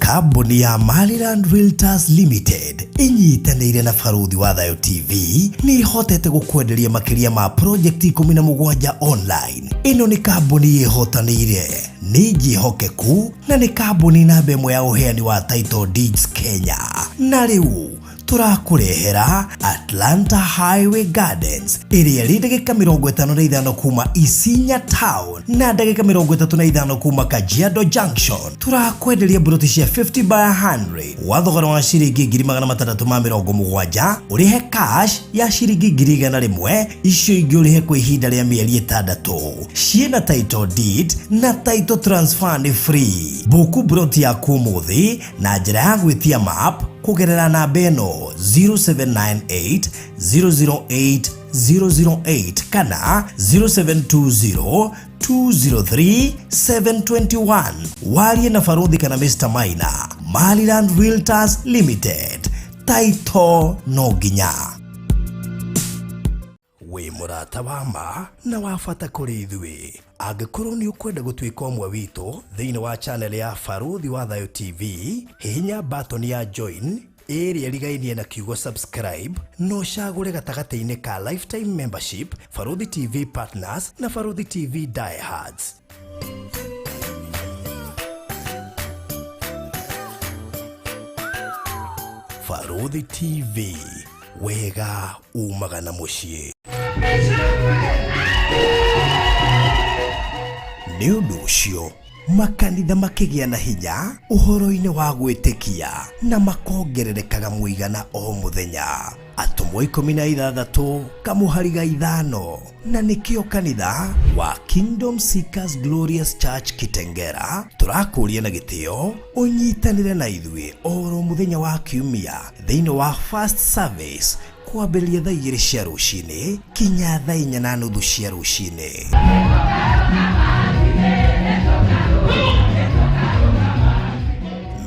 Kambuni ya Maryland Realtors Limited inyitanĩire na Baruthi wa Thayo TV ni hotete gukwenderia makiria ma project 17 online. Ino ni kambuni ihotanĩire, ni njihokeku na ni kambuni namba ĩmwe ya uheani wa title deeds Kenya. Na rĩu turakurehera Atlanta Highway Gardens ĩrĩa ĩrĩ ndagĩka 55 kuma Isinya Town na ndagĩka 35 kuma Kajiado Junction. Turakwenderia buroti cia 50 by 100 wa thogora wa ciringi 670 ũrĩhe cash ya ciringi 100 icio ingĩ ũrĩhe kwa ihinda rĩa mĩeri 6. Ciĩna title deed na title transfer ni free. Buku buroti yaku ũmũthĩ na njĩra ya gwĩtia map kugerera namba ĩno 0798 008 008 kana 0720 203 721. Warie na Baruthi kana Mr. Maina. Maryland Realtors Limited, title no nginya. We murata wa ma na wafata kuri ithuĩ. Angĩkorwo ni ukwenda gũtuĩka ũmwe witũ thĩinĩ wa channel ya Baruthi wa Thayo TV, hihinya button ya join ĩrĩa ĩrigainie na kiugo subscribe no cagũre gatagatĩ-inĩ ka lifetime membership, Baruthi TV partners na Baruthi TV diehards. Baruthi TV, wega umaga na mũciĩ. Nĩ ũndũ ũcio makanitha makĩgĩa na hinya ũhoro-inĩ wa gwĩtĩkia na makongererekaga mũigana o mũthenya. Atumwo 16 kamuhariga 5 na nĩkĩo kanitha wa Kingdom Seekers Glorious Church Kitengera turakũria na gĩtĩo ũnyitanĩre na ithuĩ oro mũthenya wa kiumia thĩinĩ wa first service kwambĩrĩria thaa 2 cia rũcinĩ kinya thaa 4:30 cia rũcinĩ.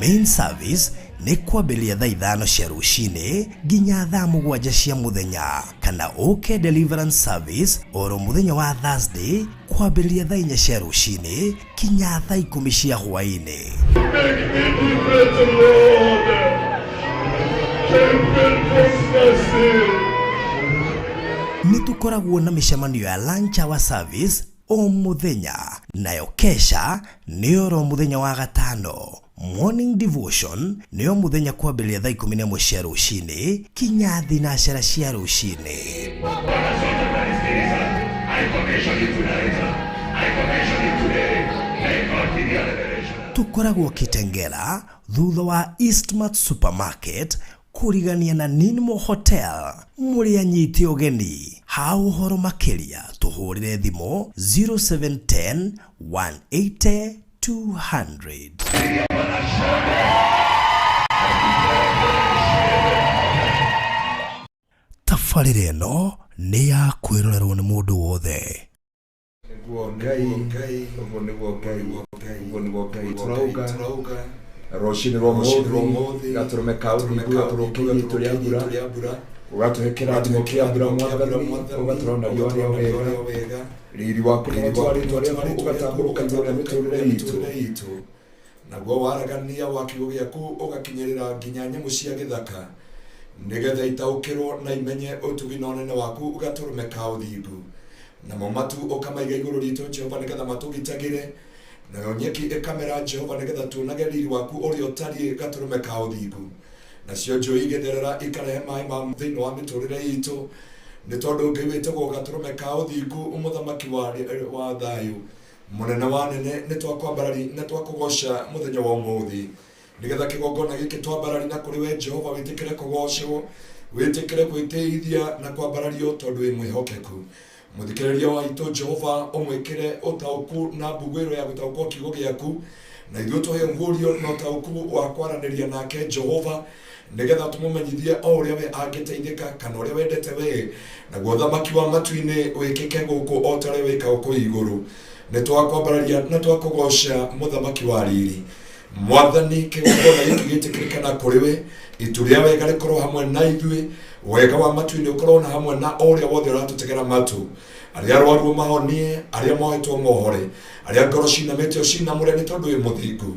Main service ni kwambĩrĩria thaa 5 cia rũcinĩ nginya thaa 7 cia mũthenya, kana deliverance service oro mũthenya wa Thursday kwambĩrĩria thaa 4 cia rũcinĩ kinya thaa 10 cia hwaĩ-inĩ. Nĩtũkoragwo na mĩcemanio ya lunch hour service o mũthenya, nayo kesha nĩ oro mũthenya wa gatano. Morning devotion nĩyo mũthenya kwambĩrĩria thaa 11 cia rũcinĩ kinya thinacara cia rũcinĩ. Tukoragwo Kitengela thutha wa Eastmart Supermarket kurigania na Ninmo Hotel. Mũrĩ anyiti ũgeni, ha ũhoro makĩria tuhũrĩre thimũ 0710 180 200. Tabarĩra ĩno nĩ ya kwĩrorerwo nĩ mũndũ wothe. Rũcinĩ rwa mũthĩ gatũrũme kaũthingũra tũrũkĩire tũrĩa mbura ũgatũhekera thimo kĩa mbura mwathani ũgatũrona riũa wega riri waku twarĩtwo rĩaku ũgatambũrũka igũrũ rĩa mĩtũrĩre itũ naguo waragania wa kiugo gĩaku ũgakinyĩrĩra nginya nyamũ cia gĩthaka nĩgetha itaũkĩrwo na imenye ũtugi na ũnene waku ũgatũrũme kaũthingu namo matu ũkamaiga igũrũ ritũ Jehova nĩgetha matũgitagĩre na nyeki ikamera Jehova nĩgetha tuonage riri waku ũrĩa ũtariĩ gatũrũme kaũthingu nacio njũĩ igĩtherera ikarehe maĩ ma thĩinĩ wa mĩtũrĩre itũ nĩ tondũ Ngai wĩtagwo gatũrũme kaũthingu mũthamaki wa thayũ mũnene wa nene nĩ twakũgoca mũthenya wa ũmũthĩ nĩgetha kĩgongona gĩkĩ twambarari na kũrĩ we Jehova wĩtĩkĩre kũgocwo wĩtĩkĩre gwĩtĩithia na kwambarario tondũ wĩ mwĩhokeku. Mũthikĩrĩria wa itũ Jehova ũmwĩkĩre ũtaũku na mbugĩro ya gũtaũkwo kiugo gĩaku na ithuĩ tũhe ũguũrio na ũtaũku wa kwaranĩria nake Jehova nĩgetha tũmũmenyithie o ũrĩa we angĩteithĩka kana ũrĩa wendete we naguo thamaki wa matu-inĩ wĩkĩke gũkũ o ta ũrĩa wĩkagwo kũu igũrũ. Nĩ twakwambararia na twakũgoca mũthamaki wa riri mwathani kĩgongona gĩkĩ gĩtĩkĩrĩkana kũrĩ we itu rĩa wega rĩkorwo hamwe na ithuĩ wega wa matu-inĩ ũkorwo na hamwe na ũrĩa wothe ũratũtegera matu arĩa arwaru mahonie arĩa mohetwo mohore arĩa ngoro cinamĩte cinamũre nĩ tondũ wĩ mũthingu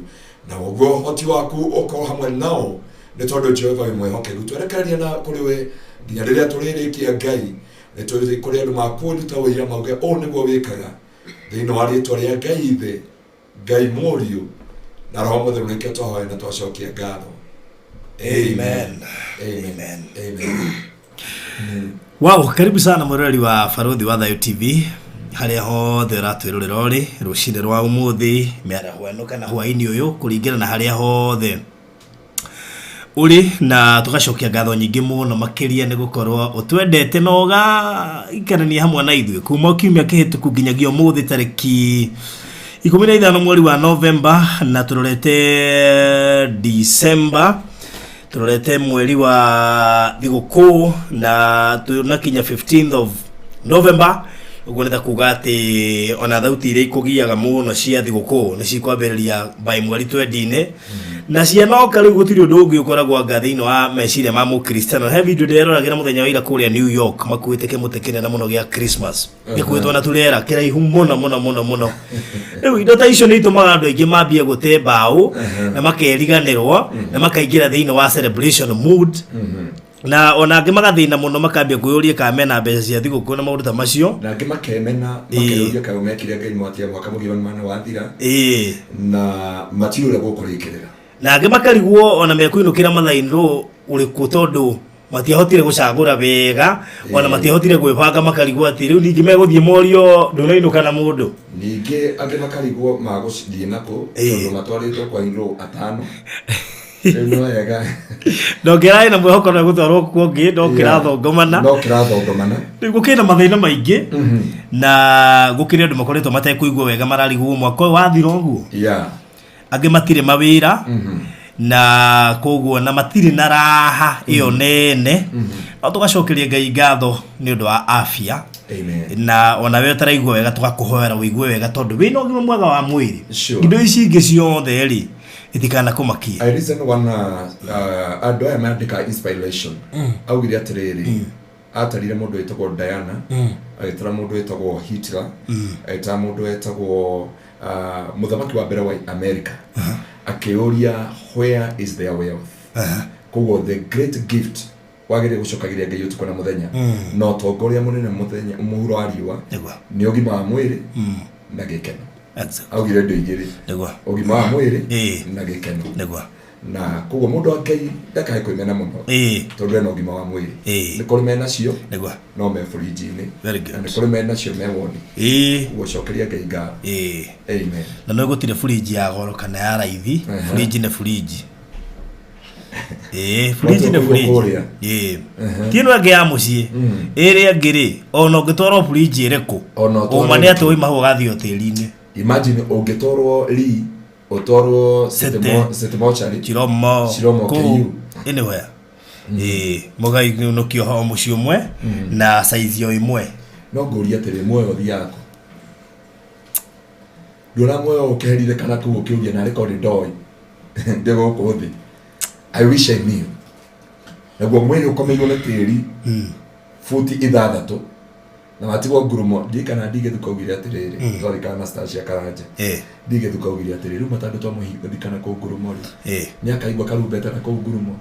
na wogo hoti waku uko hamwe nao ni tondu Jehova we mwehokeru twerekereria na kuri we nginya riria turirikia Ngai ni turi kuri andu makuruta wira mauge o niguo wikaga thiini wa ritwa ria Ngai ithe Ngai Muriu na Roho Mutheru nike twahoya na twacokia ngatho. Amen. Amen. Amen. Wow, karibu sana murori wa Faruthi wa Thayo TV. Haria hothe ratwirorera uri rucinde rwa umuthi miaraho eno kana hwaini uyu kuringana na haria hothe uri na tugacokia ngatho nyingi muno makiria ni gukorwo utwendete noga ikarania hamwe na ithuĩ kuma kiumia kihituku nginyagia umuthi tariki 15 mweri wa November na turorete December turorete mweri wa thigũkũ na tunakinya 15th of November uguo nĩ kuga atĩ ona thauti iria ikugiaga muno cia thigũkũ nĩ cikwambĩrĩria by mweri 20 na cianoka rĩu gũtirĩ ũndũ ũngĩ ũkoragwo anga thĩinĩ wa meciria ma mũkristiano. He video ndĩreroragĩra mũthenya wa ira kũrĩa New York makuĩte kĩmũtĩ kĩnene mũno gĩa Christmas gĩkuĩtwo na turera kĩraihu mũno rĩu indo ta icio nĩ itũmaga andũ aingĩ mambie gũte mbaũ na makeriganĩrwo na makaingĩra thĩinĩ wa celebration mood na ona angĩ magathĩna mũno makambia kwĩyũria kana mena mbeca cia thigũkũ na maũndũ ta macio na angĩ makemena makeyũria kana mekire Ngai mwatia mwaka mũgima mana wathira na matiũre gũkũrĩkĩrĩra na angĩ makarigwo ona mekuinũkĩra mathainĩ ũrĩkũ tondũ matiahotire gũcagũra wega ona matiahotire gwĩbanga makarigwo atĩ rĩu ningĩ megũthiĩ morio ndũnainũka na mũndũ ningĩ angĩ makarigwo magũthiĩ nako tondũ matwarĩtwo kwa inro atano ndongerai na mwĩhoko na gũtwarwo kuongi ndokĩrathongomana rĩu gũkĩna mathĩna maingĩ na gũkĩrĩ andũ makoretwo matekũigua wega mararigwo mwaka ũyũ wathira ũguo angĩ matirĩ mawĩra na koguo na matirĩ na raha ĩyo nene no tũgacokeria Ngai ngatho nĩ ũndũ wa afya. Amen. Na ona we ũtaraigua wega tũgakũhoera ũigue wega tondũ wĩna ũgima mwega wa mwĩrĩ indo ici ingĩ ciothe rĩ itikana kumakia. I listen one ando ya mandika inspiration augire atiriri atarire mundu wetagwo Diana agitara mundu wetagwo Hitler agitara mundu wetagwo muthamaki wa mbere wa America akiuria where is their wealth koguo the great gift wagire gucokagiria Ngai utuko na muthenya no tongoria munene muthenya umuhuro wa riwa ni ugima wa mwiri na gikeno augire ndo igiri ugima wa mwiri na gikeno na koguo mundu wa Ngai ndakae kwimena muno tondu ena ugima wa mwiri ni kuri mena cio no me fridge-ini ni kuri mena cio me woni gucokeria Ngai ngatho. Amen. Na no gutire fridge ya goro kana ya raithi fridge ne fridge fridge ne fridge tino age ya mucie ere ngiri ona ngitwaro fridge ireko uma ne atoi maho gathi hoteli-ini imagine ungitorwo ri otorwo setmochari chiromo ku anywhere mogai no kioho mucio mwe na size yo imwe no ngoria tere moyo thiako ndona moyo ukerire kana ku ukiuria na record ndoi ndego kuthi I wish I knew naguo mwiri ukomeirwo na tiri futi ithathatũ na matigwo ngurumo ndikana ndige thukaugire atiriri twari kana stage ya karanja ndige thukaugire atiriri matando twa muhinga ndikana ko ngurumo ri ni akaigwa karumbeta na ko ngurumo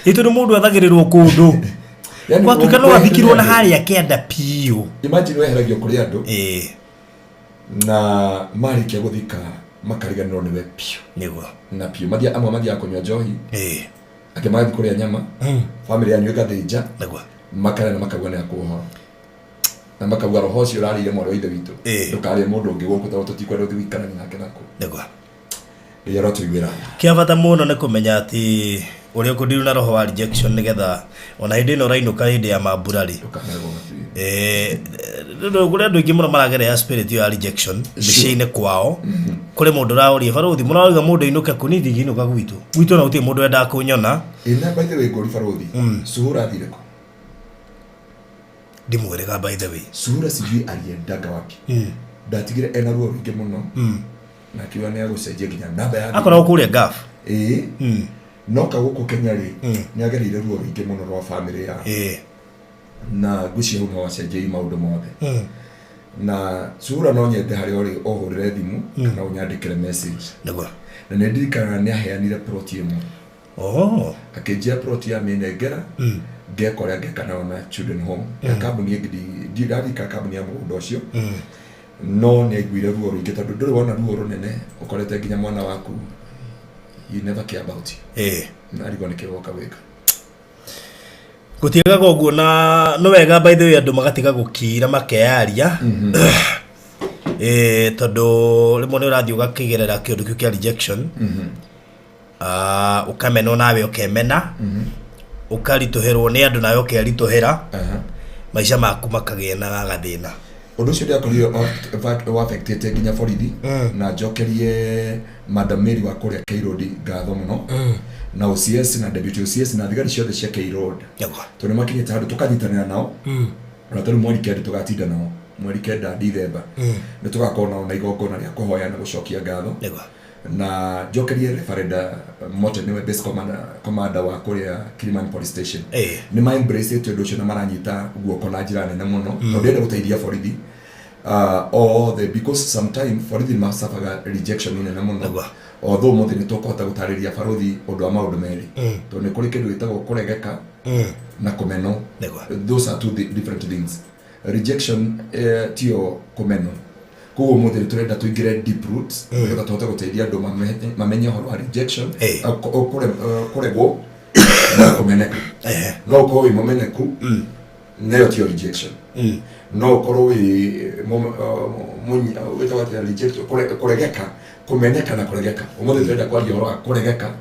ito mundu athagirirwo kundu kwa tukano athikirwo na hali ya kenda pio imagine weheragio kuri andu na marikia guthika makariganirwo ni we pio niguo na pio mathia amwe mathia kunywa njohi akemathi kuria nyama family yanyu ikathĩnja niguo makara na makagwa na kuoha na makagwa roho cio rarire moro ithe witu ndukari mundu ungi guku ta tutikwenda thiwikana nake nako niguo yaro tuigwira kia bata muno ne kumenya ati uri ukundiru na roho wa rejection nigetha ona hindi no rainuka hindi ya maburari kuri andu ingi muno maragere ya spirit ya rejection miciine kwao kuri mundu raoria Faruthi murauga mundu inuke kunidi ginuka gwitu na uti mundu enda kunyona ina by the way ngori Faruthi suhura thireko ndimwirega by the way suhura sijui aliendaga wapi ndatigire ena ruo ruingi muno na kiwa ni agucenjia nginya namba ya akora kuria gaf no kaguku Kenya ri ni agereire ruo ruingi muno rwa family ya na guci hu no wacenjia maundu mothe na sura no nyende hari ori ohurire thimu kana unyandikire message Nagwa na ndirikana ni aheanire plot yemo akejia plot ya menegera ngekora ngekana ona children home kambuni ndirarika kambuni ya mundo cio no ne gwire ruo ruingi tondu nduri wona ruo runene ukorete nginya mwana waku you never care about you na rigoneke woka weka gutiga goguo na no wega by the way andu magatiga gukira makearia tondu rimwe ni urathi ugakigerera kindu kiu kia rejection ukamena nawe ukemena ukarituherwo ni andu nawe ukerituhera maisha maku makagia na gagathina undu cio ndiakorirwo affected nginya borithi na njokerie Madam Mary wa kuria K-Road ngatho muno na OCS na deputy OCS na thigari ciothe cia K-Road tondu makinyite handu tukanyitanira nao na tondu mweri kenda tugatinda nao mweri kenda December ni tugakona na igongona ria kuhoya na gucokia ngatho na njokerie referenda mote niwe base commander wa kuria Kilimani police station ni ma embrace it undu cio na maranyita guoko na njira nene muno tondu ende guteithia borithi or the because sometime borithi masafaga rejection nene muno although mothe ni tokota gutariria barothi undu wa maundu meri tondu ni kuri kindu gitagwo kuregeka na kumeno those are two different things rejection tio kumeno kuo mothe turenda tuingire deep roots ngetha tuhote guteithia andu mamenye horo wa rejection kuregwo na kumeneka no ko imomeneku nayo tio rejection no korwo munya wetawata rejection kuregeka kumeneka na kuregeka umothe turenda kwaria horo wa kuregeka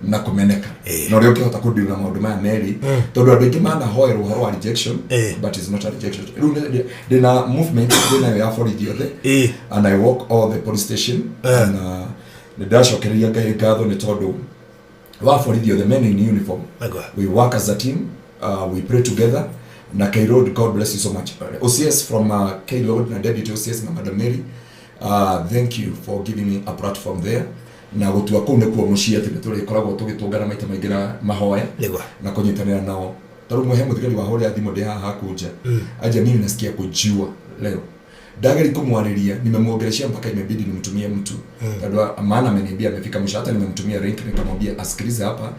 na kumeneka no rio kihota kudira maundu ma meri tondu andu ingi mana hoerwo horo wa rejection but it's not a rejection dina movement dina ya for the other and I walk all the police station and the dash okeria ngai ngatho ni tondu wa for the other men in uniform we work as a team we pray together na K-Road, God bless you so much. OCS from K-Road na Deputy OCS na Madam Mary, thank you for giving me a platform there. Na gutua kuu nikuo mucii ati nituri koragwo tugitungana maita maingira mahoya na kunyitanira nao. Taru muhe muthigari wa hore athimo ndi haha kunja. Aje mimi nasikia kujua leo. Dagari kumwariria nimemuongeleshia mpaka imebidi nimtumie mtu. Tondu maana ameniambia amefika mwisho, hata nimemtumia link nikamwambia asikilize hapa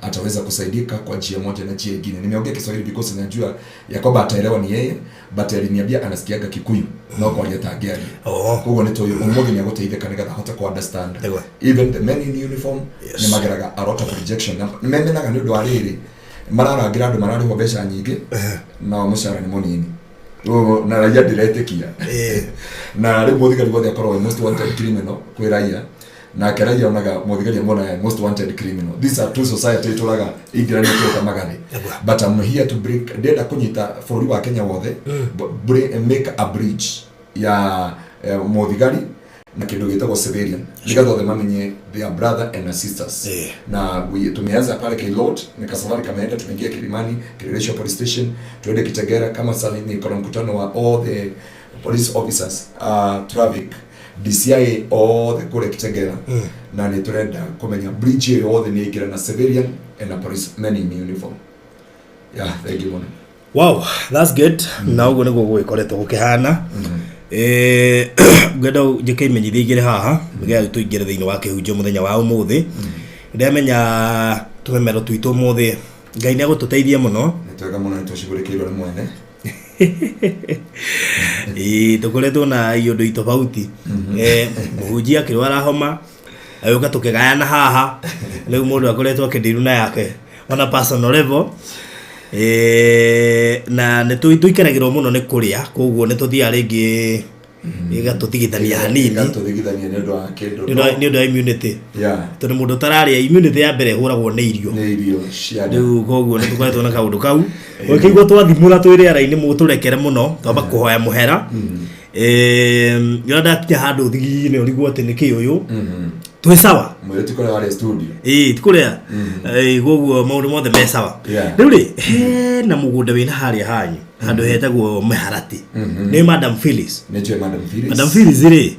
ataweza kusaidika kwa njia moja na njia nyingine. Nimeongea Kiswahili because najua Yakoba ataelewa ni yeye, but aliniambia anasikiaga Kikuyu na kwa yeta gari. Kwa hiyo nito umuthi ni agoteitheka nigetha hota ku understand. Even the men in uniform ni mageraga a lot of rejection. Nimemenaga ni undu wa riri mararagira andu marariho mbeca nyingi na mushara ni munini. Na raia ndiretekia na ri muthigari wothe akorwo most wanted criminal kwi raia na keraia onaga muthigari mona most wanted criminal. These are two society tulaga igirani kwa magari, but I'm here to break data kunyita for wa Kenya wothe make a bridge ya muthigari na kindu gitagwo civilian nigatho the mamenye their brother and sisters na tumeanza pale K-Road nikasafari kameenda tumeingia Kilimani Kireresho police station tuende Kitegera kama sasa ni kuna mkutano wa all the police officers traffic DCI all the kule Kitegera na ni turenda kumenya bridge all the nigira na civilian and a police men in uniform. Yeah, thank you. Wow, that's good. Now ugo niguo gwikoretwo gukihana ngenda njike imenyithie igire haha ngiya tuingire thiini wa kihunjio muthenya wa umuthi ndamenya tumemero twitu umuthi ngai ni agututeithia muno nitwega muno nitucigurikirwo ni mwene tukoretwo na iondu itofauti muhunjia kirwara homa ayuka tukigayana haha riu mundu akoretwo akidiruna yake on a personal level na nituikaragirwo muno ni kuria koguo nituthia ringi igatutigithania hanini igatutigithania ndio wa kindu ndio immunity tondu mundu tararia immunity ya mbere huragwo ni irio riu koguo nitukoretwo na kaundu kau ukigwo twathimura twiriara-ini muturekere muno twamba kuhoya muhera yonda kinya handu thigine urigwo ati niki uyu twi sawa mwere tikore wale studio tikurea koguo maundu mothe me sawa riu ri na mugunda wina haria hanyu handu hetagwo Meharati ni Madam Phyllis Madam Phyllis ri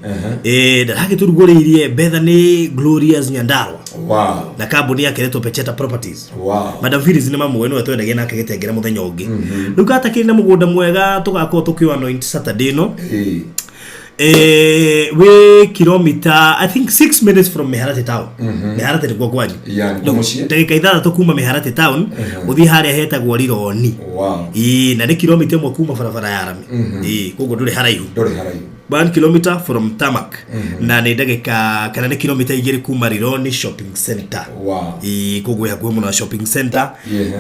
ndahage turuguriirie betha ni Glorious Nyandarua na kambuni yake retwo Pecheta Properties Madam Phyllis ni mamu wenu atwendagia nake gitengera muthenya ungi rugata kiri na mugunda mwega tugakorwo tukiwa anoint Saturday no we kilometer I think 6 minutes from Meharati town Meharati ni kwa kwanyu ndagika ithathatũ kuma Meharati town uthi haria hetagwo Rironi na ni kilometer imwe kuma barabara ya rami koguo nduri haraihu 1 kilometer from Tamak na ni ndagika kana ni kilometer 2 kuma Rironi shopping center koguo yakuwe muno shopping center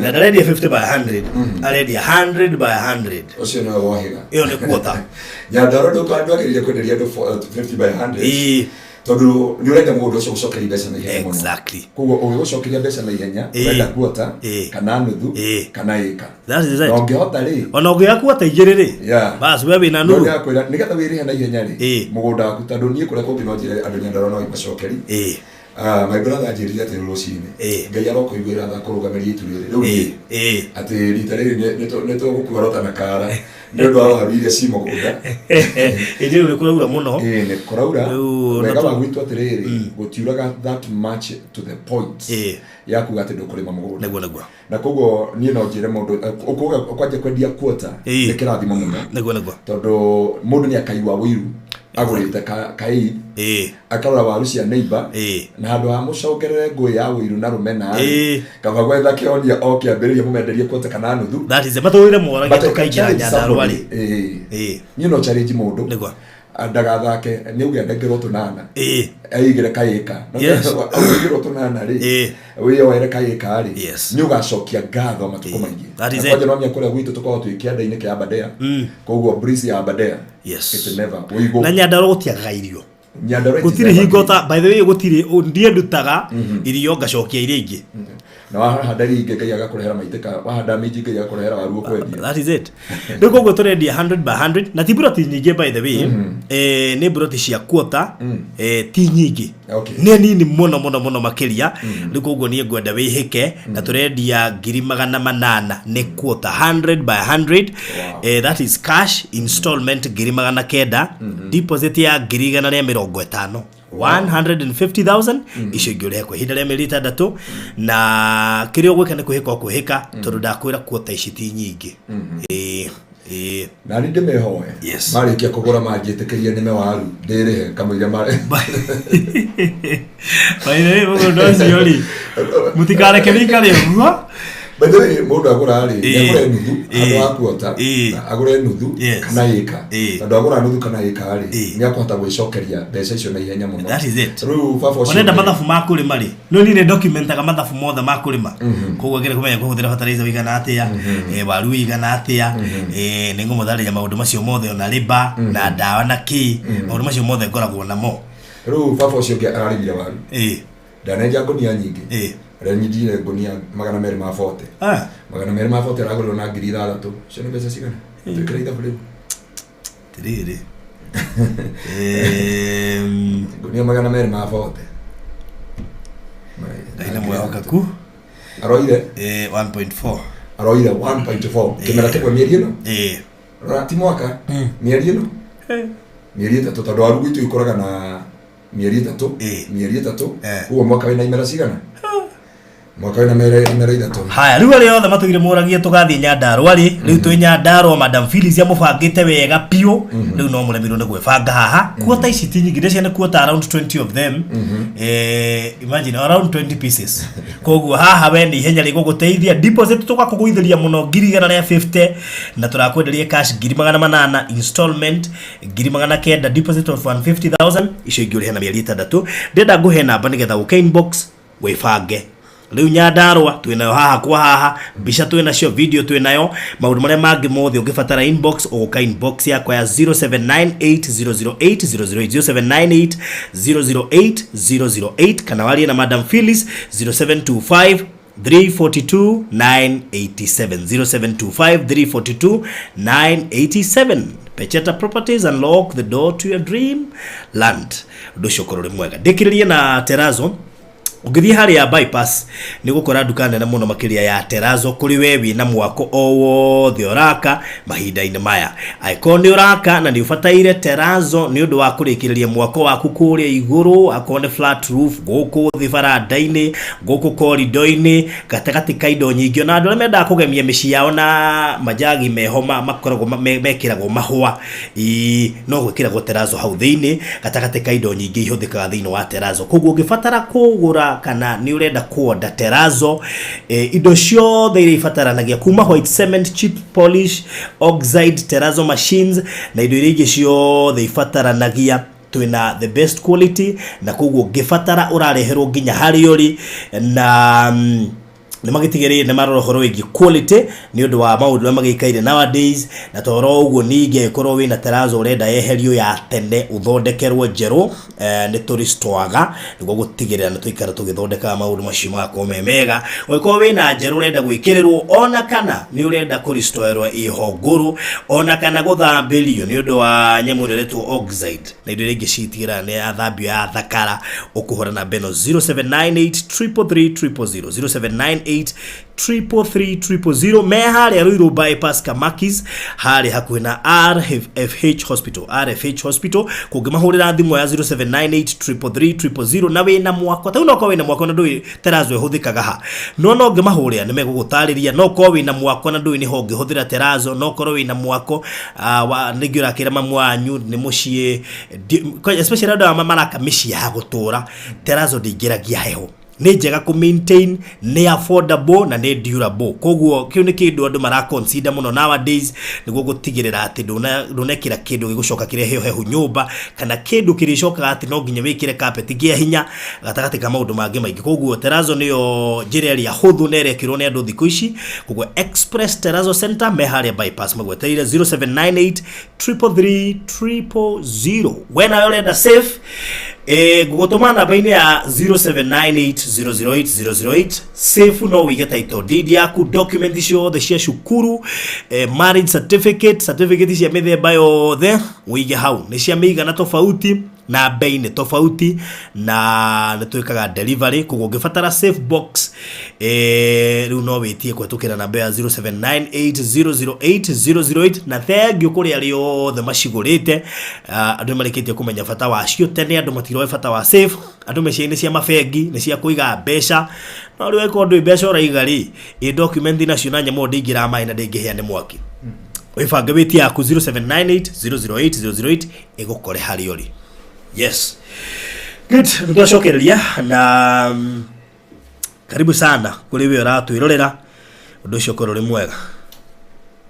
na ndaredia 50 by 100 aredia 100 by 100 ucio no wahiga iyo ni kuota Nyandarua ndo kwandu kwenderia 50 by 100 tondu ni urenda mundu ucio gucokeria mbeca na ihenya muno exactly koguo ugucokeria mbeca na ihenya urenda kuota kana nuthu kana eka that is it ongehota ri ona ungiakuota igiri ri bas we wina nuru ni gatha wirihe na ihenya ri mugunda waku tondu nie kuria kungi no njire andu Nyandarua no ibacokeri my brother ajirithia ati rucini ngai arokuiguira tha kurugameria itu riri riu ati rita riri neto gukuarota na kara ndio wabiria simo kuda ije uri kuraura muno ni kuraura wega bagwitwa ati riri gutiuraga that much to the point ya kugate ndukurima mugunda neguo na koguo nie no njire mundu ukuga kwanje kwendia quota ni kirathimo muno neguo tondu mundu ni akaigwa wiru agurite kai akarora waru cia neighbor na handu ha mucogerere ngui ya wiru na rumena kaba gwetha kionia oke ambiririe mumenderie kwota kana nuthu that is mathuire mora gitukaingira Nyandarua ri ni no challenge mundu niguo ndagathake ni uge ndengero tunana aigire kaika no aigire tunana ri we were kaika ri ni ugacokia ngatho matuko maingi kwaje no mia kuria gwitu tukorwo twikianda-ini kia Aberdare koguo breeze ya Aberdare it never we na Nyandarua gutiagaga irio gutire hingota by the way gutire ndie ndutaga irio ngacokia iria ingi na wahanda ringe ngai agakurehera maitika wahanda minji ngai agakurehera waruo kwendia that is it ndiko go turendia 100 by 100 na tiburoti nyingi by the way ni buroti cia quota ti nyingi ni nini muno makiria ndiko go nie ngwenda wihike na turendia 800 ni quota 100 by 100 that is cash installment 900 deposit ya 150 150,000 icio ngire kwa hinda rĩa mĩeri 6 na kirio gweka ni kuhika tondu ndakwira quota ici ti nyingi na ndi mehoe marikia kugura manjitikirie nime waru ndirihe kamwira mare baire mugo cio mutikare kirika riugo bende mundu agura ri agura nuthu andu akuota agura nuthu kana eka andu agura nuthu kana eka ri ni akwata gwicokeria mbeca icio na ihenya muno that is it riu baba ucio onenda mathafu makuri mari no ni documentaga mathafu mothe makurima koguo ngire kumenya kuhuthira fertilizer wigana atia waru wigana atia ni ngumuthariria maundu macio mothe ona riba na dawa na ki maundu macio mothe ngoragwo namo riu baba ucio ararimira waru ndanenja ngonia nyingi renyidire ngonia 240 240 ragoro na 3,000 cio ni mbeca cigana tukira ithabu riu tiriri ngonia 240 ndaina moyo kaku aroire 1.4 aroire 1.4 kimera kemwe mieri ino rati mwaka mieri ino mieri 3 tondu waru gwitu ikoraga na mieri 3 huo mwaka wina imera cigana mwaka wina mera ithatu haya riu ari othe matugire muragie tugathie Nyandarua ri riu twi Nyandarua Madam Phyllis ya mubangite wega piu riu no muremirwo ni gwibanga haha kuota ici ti nyingi ndece ni kuota around 20 of them imagine around 20 pieces koguo haha we ni ihenya ri guguteithia deposit tugakuguithiria muno 150 na turakwenderia cash 800 installment 900 deposit of 150,000 icio ingi urihe na mieri 6 ndenda nguhe namba nigetha uke inbox wifange riu Nyandarua twinayo haha kwa haha bisha twinacio video twinayo maundu maria mangi mothe ungibatara inbox uka inbox yakwa ya 0798008008 0798008008 kana walie na Madam Phyllis 0725 342 987 0725 Pecheta Properties, unlock the door to your dream land. Ndo shokoro mwega ndikiririe na terazo Ugithi hari ya bypass ni gukora duka nene muno makiria ya Terazo kuri wewe na mwako owo thioraka mahinda-ini maya icon uraka na ni ufataire Terazo ni undu wa kurikiriria mwako waku kuria iguru akone flat roof guku thibaranda-ini guku corridor-ini gatagati kaindo nyingi na andu menda kugemia mici yao na majagi mehoma makoragwo mekiragwo mahua no gwikiragwo Terazo hau thiini gatagati kaindo nyingi ihuthikaga thiini wa Terazo koguo ngifatara kugura kana ni urenda kuoda Terazo indo ciothe iria ifataranagia kuma white cement, chip polish, oxide, Terazo machines na indo iria ingi ciothe ifataranagia twina the best quality na koguo ngifatara urareherwo nginya hari uri na ni magitigere ne marorohoro wigi quality ni undu wa maundu ma magikaire nowadays na toro uguo ninge korwo wina Terazo urenda yeherio ya tene uthondekerwo njeru ni turistwaga niguo gutigirira na tuikara tugithondeka maundu macio makomemega weko wina njeru urenda gwikirirwo ona kana ni urenda kuristoerwa ihonguru ona kana guthambirio ni undu wa nyamu iretwo oxide na indo ingi citigirira ni athambio ya thakara ukuhura na beno 0798333000 0798333000 me hari Ruiru bypass Kamakis hari hakuhi na RFH hospital kugimahurira thimu ya 0798333000 na wina mwako ta unoko wina mwako na ndui Terazo ihuthikaga ha no ngimahurira ni megugutariria no ko wina mwako na ndui ni ho ngihuthira Terazo no korwo wina mwako wa ningira kira mamwanyu ni mucie especially ndo maraka mici ya gutura Terazo ndingiragia heho ni njega ku maintain ni affordable na ni durable koguo kiu ni kindu andu mara consider muno nowadays niguo gutigirira ati ndunekira kindu gigucoka kirehe hehu nyumba kana kindu kiricoka ati no nginya wikire carpet gia hinya gatagati ka maundu mangi maingi koguo Terazo niyo njire ya huthu nerekirwo ni andu thiku ici koguo Express Terazo Center me haria bypass magweteire 0798333000 when I order safe gugotoma namba ini ya 0798008008 safe no wige title deed yaku document icio the cia cukuru marriage certificate cia mithemba yothe wige hau ni cia migana tofauti na bei ni tofauti na nitwikaga delivery koguo ngifatara safe box riu no witie kwetukira namba ya 0798008008 na thengio kuri ario the mashigurite andu mareketie kumenya fata wacio tene andu matiro fata wa safe andu meciini cia mafengi ni cia kuiga mbeca no riu eko ndu mbeca uraigari document nacio na nyamo ndingira mai na ndingihia ni mwaki wifanga witi yaku 0798008008 igukore hari uri. Yes. Good. Nitwacokereria na karibu sana kuri we ratwirorera undu ucio korori mwega.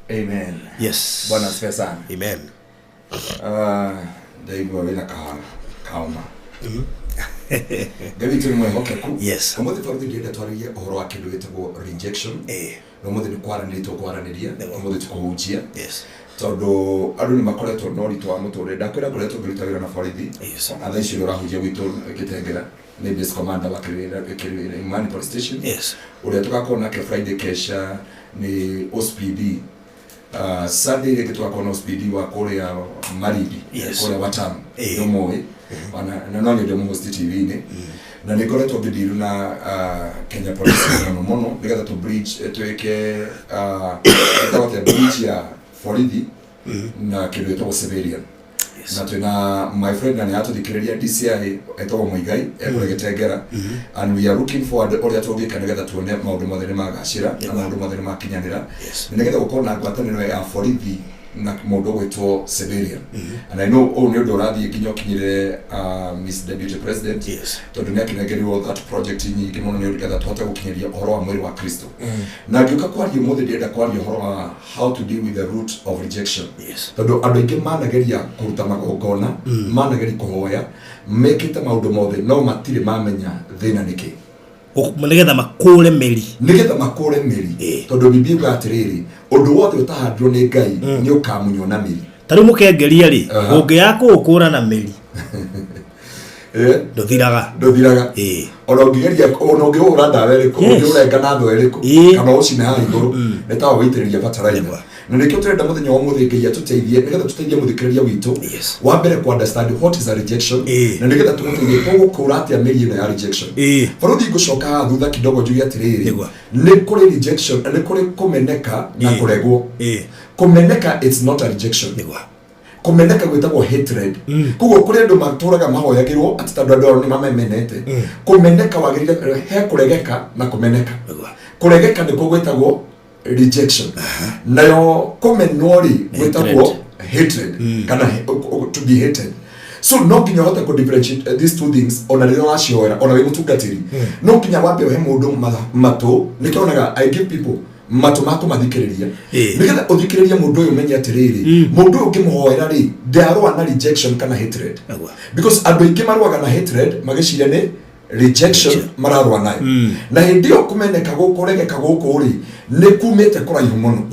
Amen. Yes. Bwana asifiwe sana. Amen. Ndaigua wina kauma. Gabi tu mwe hokeku. Yes. Omuthi twaruthi ndienda twaririe uhoro wa kindu gitagwo rejection. No muthi ni kwaraniriria omuthi tukuhunjia. Yes. Todo andu ni makoretwo no ritu wa muture ndakwira koretwo ngirutawira na borithi atha icio urahunjia gwitu gitengera ni base commander wa kirira Imani police station. Yes. Uria tukakona ke Friday kesha ni OSPD Sunday ile tukakona OSPD wa kuria Maridi kuria Watamu no moe na no ndio host TV ni na nikoretwo ngidiru na Kenya police mono nigetha to bridge tweke etawa bridge ya borithi na kindu etwo civilian na twina my friend na ato dikiriria DCI etwo Muigai ekuregetengera and we are looking forward oria tugika nigetha tuone maundu mothe ni magacira na maundu mothe ni makinyanira nigetha gukona ngwataniro ya borithi na mundu gwitwo civilian and I know all new dorathi kinyo kinyire Miss Deputy President tondu ni akinegeriwo that project nyingi muno ni nigetha tuhote gukinyiria uhoro wa mwiri wa Kristo na ngiuka kwaria mothe ndienda kwaria uhoro wa how to deal with the root of rejection tondu andu aingi manageria kuruta magongona manageria kuhoya mekite maundu mothe no matire mamenya thina niki nigetha makure meri tondu bibiuga atiriri undu wothe utahandwo ni Ngai ni ukamunywo na meri tari mukengeria ri ungi yako ukura na meri ndothiraga ona ungigeria ona ungiura ndawa iriku ungiurenga na ndo iriku kana ucine ha iguru nitawa witiriria bataraitha na nikio turenda muthenya wa muthi ngai atuteithie nigetha tuteithie muthikiriria witu wa mbere ku understand what is a rejection na nigetha tumuteithie gukura atia meri ino ya rejection faruthi gucoka thutha kidogo njugi atiriri ni kuri rejection ni kuri kumeneka na kuregwo kumeneka it's not a rejection kumeneka gwitagwo hatred kugo kuri andu maturaga mahoyagirwo ati tondu andu ni mamenete kumeneka wagirire he kuregeka na kumeneka kuregeka ni kugwitagwo rejection nayo kumenori gwitagwo hatred kana to be hated. So no kinya hota ko differentiate these two things ona rero washioera ona we mutungatiri no kinya wape he mundu mato nikionaga I give people mato mako mathikiriria nigetha uthikiriria mundu uyu menye atiriri mundu uyu kimuhoera ri ndarwa na rejection kana hatred because andu ingi marwaga na hatred magiciria ni rejection mararwa nayo na hindio kumeneka gukuregeka guku ri ni kumete kuraihu muno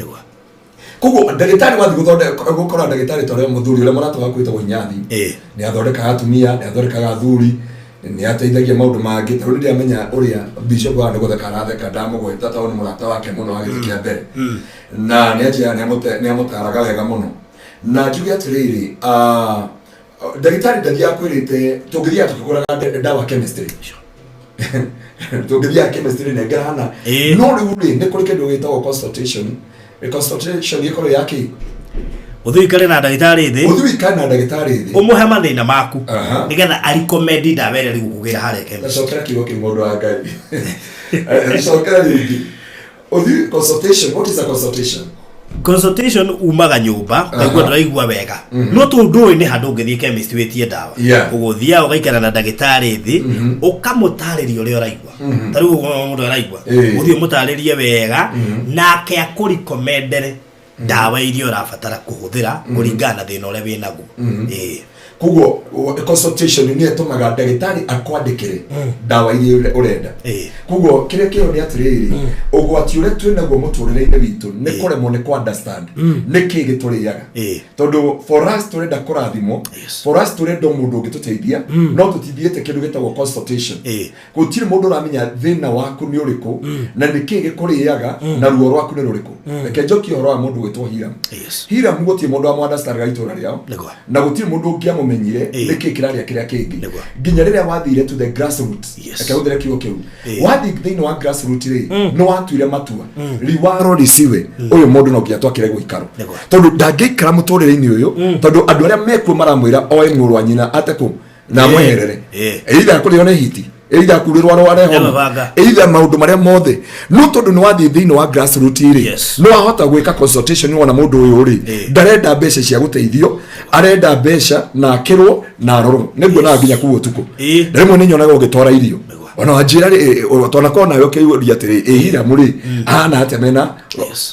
kugo ndagitari wathi gukora ndagitari tore muthuri ule marato wakwita gonyathi ni athondeka atumia ni athondeka athuri ni ateithagia maundu mangi taru ndi amenya uria bishop wa ndigutheka aratheka ndamugweta tawo ni murata wake muno agitikia mbere na ni atia ni amutaraga wega muno na njugi atiriri ndagitari ndagia kwirite tugithia tukiguraga ndawa chemistry tugithia chemistry ne grana no riuri ni kuri kindu gitagwo consultation yikoro yake uthuikare na ndagitari thi umuhe mathina maku nigetha recommend ndawere ri gukugira hare kembe sokera kigo kimundu wa ngai sokera ringi consultation. What is a consultation umaga nyumba niguo ndiraigua wega no tundu ni handu ngithie chemist wetie ndawa uguthia ugaikara na ndagitari thi ukamutariria uria uraigua tariu mundu araigua uthie mutaririe wega nake akurikomendere ndawa iria urabatara kuhuthira kuringana na thina uria winaguo kugo consultation ni etumaga ndagitari akwandikire ndawa iria urenda kugo kire kio ni atiriri ugwati ure twinaguo muturire-ine witu ni kuremwo ni ku understand ni kigituriyaga tondu for us turenda kurathimo for us turenda mundu ngituteithia no tutithiete kindu gitagwo consultation gutiri mundu uramenya thina waku ni uriku na ni kigikuriyaga na ruo rwaku ni ruriku reke njoki horo wa mundu gwitwo Hiram gutie mundu wa understand gaitura riao na gutiri mundu ngiamo menyire niki kiraria kiria kingi nginya riria wathire to the grassroots akaudire kigo kiu wathi thini wa grassroots ri no watuire matua riwaro risiwe uyu mundu no ngia twakire guikaro tondu ndangikara muturire-ini uyu tondu andu aria mekuo maramwira oe muru wa nyina ateku na mweherere either kuri one hiti either kurirwa rware hono either maundu maria mothe no tondu ni wathi thini wa grassroots ri no ahota gwika consultation wona mundu uyu ri ndarenda mbeca cia guteithio arenda mbeca na akirwo na roro niguo na nginya kuo tuko rimwe ni nyonaga ugitora irio ona wajira ri tona kona yo kiuria atiri ihira muri ana atemena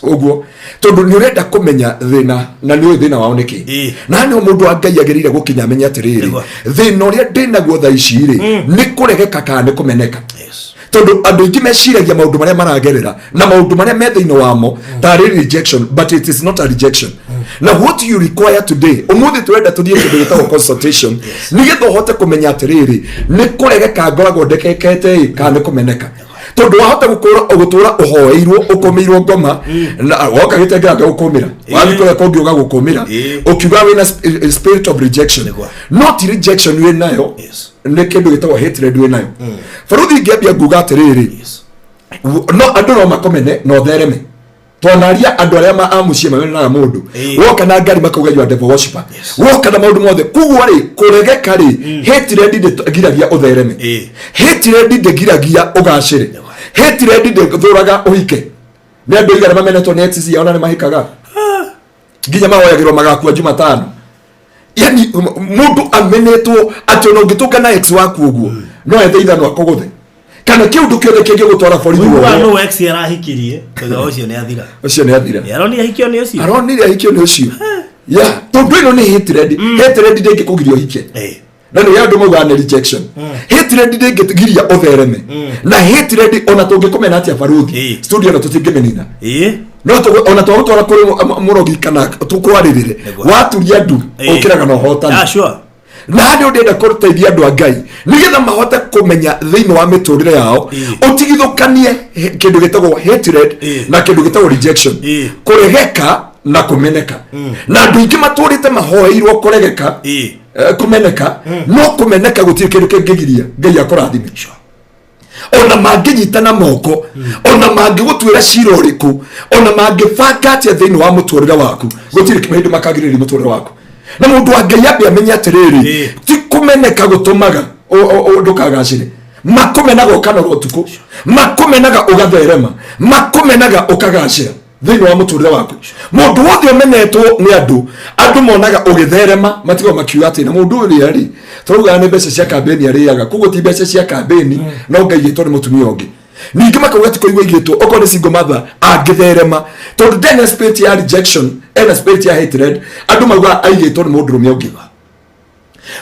uguo tondu ni urenda kumenya thina na ni thina wao niki na ni mundu angai agirire gukinya menya atiri thina uria ndinaguo tha ici ri ni kuregeka kana ni kumeneka tondu andu ingi meciragia maundu maria maragerera na maundu maria me thiini wamo tari rejection but it is not a rejection. Now what you require today umuthi turenda tuthie kindu gitagwo consultation nigetha uhote kumenya atiriri ni kuregeka ngoragwo ndekekete kana ni kumeneka tondu wahota gutura uhoeirwo ukomeirwo ngoma na woka gitengera gukumira wathikora kongi ugagukumira ukiuga wina spirit of rejection not rejection we nayo ni kindu gitagwo hatred we nayo faruthi ngiambia nguga atiriri no andu no makomene no thereme tonaria andu aria ma amucie mawena mundu woka na ngari makauga you are devil worshiper woka na maundu mothe kuguo ri kuregeka ri hatred ndegiragia uthereme hatred ndegiragia ugacire hatred ndethuraga uhike ni andu igara mamenetwo ni etisi ona ni mahikaga nginya mawoyagirwo magakua Jumatano yani mundu amenetwo ati no ngituka na ex waku uguo no etheitha no akogothe kana kiundu kiothe kingi gutwara borithi wo no ex arahikirie kaga ucio ni athira yaroni ahikio ni ucio ya tondu ino ni hatred ndingi kugirio hike na ni yandu mauga ni rejection hatred ndingi giria uthereme na hatred ona tungikomena atia baruthi studio na tutingimenina no to ona to gutwara kuri murogi kana tukwaririre waturia ndu ukiraga no hotana na ndio ndenda kuruteithia andu angai nigetha mahote kumenya thiini wa miturire yao utigithukanie kindu gitagwo hatred na kindu gitagwo rejection kuregeka na kumeneka na andu ingi maturite mahoeirwo kuregeka kumeneka no kumeneka gutire kindu kingigiria Ngai akurathime ona manginyitana moko ona mangigutwira cira uriku ona mangibanga atia thiini wa muturire waku gutire kindu makagirira muturire waku na mundu wa Ngai ambe amenya atiriri ti kumeneka gutumaga ndukagacire makumenaga ukanora utuku makumenaga ugatherema makumenaga ukagacira thiini wa muturire waku mundu wothe umenetwo ni andu monaga ugitherema matigo makiuga ati na mundu uri ari turuga ne mbeca cia campaign ariaga kugo ti mbeca cia campaign no Ngai gitwo ni mutumia ungi ningi makauga ti koigwa igitwo oko ni single mother agitherema tondu then spirit ya rejection and spirit ya hatred andu mauga aigitwo ni mundu rumia ungi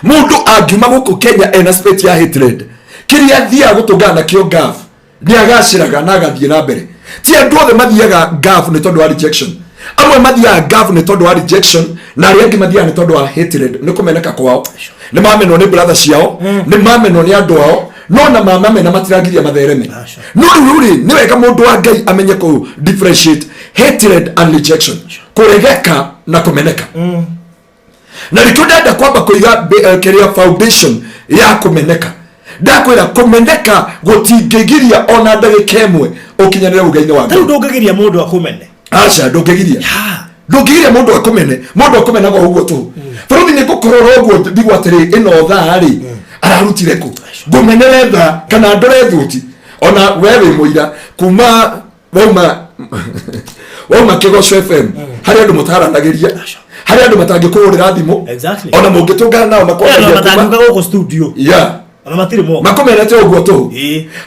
mundu angiuma guku Kenya and spirit ya hatred kiria thia gutungana kio gaf ni agaciraga na agathie na mbere ti andu othe mathiaga gaf ni tondu wa rejection amwe mathiaga gaf ni tondu wa rejection na aria angi mathiaga ni tondu wa hatred ni kumeneka kwao ni mamenwo ni brother ciao ni mamenwo ni andu ao no na mamamena matiragiria mathereme no ruri ni wega mundu wa Ngai amenye ku differentiate hatred and rejection kuregeka na kumeneka na rikudada kwamba kuiga career foundation ya kumeneka ndakwira kumeneka gutingigiria ona ndagika imwe ukinyanira ugaine wa Ngai ndungigiria mundu akumene acha ndungigiria mundu akumene mundu akumenaga uguo tu furuthi ni gukorora uguo ndigwa atiri ino thari ararutire ku gumenere tha kana ndore thuti ona wewe muira kuma wauma Kigosho FM hari andu mutaranagiria hari andu matangikuurira thimu ona mungitungana nao makomeria matanguka guko studio ona matire mo makomerete uguo tu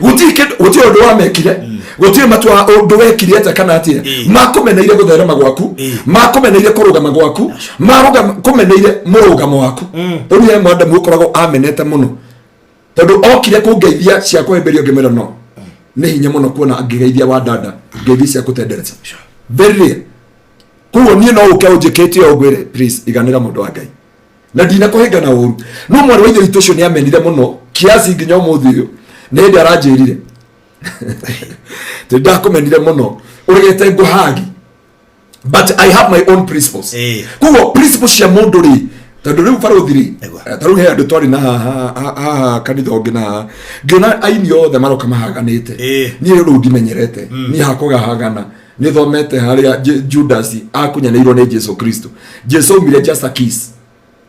guti undu wa mekire guti matwa undu wekire ata kana atia makomeneire gutherema gwaku makomeneire kurugama gwaku makomeneire murugamo waku uri mwanda mukoragwo amenete muno tondu okire kungeithia cia kuhemberio ngimera no ni hinya muno kuona angigeithia wa dada ngeithia cia kutendereca very kuo nie no uke ujikete ogwire please iganira mundu wa Ngai na dina kuhinga na uru no mwari wa ithu cio ni amenire muno kiasi nginya umuthi uyu ni ndi aranjirire tenda kumenire muno urigete nguhagi but I have my own principles kuo principles cia mundu ri tondu riu faruthiri taru he andu twari na kanitha ngina ngina aini othe maroka mahaganite ni riu ndimenyerete ni hakoga hagana ni thomete haria Judas akunyanirwo ni Jesu Kristo Jesu mire just a kiss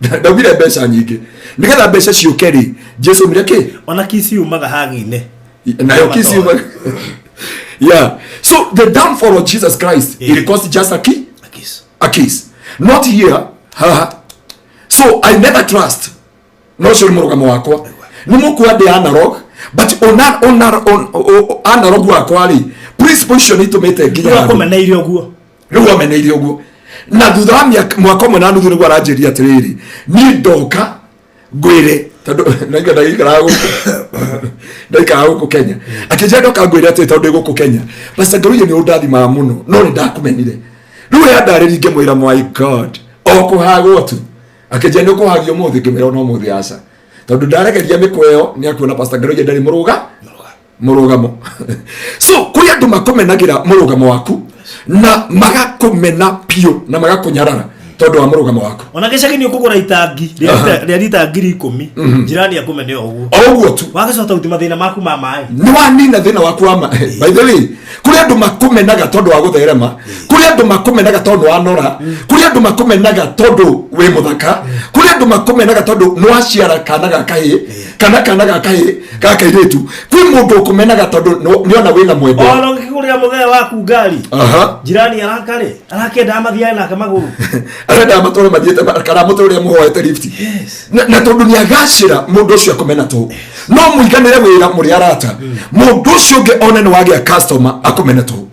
ndabire mbeca nyingi nigetha mbeca ciukeri Jesu mire ki ona kisi umaga hagi-ine nayo kisi umaga so the downfall of Jesus Christ it cost just a kiss not here so I never trust no sure murugamo wakwa ni muku ade analog but on analog wakwa ri principle ni tumete nginya kumeneirio guo riu ameneirio guo na thutha wa mwaka mwe na nuthu ni gwaranjiria atiriri ni ndoka ngwire tondu naiga ndaikara guku Kenya akija ndoka ngwire ati tondu guku Kenya basa Ngaruiya ni undathima muno no ni ndakumenire riu ya ndariri ngimwira my God okuhagwo tu akija ni kuhagio muthi ngimwira no muthi aca tondu ndaregeria mikweyo ni akuona pastor Ngaruiya ndari murugamo so kuri andu makomenagira murugamo waku na magakumena pio na magakunyarara tondu wa murugamo waku ona gicagi ni ukugura itangi ria lita 10,000 jirani akumene oguo tu wagacota utima thina maku ma mai ni wanina thina waku wa by the way kuri andu makumenaga tondu wa gutherema kuri andu makumenaga tondu wa nora kuri andu makumenaga tondu we muthaka kuri andu makumenaga tondu no aciara kanaga kahi kana kahi kakairetu kwi mundu kumenaga tondu niona wina mwende ona ngikuria muthea waku ngari jirani arakenda amathia na kamaguru arenda matore mathiete kana mutore muhoete lift na tondu ni agacira mundu ucio akumena tu no muiganire wira muri arata mundu ucio nge one ni wagia customer akumena tu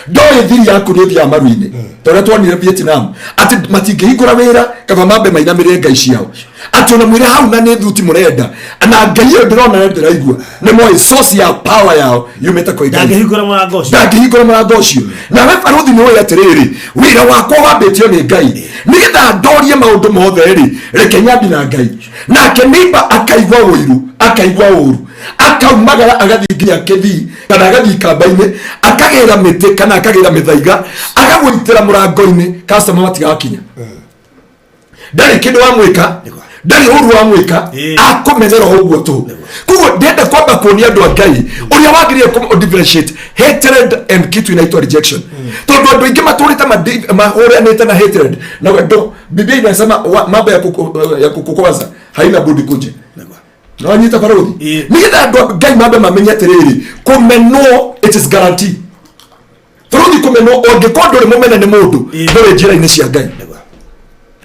ndoye thiri yaku ni thia maruine tondu twonire Vietnam ati matingihingura wira kaba mambe mainamire Ngai ciao ati ona mwira hau na ne thuti murenda na ngai yo ndirona na ndiraigua ne moi source ya power yao yumeta kwa ngai ndangihingura murango ucio na we baruthi ni we atiriri wira wakwa wambetio ni ngai nigetha ndorie maundu mothe ri reke nyambi na ngai na kemimba akaigwa uru akaumagara agathi nginya kithi kana agathi kamba-ini akagira miti kana akagira mithaiga agagwitira murango-ini customer matigakinya ndari kindu wa mwika ndari uru wa mwika akomenyera uguo tu kugo ndenda kwamba kuonia andu a ngai uria wagirie ku differentiate hatred and kitu inaitwa rejection tondu andu ingi maturite mahurianite na hatred na ndo Biblia inasema mambo ya kukukwaza haina budi kuje no anyita parodi nigetha andu ngai mambe mamenye atiriri kumenwo it is guarantee parodi kumenwo ongikorwo ri mumene ni mundu ndore njira-ini cia ngai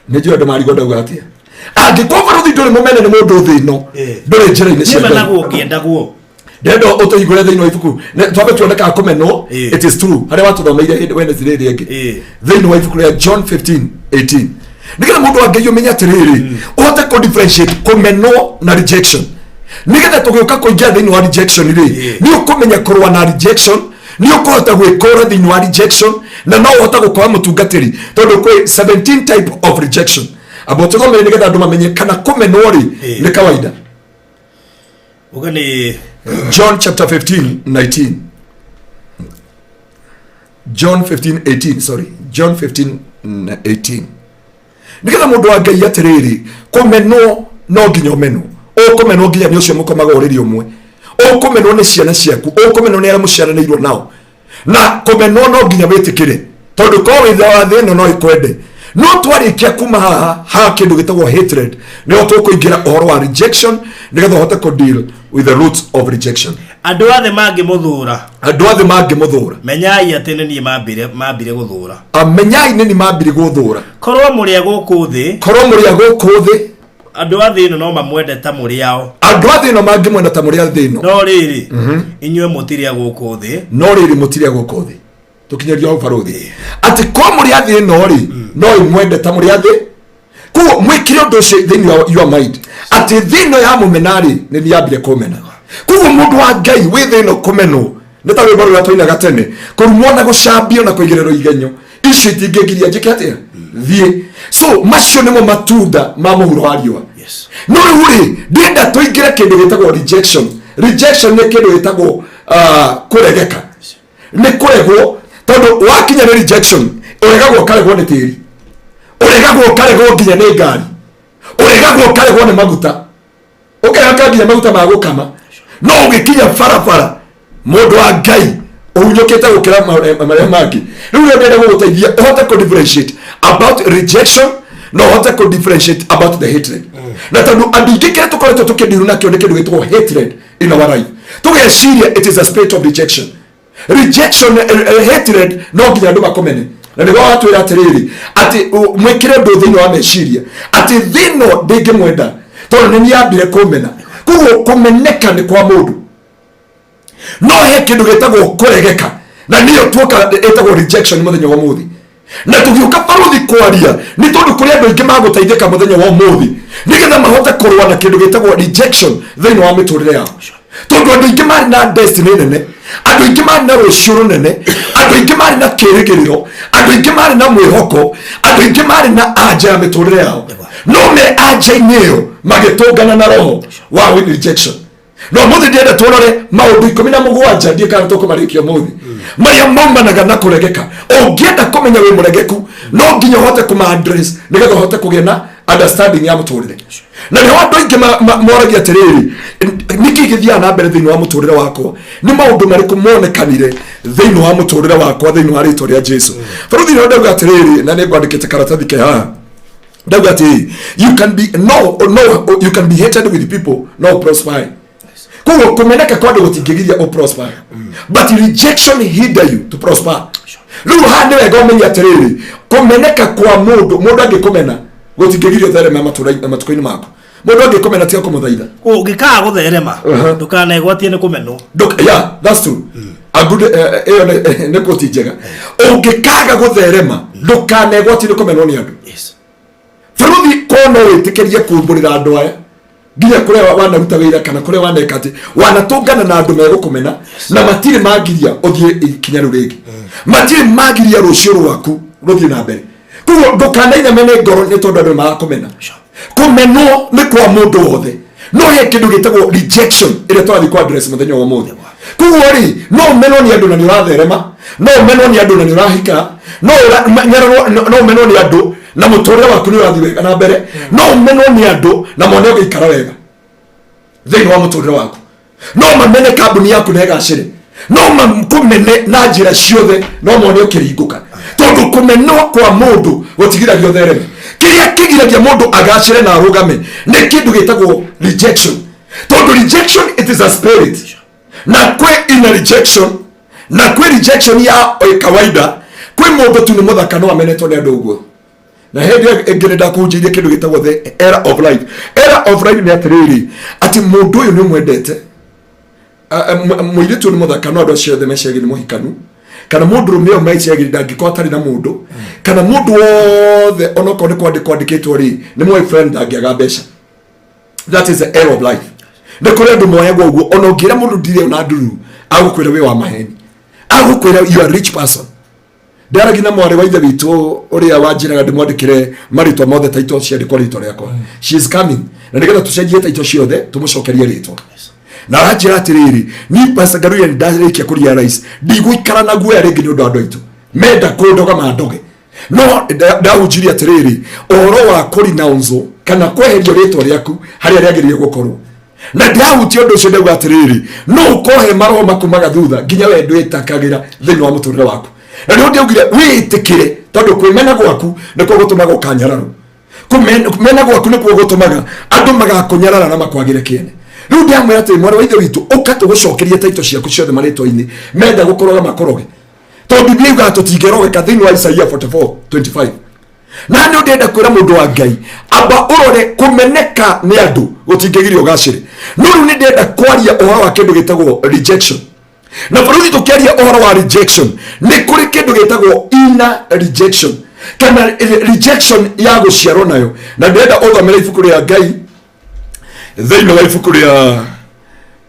nijua ndo mari goda gwatia agikova ruthi ndore mumene ni mundu thino ndore njira-ini cia ngai naguo ngiendagwo ndendo utoigure thino ibuku twabe tuoneka kumenwo it is true hari watu thomeire Wednesday ringi thino ibuku ya John 15:18 nigetha mundu angi yumenya atiriri uhote ku differentiate kumenwo na rejection nigetha tugiuka kuingia thino wa rejection ri ni ukumenya kurwa na rejection ni ukohota gwikora thini wa rejection na no uhota gukora mutungatiri tondu kwi 17 type of rejection about go mere nigetha andu mamenye kana kumenwo ri ni kawaida ugani John chapter 15:19 John 15:18 nigetha mundu wa ngai atiriri kumenwo no nginya umenwo ukumenwo nginya ni ucio mukomaga uriri umwe ukumenwo ni ciana ciaku ukumenwo ni ara muciaranirwo nao na kumenwo no nginya witikire tondu ko witha wa thino no ikwende no twarikia kuma ha kindu gitagwo hatred no tukuingira uhoro wa rejection nigetha hote ku deal with the roots of rejection andu athe mangimuthura menyai atene ni mambire guthura menyai ni mambire guthura korwo muri guku thi andu athe no mamwende ta muri ao andu athe no mangimwenda ta muri athe no no riri inywe mutiria guku thi tukinyeria ubaruthi ati ko muri athe no ri no imwende ta muri athe ku mwikire undu ucio thini your mind ati thino ya mumenari ni niambire kumena ku mundu wa ngai wi thino kumeno ni ta wibaro ya toina gatene kurumona gucambio na kuigirero igenyo ici itingigiria njike atia thie so macio nimo matunda ma muhuro wa riwa no uri ndenda tuingire kindu gitagwo rejection ni kindu gitagwo kuregeka ni kuregwo tondu wakinya ni rejection uregagwo karegwo ni tiri uregagwo karegwo nginya ni ngari uregagwo karegwo ni maguta ukehaka nginya maguta ma gukama no ugikinya farafara mundu wa ngai unyokete gukira maria mangi riu ndenda guguteithia uhote ku differentiate about rejection no uhote ku differentiate about the hatred na tondu andu ingikire tukoretwo tukidiru nakio ni kindu gitagwo hatred in our life tugeciria it is a spirit of rejection hatred no nginya andu makomene na nigo watwira atiriri ati mwikire ndu thini wa meciria ati thino ndingimwenda tondu ni niambire kumena kugo kumeneka ni kwa mundu no he kindu gitagwo kuregeka na niyo tuoka etagwo rejection muthenya wa muthi na tugiuka paruthi kwaria ni tondu kuri andu ingi maguteithika muthenya wa muthi nigetha mahote kurwa na kindu gitagwo rejection thini wa miturire yao tondu andu ingi mari na destiny nene andu ingi mari na rucuru nene andu ingi mari na kirigiriro andu ingi mari na mwihoko andu ingi mari na anja ya miturire yao no me anja inio magitungana na roho wa rejection no muthi ndienda tuonore maundu 17 ndie kana tukumarikia muthi maria maumanaga na kuregeka ungienda kumenya wi muregeku no nginya hote kuma address nigetha hote kugena understanding ya muturire na ni wandu ingi moragia atiriri niki githia na mbere thini wa muturire wakwa ni maundu mariku monekanire thini wa muturire wakwa thini wa ritwa ria Jesu faruthi no ndauga atiriri na ni ngwandikite karatathi ke haha ndauga ati you can be hated with people no prosper kugo kumeneka kwa ndu gutingigiria o prosper but rejection hinder you to prosper riu hande wega umenya atiriri kumeneka kwa mundu angikumena gutingigiria therema matuko-ini mako mundu angikumena tiga kumuthaitha ungikaga gutherema ndukanegwatie ni kumenwo yeah that's true a good ne koti njega ungikaga gutherema ndukanegwatie ni kumenwo ni andu faruthi kono witikirie kumburira andu aya nginya kuria wanaruta wira kana kuria waneka ati wanatungana na andu megukumena na matire magiria uthie ikinya rurigi matire magiria rucio rwaku ruthie na mbere kugo ndukanaina mene ngoro ni tondu andu magakumena kumenwo ni kwa mundu wothe no he kindu gitagwo rejection ile twathi kwa address muthenya wa mothe kugo ri no menwo ni andu na ni uratherema no menwo ni andu na ni urahika no menwo ni andu na muturire waku ni urathi wega na mbere no menwo ni andu na mone ugiikara wega thini wa muturire waku no mamene kambuni yaku na igacire no makumene na njira ciothe no mone ukiringuka tondu kumenwo kwa mundu gutigiragia uthereme kiria kigiragia mundu agacire na arugame ni kindu gitagwo rejection tondu rejection it is a spirit na kwe ina rejection na kwe rejection ya kawaida kwe mundu tu ni muthaka no amenetwo ni andu uguo na hindi engirenda kunjiria kindu gitagwo the era of life. Era of life ni atiriri ati mundu uyu ni mwendete muiritu ni muthaka no andu acio the mecegi ni muhikanu kana mundu rumio maici ndangikotari na mundu kana mundu wothe onoko ni kwandikitwo ri ni my friend angiaga mbeca. That is the era of life. Ne kore ndu moyagwo uguo onongira mundu ndire na nduru agukwira we wa maheni agukwira you are rich person ndaragina mwari wa ithe witu uria wanjiraga ndimwandikire maritwa mothe taito cia ndikwa ritwa riakwa she is coming na nigetha tucenjie taito ciothe tumucokerie ritwa na ajira atiriri ni Pastor Ngaruiya ndarikia kuria rais ndigũikara na guoya ringi ni undu andu aitu menda kundoga mandoge no ndahunjirie atiriri ohoro wa kurinaunzo kana kweherio ritwa riaku haria riagiririe gukorwo na ndahuti undu ucio ndauga atiriri no ukohe maroho makumaga thutha nginya we ndwitakagira thini wa muturire waku na ndio ndiugire witikire tondu kwimena gwaku niko gutumaga ukanyararu kumena gwaku niko gutumaga andu magakunyarara na makwagire kiene riu ndiamwira ati mwana wa ithe witu ukatu gucokeria taito ciaku ciothe maritwa-ini menda gukoroga makoroge tondu Biblia yuga tutingerogeka thini wa Isaia 44:25 na ndio ndenda kwira mundu wa Ngai amba urore kumeneka ni andu gutingegirio gacire no riu ni ndenda kwaria uhoro wa kindu gitagwo rejection na bũrũri tukiaria uhoro wa rejection ni kuri kindu gitagwo inner rejection kana rejection ya guciarwo nayo na ndenda uthomere ibuku ria Ngai thĩinĩ wa ibuku ria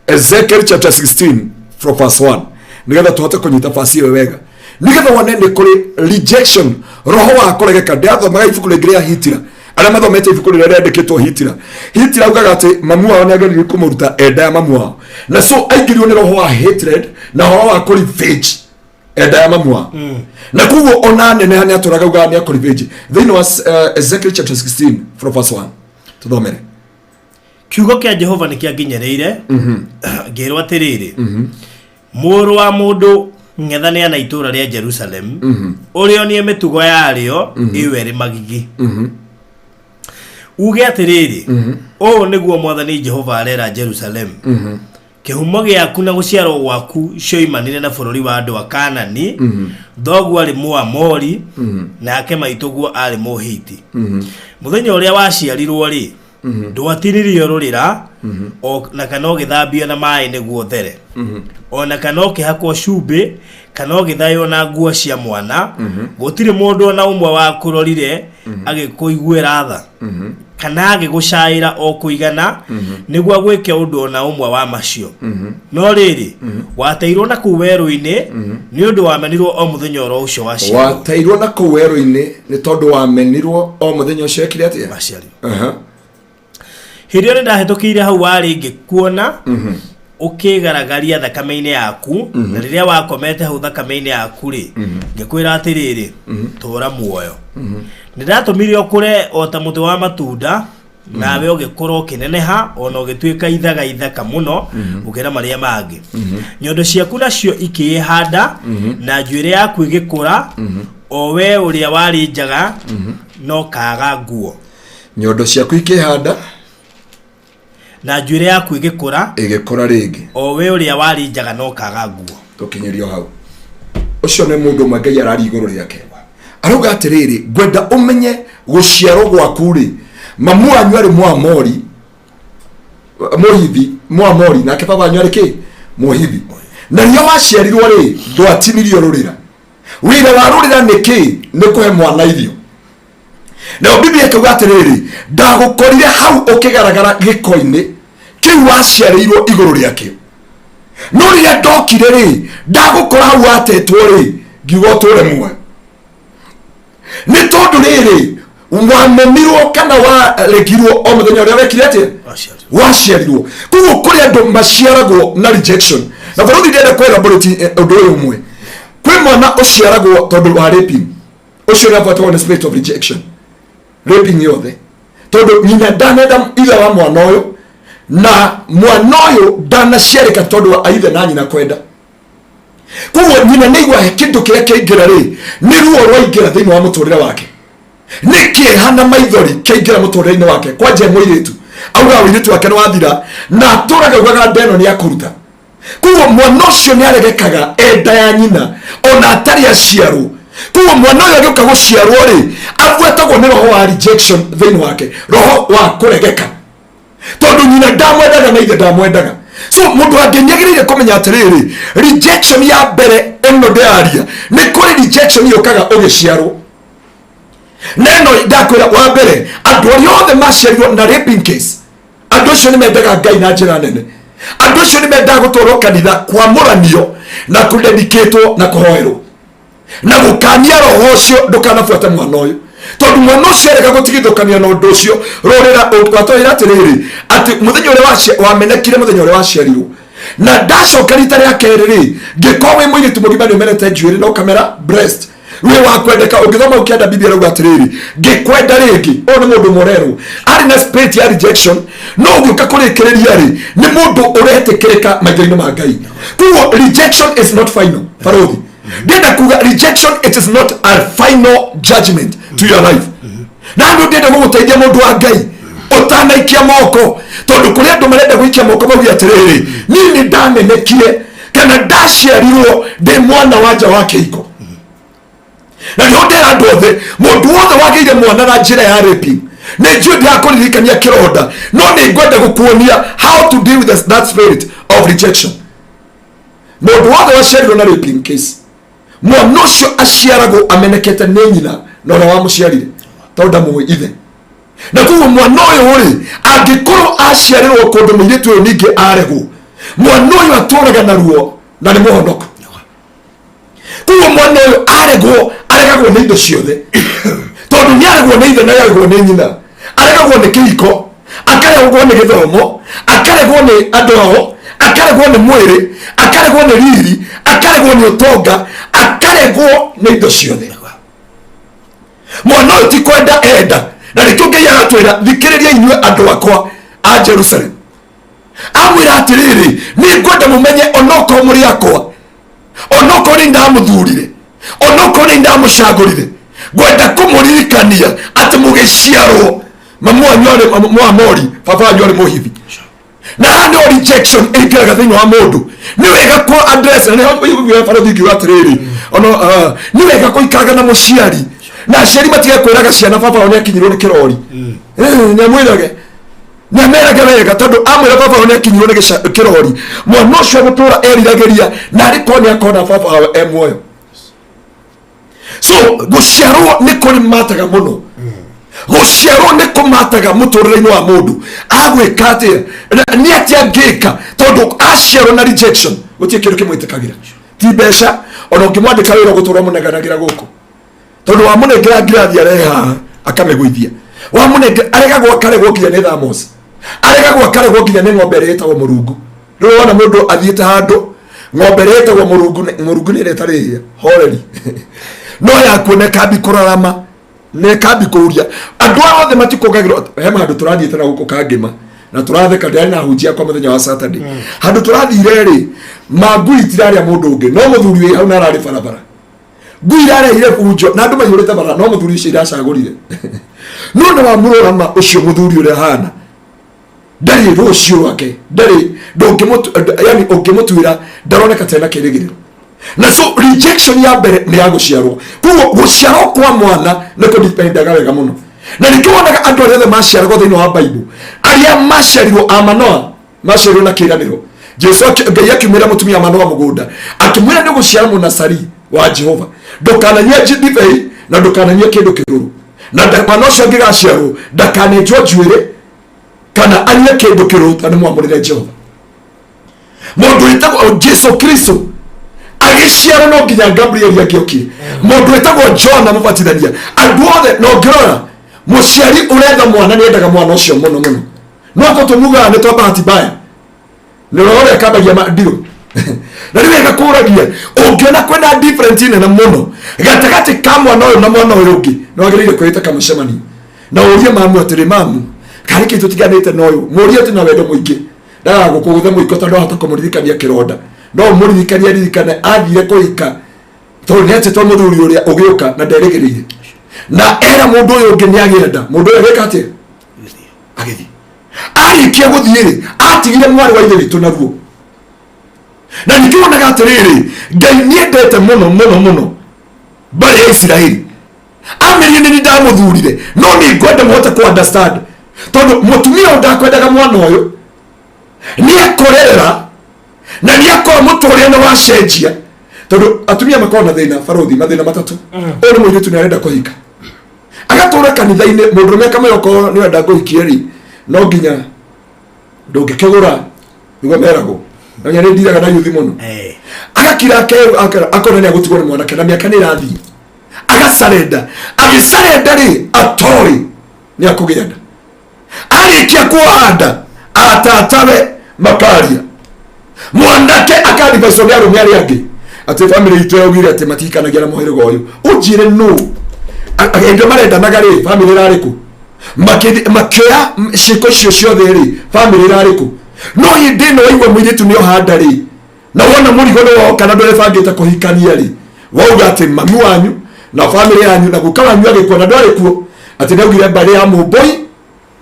Ezekiel chapter 16 from verse 1 nigetha tuhote kunyita fasi iyo wega nigetha wone ni kuri rejection roho wa kuregeka ndathomaga ibuku ria Hitira aria mathomete ibuku ria riandikitwo Hitira ugaga ati mamu wao ni ageririe kumuruta enda ya mamu wao na so aigirio ni roho wa hatred na roho wa revenge enda ya mamu wao na kuguo ona nene hani aturaga ugaga ni revenge thĩinĩ wa Ezekiel chapter 16 from verse 1 tuthomere kiugo kia Jehova ni kianginyereire ngirwo atiriri mũrũ wa mũndũ ng'ethane na itura ria Jerusalem urio nie mitugo yario iwe ri magigi uge atiriri o niguo mwathani Jehova arera Jerusalem kihumo giaku na guciarwo gwaku cioimanire na bururi wa andu a Kanani thoguo ari Muamori nake maituguo ari Muhiti muthenya uria waciarirwo ri ndwatiririo rurira o na kana githambio na mai niguo there o na kana kihakwo cumbi kana githayo na nguo cia mwana gutire mundu na umwe wa kurorire agikuiguira tha kana agigucaira o kuigana niguo gwike undu na umwe wa macio no riri wateirwo na kuweru-ini ni undu wamenirwo o muthenya oro ucio wacio wateirwo na kuweru-ini ni tondu wamenirwo o muthenya ucio ekire atia maciari hirio ndahetũkĩire hau warĩ ngĩkuona ukigaragaria thakame-inĩ yaku na riria wakomete hau thakame-inĩ yaku ri ngikwira atiriri tura muoyo nĩndatũmire ũkũre o ta mũtĩ wa matunda nawe ũgĩkũra ũkĩneneha ona ũgĩtuĩka ithaga ithaka mũno gũkĩra marĩa mangĩ nyondo ciaku nacio ikĩhanda na njuĩrĩ yaku ĩgĩkũra o we ũrĩa warĩ njaga no kaga nguo nyondo ciaku ikĩhanda na njuĩrĩ yaku ĩgĩkũra rĩngĩ o we ũrĩa warĩ njaga no kaga nguo tũkinyĩrio hau ũcio nĩ mũndũ ũmwe Ngai arari igũrũ rĩake arauga atiriri ngwenda umenye guciarwo gwaku ri mamu wanyu ari Muamori Muamori nake baba wanyu ari ki Muhithi na rio waciarirwo ri ndwatinirio rurira wira wa rurira niki ni kuhe mwana irio na Biblia ikaga atiriri ndagukorire hau ukigaragara gikoini kiu waciarirwo iguru riake no ria ndokire ri ndagukora hau atetwo ri ngiuga tore mwe ni tondu riri wamenirwo kana waregirwo o muthenya uria wekire atia waciarirwo kuko kuri andu maciaragwo na rejection na bado ndenda kwera boroti undu uyu mwe kwi mwana uciaragwo tondu wa raping ucio ni abatwa na spirit of rejection raping yothe tondu nyina ndanenda ila wa mwana uyu na mwana uyu ndanaciarika tondu wa aithe na nyina kwenda kuko nyina neigwa kindu kiria kiingira ri ni ruo rwaingira thiini wa muturire wake niki hana maithori kiingira muturire wake kwanje mwiritu auga wiritu wake ni wathira na turaga gwaga ndeno ni akuruta kuko mwana ucio ni aregekaga enda ya nyina ona atari aciarwo kuko mwana uyu agiuka guciarwo ri agwetagwo ni roho wa rejection thiini wake roho wa kuregeka tondu nyina ndamwendaga na ithe ndamwendaga so mundu angenyagirire kumenya atiriri rejection ya mbere eno ndiaria ni kuri rejection yokaga ugiciarwo neno ndakwira wa mbere andu othe maciarirwo na raping case andu acio ni mendaga Ngai na njira nene andu acio ni mendaga gutwarwo kanitha kwa muranio na kudedicatwo na kuhoerwo na gukania roho ucio ndukanafuata mwana uyu tondu mwana ucio erega gutigithukania na undu ucio rorera utwatwira atiriri ati muthenya uria wamenekire muthenya uria waciarirwo na ndacoka rita ria keriri ngikowe mwiritu mugima ni umerete njuiri na ukamera breast we wakwendeka ungithoma ukienda Biblia rauga atiriri ngikwenda ringi o ni mundu morero ari na spirit ya rejection no ugiuka kurikiriria ri ni mundu uretikirika maitho-ini ma Ngai kuko rejection is not final farothi ndenda kuga rejection it is not a final judgment to your life na ndio ndenda guteithia mundu wa Ngai utanaikia moko tondu kuri andu marenda guikia moko maugi atiriri nini ndamenekire kana ndaciarirwo ndi mwana wanja wake iko na ndio ndera andu othe mundu wothe wageire mwana na njira ya raping ni njui ndiakuririkania kironda no ni ngwenda gukuonia how to deal with that spirit of rejection mundu wothe waciarirwo na raping case mwana ucio aciaragwo amenekete ni nyina na ura wamuciarire tondu ndamũĩ ithe na kuguo mwana uyu ri angikorwo aciarirwo kundu mũirĩtu uyu ningi aregwo mwana uyu atũraga na ruo na ni mũhonoku kuguo mwana uyu aregagwo ni indo ciothe tondu ni aregwo ni ithe na aregwo ni nyina aregagwo ni kĩhiko akaregwo ni gĩthomo akaregwo ni andũ ao akaregwo ni mwĩrĩ akaregwo ni riri akaregwo ni ũtonga akaregwo ni indo ciothe mwana uyu ti kwenda enda na nikio Ngai agatwira thikiriria inyue andu akwa a Jerusalem amwira atiriri ni ngwenda mumenye onoko muri akwa onoko ni ndamuthurire onoko ni ndamucagurire ngwenda kumuririkania ati mugiciarwo mamu anyore muamori papa anyore muhithi na no rejection ikiraga thiini wa mundu ni wega ko address na ni faro thigi atiriri ono ni wega ko ikaraga na muciari na aciari matige kwiraga ciana baba one akinyirwo ni kirori nyamwirage nyamerage wega tondu amwira baba one akinyirwo ni kirori mwana ucio gutura eriragiria na ariko ni akona baba muoyo so guciarwo ni kuri mataga muno guciarwo ni kumataga muturire-ini wa mundu agwika atia ni atia ngika tondu aciarwo na rejection gutie kindu kimwitikagira ti mbeca ona ukimwandika wira gutura muneganagira guku tondu wa munengera ngirathi areha akamegwithia wa munengera aregagwo akaregwo nginya ni thamos aregagwo akaregwo nginya ni ng'ombe retagwo murungu riu wona mundu athiite handu ng'ombe retagwo murungu ni retarihia horeri no yakuoneka mbi kurarama ne kambi kuria andu othe matikogagirwo he handu turathiite na guku kangima na turatheka ndari na hunjia kwa muthenya wa Saturday handu turathire ri mangui tiraria mundu ungi no muthuri wi hau na arari barabara ngui irareire bunjo na andu maihurite barabara no muthuri ucio iracagurire no na wa murorama ucio muthuri uria hana ndari rucio wake ndari ndongimutu yani ungimutuira ndaroneka tena kirigiriro na so rejection ya mbere ni ya guciarwo kuko guciarwo kwa mwana ni kudipendaga wega muno na nikiwonaga andu othe maciarwo thiini wa Bible aria maciarirwo amanoa maciarirwo na kiraniro Jesu Ngai akimwira mutumia Manoa mugunda akimwira ni guciara munasari wa Jehova ndukananywe ndibei na ndukananywe kindu kiruru na mwana ucio ngigaciarwo ndakanenjwo njuĩrĩ kana anye kĩndũ kĩrũta nĩ mwamũrĩre Jehova. Mũndũ wĩtagwo Jesu Kristo agĩciarwo no nginya Gabriel agĩokire. Mũndũ wĩtagwo John Mũbatithania andũ othe no ngĩrora mũciari ũretha mwana nĩ endaga mwana ũcio mũno mũno. No gũtũmuga nĩ twa bahati mbaya nĩ rore kabagia mandirũ na rĩu ĩgakũragia ũngĩona kwenda different na mũno gatagatĩ ka mwana ũyũ na mwana ũyũ ũngĩ no agĩrĩire kwĩta kamũcemanio na ũrie mamu atĩrĩ mamu karĩ kĩndũ tiganĩte na ũyũ mũrie atĩ na wendo mũingĩ ndaga gũkũgũtha mũiko tondũ hata kũmũririkania kĩronda no mũririkania ririkane athire kũhika tondũ nĩ atĩtwo mũthuri ũrĩa ũgĩũka na nderĩgĩrĩire na era mũndũ ũyũ ũngĩ nĩ agĩenda mũndũ ũyũ agĩka atĩa agĩthiĩ arĩkia gũthiĩ atigire mwarĩ wa ithe witũ naruo na nĩkĩwonaga atĩrĩrĩ Ngai nĩendete mũno mũno mũno mbarĩ ya Isiraeli amĩrie nĩ ndamũthurire no nĩ ngwenda mũhote kũ understand tondũ mũtumia ndakwendaga mwana ũyũ nĩekũrera na nĩakorwo mũtũrĩre nĩ wacenjia tondũ atumia makorwo na thĩna barothi mathĩna matatũ ũyũ nĩ mũirĩtu nĩ arenda kũhika agatũra kanitha-inĩ mũndũrũme akamwĩra okorwo nĩ arenda kũhikia rĩ no nginya ndũngĩkĩgũra nĩguo meragwo na nĩ ndiraga na yuthi mũno agakira akona nĩ agũtigwo nĩ mwanake na mĩaka nĩ ĩrathiĩ agasarenda agĩsarenda rĩ atoĩ nĩ akũgĩa nda arĩkia kuohanda atatawe makaria mwanake akaribaicwo nĩ arũme arĩa angĩ atĩ bamĩrĩ itũ yaugire atĩ matikanagia na mũhĩrĩga ũyũ ũnjĩre no hĩndĩ marendanaga rĩ bamĩrĩ ĩrarĩ kũ makĩoya ciĩko icio ciothe rĩ bamĩrĩ ĩrarĩ kũ no hĩndĩ ĩno waigua mũirĩtu nĩ ohanda rĩ na wona mũrigo nĩ woka na ndũrebangĩte kũhikania rĩ wauga atĩ mami wanyu na bamĩrĩ yanyu na guka wanyu agĩkua na ndwarĩ kuo atĩ nĩaugire mbarĩ ya mũmboi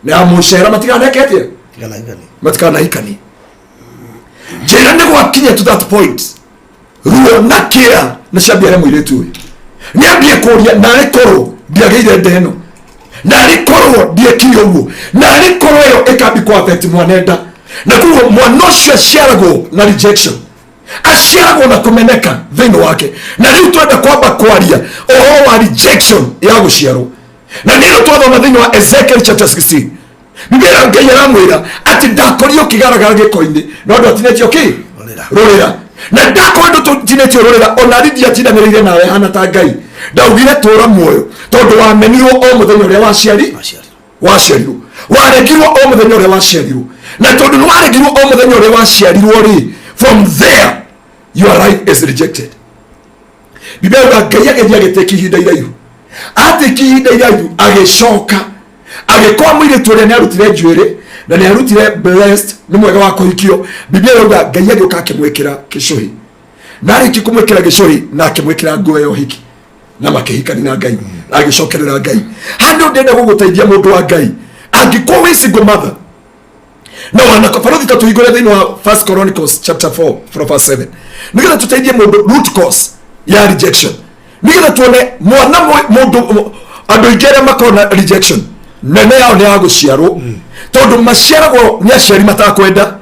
na ya mũcera matikanekete matikanahikanie njĩra nĩ gwakinya to that point ruo na kĩra na ciambiare mũirĩtu ũyũ nĩambie kũria narĩ korwo ndiagĩire nda ĩno narĩ korwo ndiekire ũguo narĩ korwo ĩyo ĩkambi kũ affect mwanenda na kuo mwana ũcio aciaragwo na rejection aciaragwo na kũmeneka thĩinĩ wake na rĩu twenda kwamba kwaria ũhoro wa rejection ya gũciarwo na nĩyo twathoma thĩinĩ wa Ezekiel chapter 16 Biblia Ngai aramwĩra atĩ ndakorio kĩgaragara gĩko-inĩ no andũ atinĩtio kĩ rũrĩra na ndakorio tũtinĩtio rũrĩra ona rĩthia tindanĩrĩire nawe hana ta Ngai ndaugire tũra muoyo tondũ wamenirwo o mũthenya ũrĩa waciarirwo waregirwo o mũthenya ũrĩa waciarirwo na tondũ nĩ waregirwo o mũthenya ũrĩa waciarirwo rĩ from there your life is rejected. Biblia Ngai agĩthiĩ agĩteki ihinda iraihu ateki ihinda iraihu agĩcoka agĩkorwo mũirĩtu ũrĩa nĩ arutire njuĩrĩ na nĩ arutire blessed nĩ mwega wa kũhikio. Biblia yauga Ngai agĩũka akĩmwĩkĩra gĩcũhĩ na arĩkia kũmwĩkĩra gĩcũhĩ na akĩmwĩkĩra nguo ya ũhiki na makĩhikania na Ngai agĩcokerera Ngai. Handũ ndenda gũgũteithia mũndũ wa Ngai angĩkorwo wĩ single mother na wanakoparothi tatuhingũre thĩinĩ wa 1 Chronicles chapter 4 from verse 7 nĩgetha tũteithie mũndũ root cause ya rejection nĩgetha tuone mwana mũndũ andũ aingĩ arĩa makorwo na rejection nene yao nĩ ya gũciarwo tondũ maciaragwo nĩ aciari matakwenda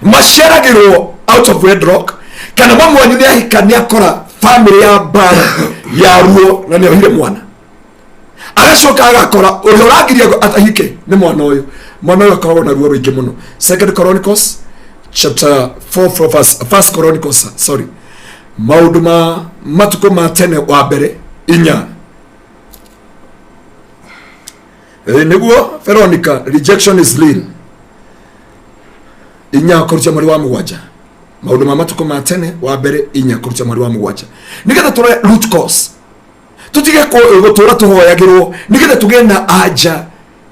maciaragĩrwo out of wedlock kana mami wanyu nĩ ahika nĩ akora family ya mbara ya ruo na nĩ ohire mwana agacoka agakora ũrĩa ũrangiria atahike nĩ mwana ũyũ akoragwo na ruo rũingĩ mũno. 2 Chronicles chapter 4 from verse 1 Chronicles sorry maũndũ ma matukũ ma tene wa mbere 4 nĩguo Veronica rejection is real 4 kũrutia mweri wa mũgwanja maũndũ ma matukũ ma tene wa mbere 4 kũrutia mweri wa mũgwanja nĩgetha tũrore root cause tutige gũtũra tũhoyagĩrwo nĩgetha tũgĩe na anja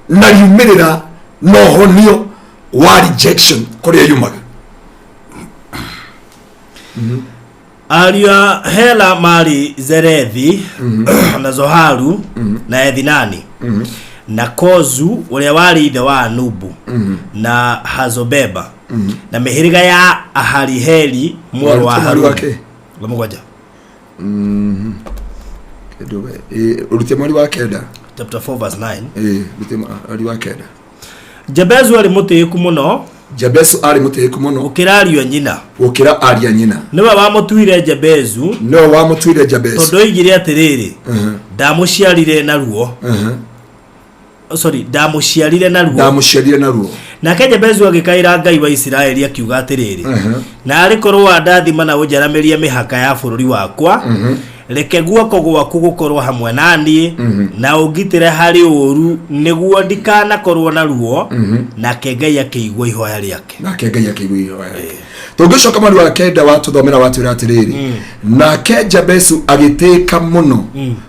na yumĩrĩra no honio wa rejection kũrĩa yumaga. Aria Hela mari Zerethi na Zoharu na Edinani na Kozu ũrĩa warĩ ithe wa Anubu na Hazobeba na mĩhĩrĩga ya Ahariheli mũrũ wa Haruni mũgwanja urutie mwari wa kenda chapter 4 verse 9 urutie mwari wa kenda. Jabezu arĩ mũtĩĩku mũno Jabezu arĩ mũtĩĩku mũno gũkĩra ariũ nyina niwe wamũtuire Jabezu Jabezu tondũ oigire atĩrĩrĩ ndamũciarire na ruo ndamuciarire naruo na Kenya bezu agikaira Ngai wa Isiraeli akiuga atiriri na arikorwo andathima na unjaramirie mihaka ya bururi wakwa reke guoko gwaku gukorwo hamwe nani na ugitire hari uru niguo ndikana korwo na ruo na Ngai akigwa ihoya riake Tugishoka mari wa kenda watu thomera watu ratiriri na Keja besu agiteka muno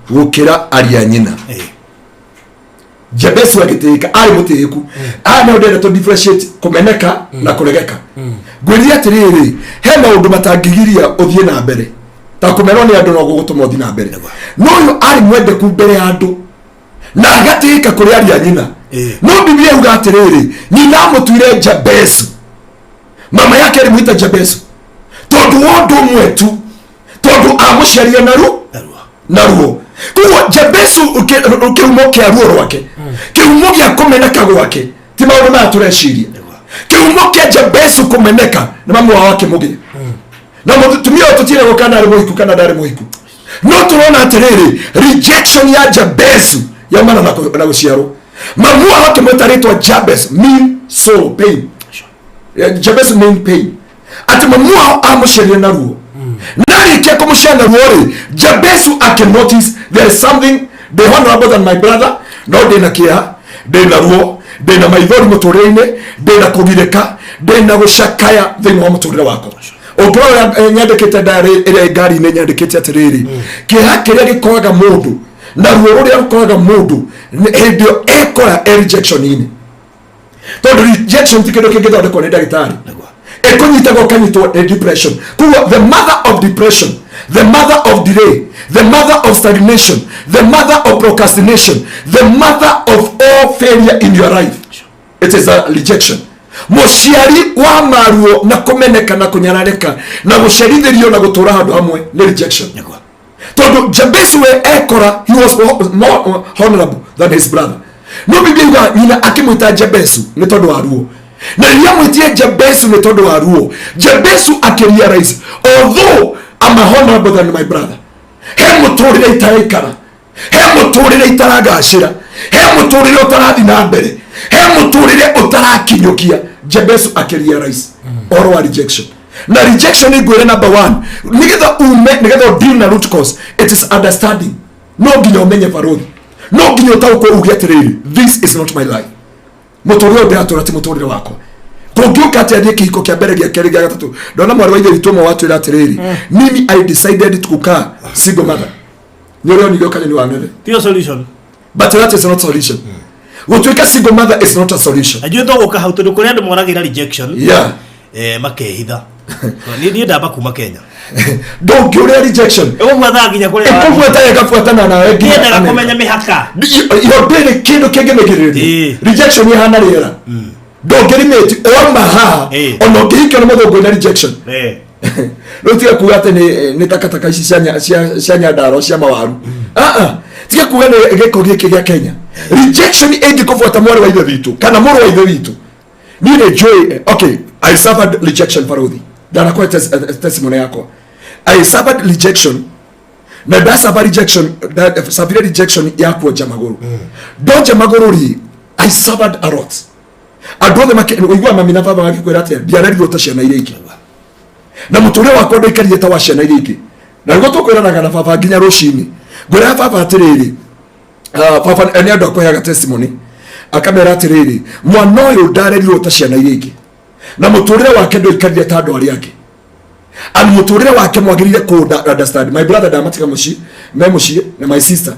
gukira aria nyina Jabesu agiteka ari mutiku ana ndenda to differentiate kumeneka na kuregeka gwiria tiriri hena undu matangigiria uthie na mbere ta kumero ni andu no gugutuma uthie na mbere no yo ari mwende ku mbere andu na agatika kuri aria nyina no Biblia uga tiriri nyina mutuire Jabesu mama yake alimuita Jabesu tondu wondo mwetu tondu amuciaria naruo kuwa Jabesu ukiumokia ruo rwake kiumogia kumeneka gwake ti maundu ma tureciria kiumokia Jabesu kumeneka na mamu wake mugi na mutumia tutire gukana ari muhiku kana ndari muhiku no turona atiriri rejection ya Jabesu ya mana na guciaro mamu wake mutaritwa Jabez mean soul pain Jabesu mean pain ati mamu amuciaria naruo nari ke kumushana ruore Jabesu ake notice there is something the honorable than my brother no dena kia dena ruo dena maithori muturene dena kugireka dena gushakaya thini wa muturire wako ogora nyandikite ndari ire ngari ne nyandikite atiriri kiha kiria gikoraga mundu na ruo ruria gikoraga mundu ndio ekora rejection ini tondu rejection tikindo kingithondekwo ni ndagitari ekonyitagwo kanyitwo depression kuwa the mother of depression, the mother of delay, the mother of stagnation, the mother of procrastination, the mother of all failure in your life. It is a rejection. Muciari wa maruo na kumeneka na kunyarareka na gucerithirio na gutura handu hamwe ni rejection. Tondu Jabesu we ekora, he was more honorable than his brother. No Biblia nyina akimwita Jabesu ni tondu wa ruo. Na yamwitie Jabesu ni tondu wa ruo. Jabesu akirealize, although I'm a honorable than my brother, he muturire itaikara, he muturire itaragacira, he muturire utarathi na mbere, he muturire utarakinyukia. Jabesu akirealize all rejection. Na rejection igwire number 1 nigetha deal na root cause, it is understanding. No ginya umenye farodi, no ginya utauko ugiatiriri, this is not my life. Muturire ndeatura ti muturire wako kugiuka ati athie kihiko kia mbere gia keri gia gatatu ndona mwari wa ithe witũ watu ira atiriri mimi I decided to kuka single mother nyorio ni gyoka ni wanere tio solution, but that is not solution. Gutuika single mother is not a solution. Ajue to guka hautu kuri andu moragira rejection makehitha ni ndamba kuma Kenya don't give rejection mwatha nginya kuri ekufuata gafuatana na wengi na kumenya mihaka yo bene kindu kingemegiriri rejection ni hana rera don't get me on maha ono kihikyo no mutho na rejection rutia kuga ni takataka ici cia ndaro cia mawaru tia kuga ni giko giki gia Kenya. Rejection indi kufuata mwari wa ithe witu kana muru wa ithe witu ni joy. Okay, I suffered rejection parodi dana kwa testimony yako. I suffered rejection na suffered rejection, that severe rejection yako Jamaguru do Jamaguru ri I suffered a lot. Adone make uigwa mami na baba wake kwera ati biarari rotashia na ireki na muture wako ndo ikariye tawashia na ireki na ngo to kwera na baba ginya roshini gwera baba atiriri baba ene ndo kwa testimony akamera atiriri mwana uyu ndareri rotashia na ireki na muture wake ndo ikariye tando ari yake ani muture wake mwagirire ku understand my brother damatika mushi memushi na my sister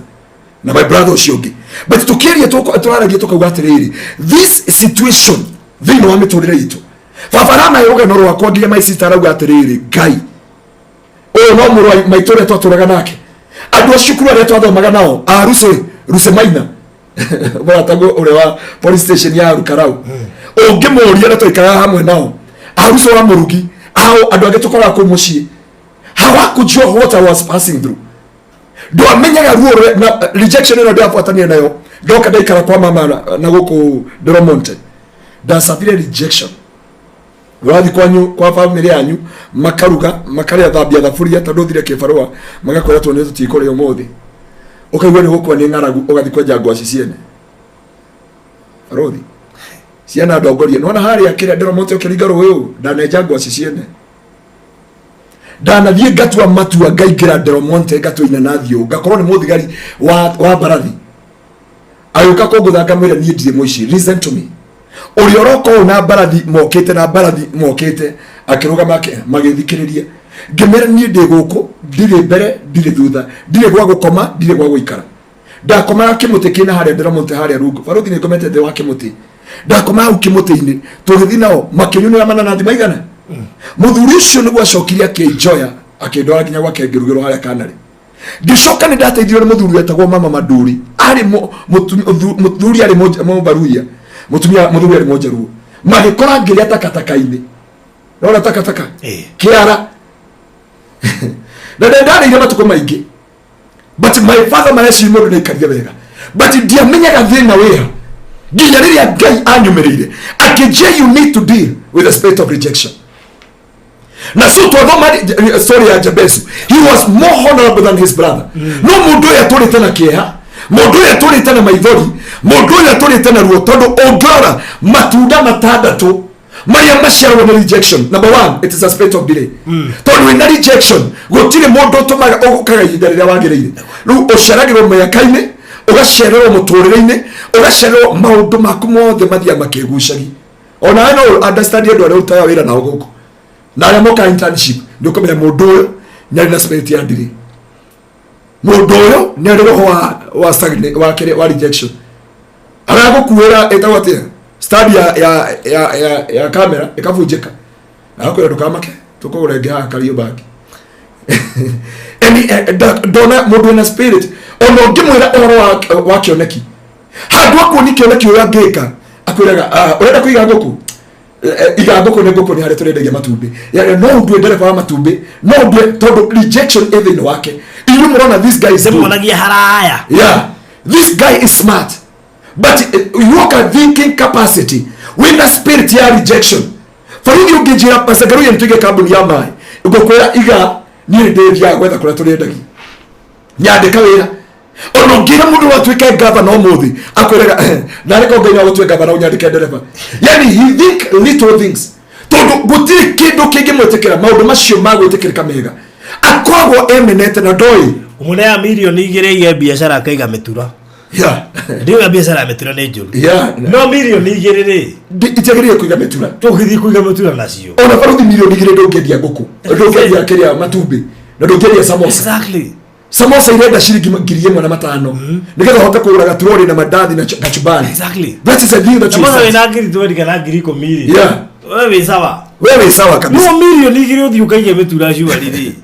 na my brother Oshiogi, but tukiria turaragia tukauga atiriri this situation thino wa miturire itu fafarama yoga no rwakwa nginya my sister arauga atiriri Ngai no murwa maitore twaturaga nake andu acukuru aria twathomaga nao ruse maina baratago ure wa police station ya Rukarau ungimuria na toikaga hamwe nao aruse wa murugi ao andu age tukora ku mucii hawakujua what I was passing through. Do amenyaga ruo na rejection ino ndio afuatania nayo ndoka daikara kwa mama na guku Doromonte da safire rejection wathi kwanyu kwa family yanyu makaruga makaria thabia thafuria tondu thire kibarua magakwira tu ni tutikore umuthi ukaigwa ni gukwa ni ngaragu ugathi kwenja ngwaci ciene Farodhi ciana ndongoria nona hari akira ndero mote okiringa ruyu ndanejangwa ciciene ndanathie ngatua matua ngaingira ndero monte ngatuina nathio ngakorwo ni muthigari wa barathi ayuka kongutha mwira nie ndire muici. Listen to me, uri oroko na barathi mokite akiruga magithikiriria ngemera nie ndi guku ndire mbere ndire thutha ndire gwa gukoma ndire gwa guikara ndakoma kimuti kina haria ndero monte haria rungu. Farodhi ni komete de wa kimuti ndakoma hau kimuti-ini turithi nao makinyunira mananathi maigana muthuri ucio niguo acokirie akinjoya akindwara nginya gwake ngirugiro haria kanari ngicoka ni ndateithio ni muthuri wetagwo mama Maduri ari muthuri ari Ngaruiya muthuri ari Njaruo magikora ngiria takataka-ini nona takataka kiara na ndarire matuko maingi but my father mareci mundu ni karia wega but ndiamenyaga thina wira nginya riria Ngai anyumirire akije you need to deal with the spirit of rejection. Na so to thoma story ya Jabesu, he was more honorable than his brother. No mundu ya tuli tena kieha, mundu ya tuli tena maithori, mundu ya tuli tena ruo tondu ongora matunda matandatu maya maciarwo na rejection. Number one, it is a spirit of delay. Tondu ina rejection gutire mundu tumaga ugukaga ihinda riria wagiriire. Riu uceragirwo mayaka-ini ugacererwo muturire-ini ugacererwo maundu maku mothe mathia makigucagi. Ona no understand andu aria utaga wira nao guku na aria moka internship ndio kumenya mundu uyu nyari na spirit ya delay. Mundu uyu nyari roho wa stagnation wa rejection. Ara gukuira etawate study ya camera ikavunjika akwira ndukamake tukugurenge ha kario bag dona mundu na spirit ono ngimwira uhoro wa kioneki handu akuoni kioneki uyu angika akwiraga urenda kuiga nguku iga nguku ni nguku ni hari turendagia matumbi ya no ndwe ndereba wa matumbi no ndwe tondu rejection even wake ilu murona this guy is munagia haraya yeah this guy is smart but you can thinking capacity with the spirit ya rejection Farodhi ungejira pasa Ngaruiya ntuge kambuni ya mai ugokwira iga ni ndeithia gwetha kura turendagia nyandika wira ono ngira mundu watwike governor omuthi akwiraga nariko Ngai wagutwe governor unyandike ndereba. Yani he think little things tondu gutiri kindu kingi mwetekera maundu macio magwitikirika mega akoragwo eminete na ndoi umune ya milioni igire ige biashara akaiga mitura yeah ndio ya biashara mitura ni njuru yeah no milioni igire ri itagirie kuiga mitura tugithi kuiga mitura nacio ona Farodhi milioni igire ndungedia nguku ndungedia kiria matumbi na ndungedia samosa exactly samosa irenda shiringi 1,500 nigetha hote kugura gaturori na mandathi na kachumbari exactly that is a deal that you say na ngiri tuwe kana ngiri 10,000 yeah wewe sawa kabisa no milioni igire uthi ukaige mitura shua riri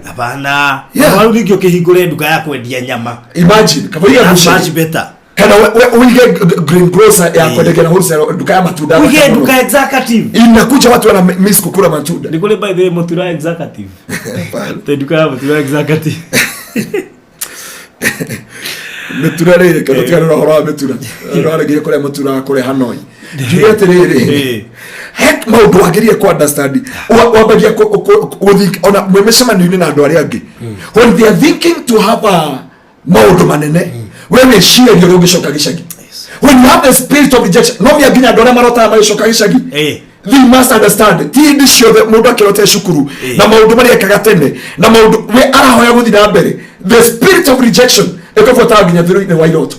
hapana wao ningio kihingure nduka ya kwendia nyama imagine kavoia much better kana uige green grocer ya kwendia na wholesale nduka ya matunda uige nduka executive inakuja watu wana miss kukula matunda nikule by the matunda executive nduka ya matunda executive metura rere kana tigana na hora metura raragiye kore mutura kore Hanoi juyete rere hek maundu agirie ku understand wabagia think ona mwemesema nini na andu aria angi when they are thinking to have a maundu manene wewe shia ndio ungeshoka gishagi when you have the spirit of rejection no me aginya ndore marota amayishoka gishagi they must understand tindi cio mundu akirote shukuru na maundu mari ekaga tene na maundu we arahoya guthi na mbere the spirit of rejection ekofota aginya thiro ine wa iroto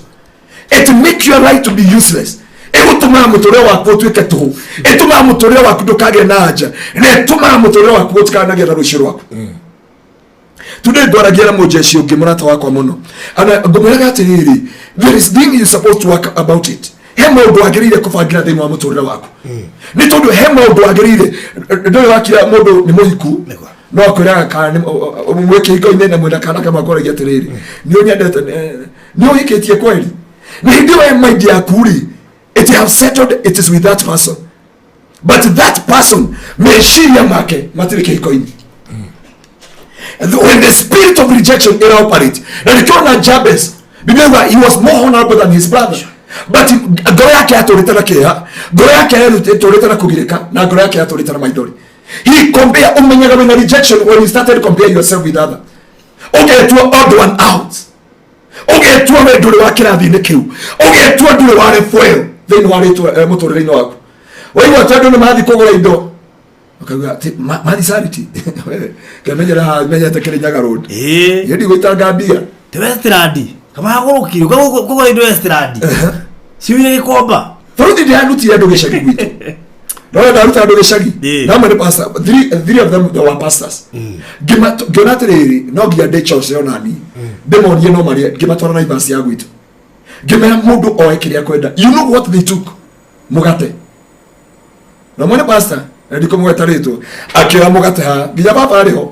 it make your life to be useless etuma mutore waku utwike tuhu etuma mutore waku ndukage naja ne etuma mutore waku utikanagira rushiro waku today doragira mujeshi ugimurata wako muno ana ngomeraga atiriri there is thing you supposed to work about it hema udwagirire kufagira thini wa mutore waku ni tondu hema udwagirire ndoyo wakira mundu ni muhiku no akwiraga kana umweke iko-ine na mwenda kana kama akoragia atiriri ni onyendete ni ohikitie kweli ni ndiwe mind yakuri it have settled it is with that person but that person meshiria make matirike iko-ine when the spirit of rejection operates and it on Jabez remember he was more honorable than his brother but ngoro yake atoritana kia ngoro yake atoritana kugirika na ngoro yake atoritana maidori he compare umenyaga with rejection when you started compare yourself with other okay to odd one out okay to we ndure wa kirathi-ini kiu okay to ndure wa refuel thĩinĩ wa rĩtwa mũtũrĩre-inĩ waku waigua tondũ nĩ mathi kũgũra indo akauga mathi charity kamenyera ha menyete Kirinyaga road yedi gwĩtanga mbia te Westland kama hagũrũkire kũgũra indo Westland ciũire gĩkomba bũrũri ndĩranutire andũ gĩcagi gwitũ no ndaruta andũ gĩcagi na mwe pastor three of them were pastors ngĩona atĩrĩrĩ no nginya ndĩ church yona ni ndĩmonie no marĩa ngĩmatwara na ibasi ya gwitũ ngĩmera mũndũ oe kĩrĩa kwenda you know what they took mũgate na mwe pastor ndiko mũgate rĩtwo akĩoya mũgate ha nginya baba arĩho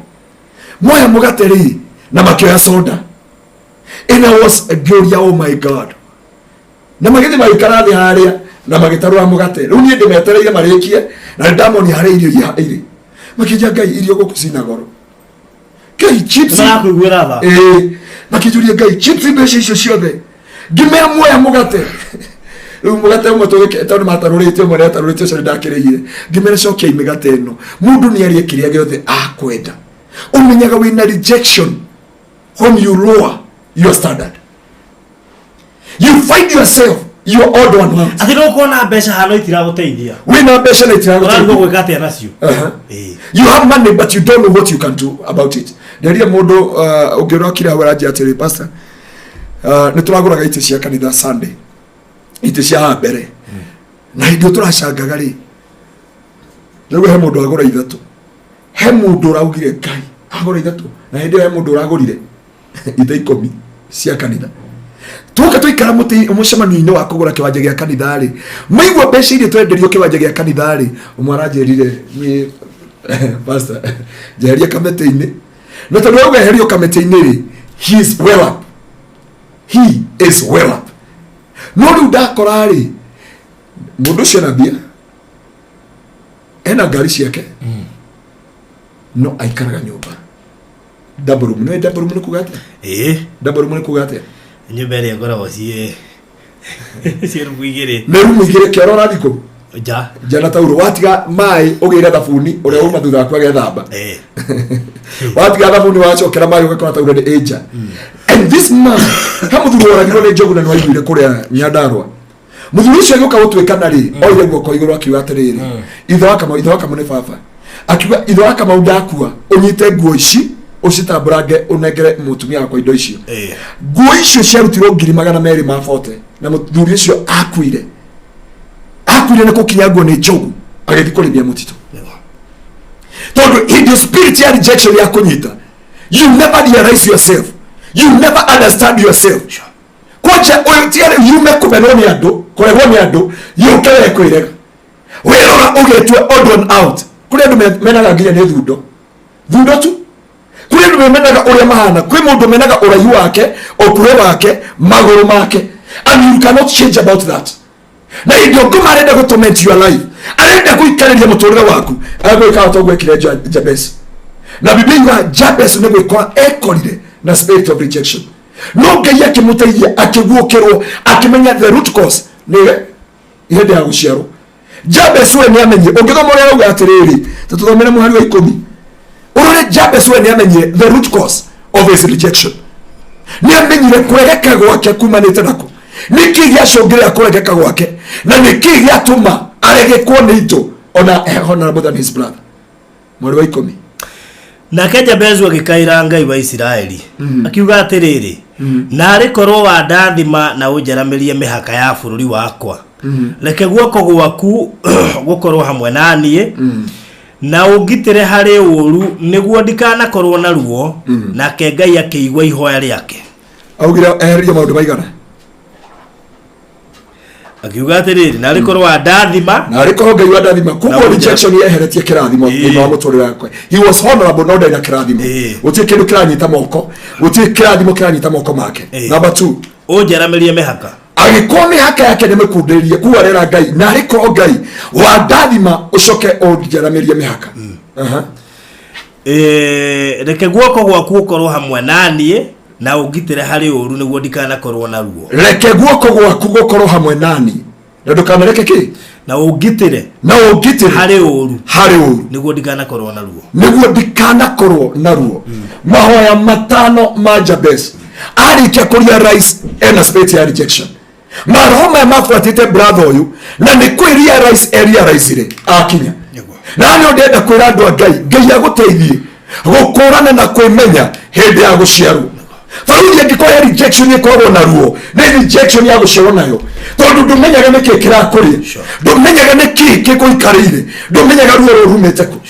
moya mũgate rĩ na makĩoya soda and I was a glory, oh my God na magĩthiĩ magĩikara thĩ harĩa na magĩtarũra mũgate rĩu niĩ ndĩmetereire marĩkie na ndamoni harĩa irio irĩ makĩnja Ngai irio gũkũ cina goro Ngai chips makĩnjũria Ngai chips mbeca icio ciothe ngĩmea muoya mũgate rĩu mũgate ũmwe tondũ matarũrĩte ũmwe nĩ atarũrĩte ũcio ndakĩrĩire ngĩmera cokia mĩgate ĩno mũndũ nĩ arĩa kĩrĩa gĩothe akwenda ũmenyaga wĩna rejection when you lower your standard you find yourself you are odd one out ati no kuona mbeca hano itiragũteithia wĩna mbeca na itiragũteithia gwĩka atĩa nacio you have money but you don't know what you can do about it nderia mũndũ ũngĩrokire hau aranjia atĩrĩ pastor nĩ tũragũraga itĩ cia kanitha Sunday itĩ cia mbere na hĩndĩ tũracangaga rĩ rĩu he mũndũ agũra ithatũ he mũndũ ũraugire Ngai agũra ithatũ na hĩndĩ he mũndũ ũragũrire itĩ 10 cia kanitha tuka tuikara mũcemanio-inĩ wa kũgũra kĩwanja gĩa kanitha rĩ maigua mbeca iria twenderio kĩwanja gĩa kanitha rĩ ũmwe aranjĩrire niĩ pastor njeheria kamĩtĩ-inĩ na tondũ wauga eherio kamĩtĩ-inĩ rĩ he is well up no rĩu ndakora rĩ mũndũ ũcio na mbia ena ngari ciake no aikaraga nyũmba double room no double room nĩ kuga atĩa double room nĩ kuga atĩa nyũmba ĩrĩa ngoragwo ciĩ rumu igĩrĩ nĩ rumu igĩrĩ kĩoro rathikũ nja na tauro watiga maĩ ũgĩire thabuni ũrĩa uma thutha waku agethamba watiga thabuni wacokera maĩ ũgakora tauro nĩ nja and this man ha mũthuri woragirwo nĩ njogu na nĩ waiguire kũrĩa Nyandarua mũthuri ũcio agĩũka gũtuĩkana rĩ oire guoko igũrũ akiuga atĩrĩrĩ ithe wa Kamau nĩ baba akiuga ithe wa Kamau ndakua ũnyite nguo ici ũcitamburange ũnengere mũtumia wakwa indo icio nguo icio ciarutirwo 240 na mũthuri ũcio akuire nĩ gũkinya nguo nĩ njogu agĩthiĩ kũrĩmia mũtitũ tondũ hĩndĩ spirit ya rejection ya kũnyita you never realize yourself you never understand yourself koja ũyũ tiarĩ yume kũmenwo nĩ andũ kũregwo nĩ andũ yũke kwĩrega wĩrora ũgĩtue odd one out kũrĩ andũ menaga nginya nĩ thundo tu kũrĩ andũ menaga ũrĩa mahana kwĩ mũndũ menaga ũraihu wake ũkuhĩ wake magũrũ make and you cannot change about that na ndio ngoma arenda gũtorment your life arenda gũikarĩria mũtũrĩre waku agwĩka ũtogwe kire Jabez na Biblia Jabez nĩ gwĩkora ekorire na spirit of rejection no Ngai akĩmũteithia akĩguũkĩrwo akĩmenya the root cause nĩ hĩndĩ ya gũciarwo Jabez we nĩ amenye ũngĩthoma ũrĩa auga atĩrĩrĩ tũthomere mũhari wa 10 ũrore Jabez we nĩ amenye the root cause of his rejection nĩ amenyire kũregeka gwake kumanĩte nako nĩkĩ gĩacũngĩrĩra kũregeka gwake na nĩkĩ gĩatũma aregekwo nĩ itũ ona honorable than his brother mweri wa 10 nake Jabezu agĩkaĩra Ngai wa Isiraeli akiuga atĩrĩrĩ narĩ korwo wa ndathima na ũnjaramĩrie mĩhaka ya bũrũri wakwa reke guoko gwaku gũkorwo hamwe na niĩ na ũngitĩre harĩ ũru nĩguo ndikanakorwo na ruo nake Ngai akĩigua ihoya rĩake augire eherie maũndũ maigana akiuga atĩrĩrĩ narĩ korwo wa ndathima Ngai wa ndathima kuko rejection yeheretie kĩrathimo thĩinĩ wa mũtũrĩre wake he was honorable no ndaina kĩrathimo gũtirĩ kĩndũ kĩranyita moko gũtirĩ kĩrathimo kĩranyita moko make number 2 ũnjaramĩrie mĩhaka agĩkorwo mĩhaka yake nĩ mĩkundĩrie kuwa rĩra Ngai narĩ korwo Ngai wa ndathima ũcoke ũnjaramĩrie mĩhaka reke guoko gwaku gũkorwo hamwe na niĩ na ũngitĩre harĩ ũru nĩguo ndikanakorwo na ruo reke guoko gwaku gũkorwo hamwe nani na ndũkanareke kĩ na ũngitĩre harĩ ũru nĩguo ndikanakorwo na ruo mahoya matano ma Jabez arĩkia kũria rise ena spirit ya rejection maroma mafuatite brother uyu na ni realize re akinya na ni ndenda kwira andu ngai aguteithie gukurana na kwimenya hindi ya guciarwo. Faruthi angikoya rejection ikorwo na ruo ni rejection ya guciarwo nayo tondu ndumenyaga niki kirakuria ndumenyaga niki kiguikarire ndumenyaga ruo rumete ku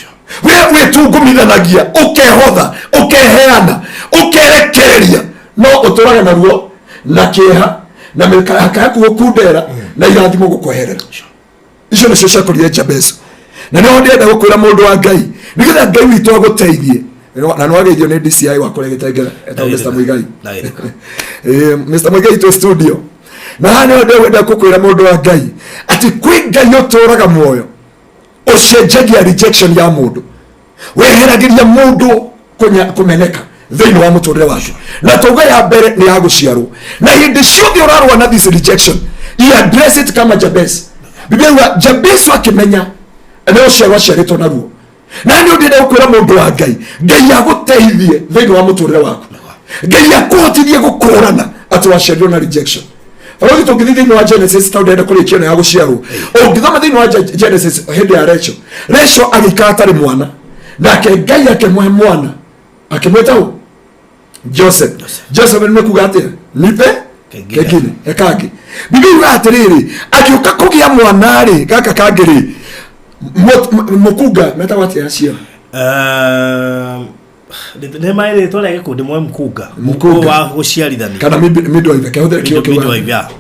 we tungumithanagia ukehotha ukeheana ukerekereria no uturaga na ruo na kieha na mekaka gukundera na irathimo gukweherera. Icio nĩ cio ciakorire Jabezu na nĩ ndenda gukwira mundu wa Ngai nigetha Ngai witu aguteithie na no ageithio nĩ DCI wa kuregetengera eta Mr. Muigai Mr. Muigai to studio na hano ndenda gukwira mundu wa Ngai ati kwi Ngai uturaga muoyo ucenjagia rejection ya mundu weheragiria mundu kumeneka thĩinĩ wa mũtũrĩre wake na tuga ya mbere nĩ ya gũciarwo na hĩndĩ ciothe ũrarũa na this rejection you address it kama Jabez. Biblia Jabez akimenya nĩ ũciarwo aciarĩtwo na ruo na nĩ ũndĩenda gũkwĩra mũndũ wa Ngai Ngai agũteithie thĩinĩ wa mũtũrĩre waku Ngai akũhotithie gũkũrana atĩ waciarirwo na rejection. Faruthi tũngĩthiĩ thĩinĩ wa Genesis tondũ ndenda kũrĩkia na ya gũciarwo ũngĩthoma thĩinĩ wa Genesis hĩndĩ ya Rachel agĩikara atarĩ mwana nake Ngai akĩmũhe mwana akimweta Joseph nimekuga atia nipe kengine ekage Biblia atiriri akiuka kugia mwana ri kaka kagiri mukuga meta wati acia ne maile tole gikundi mwe mukuga wa guciarithania kana midwife kehothera kio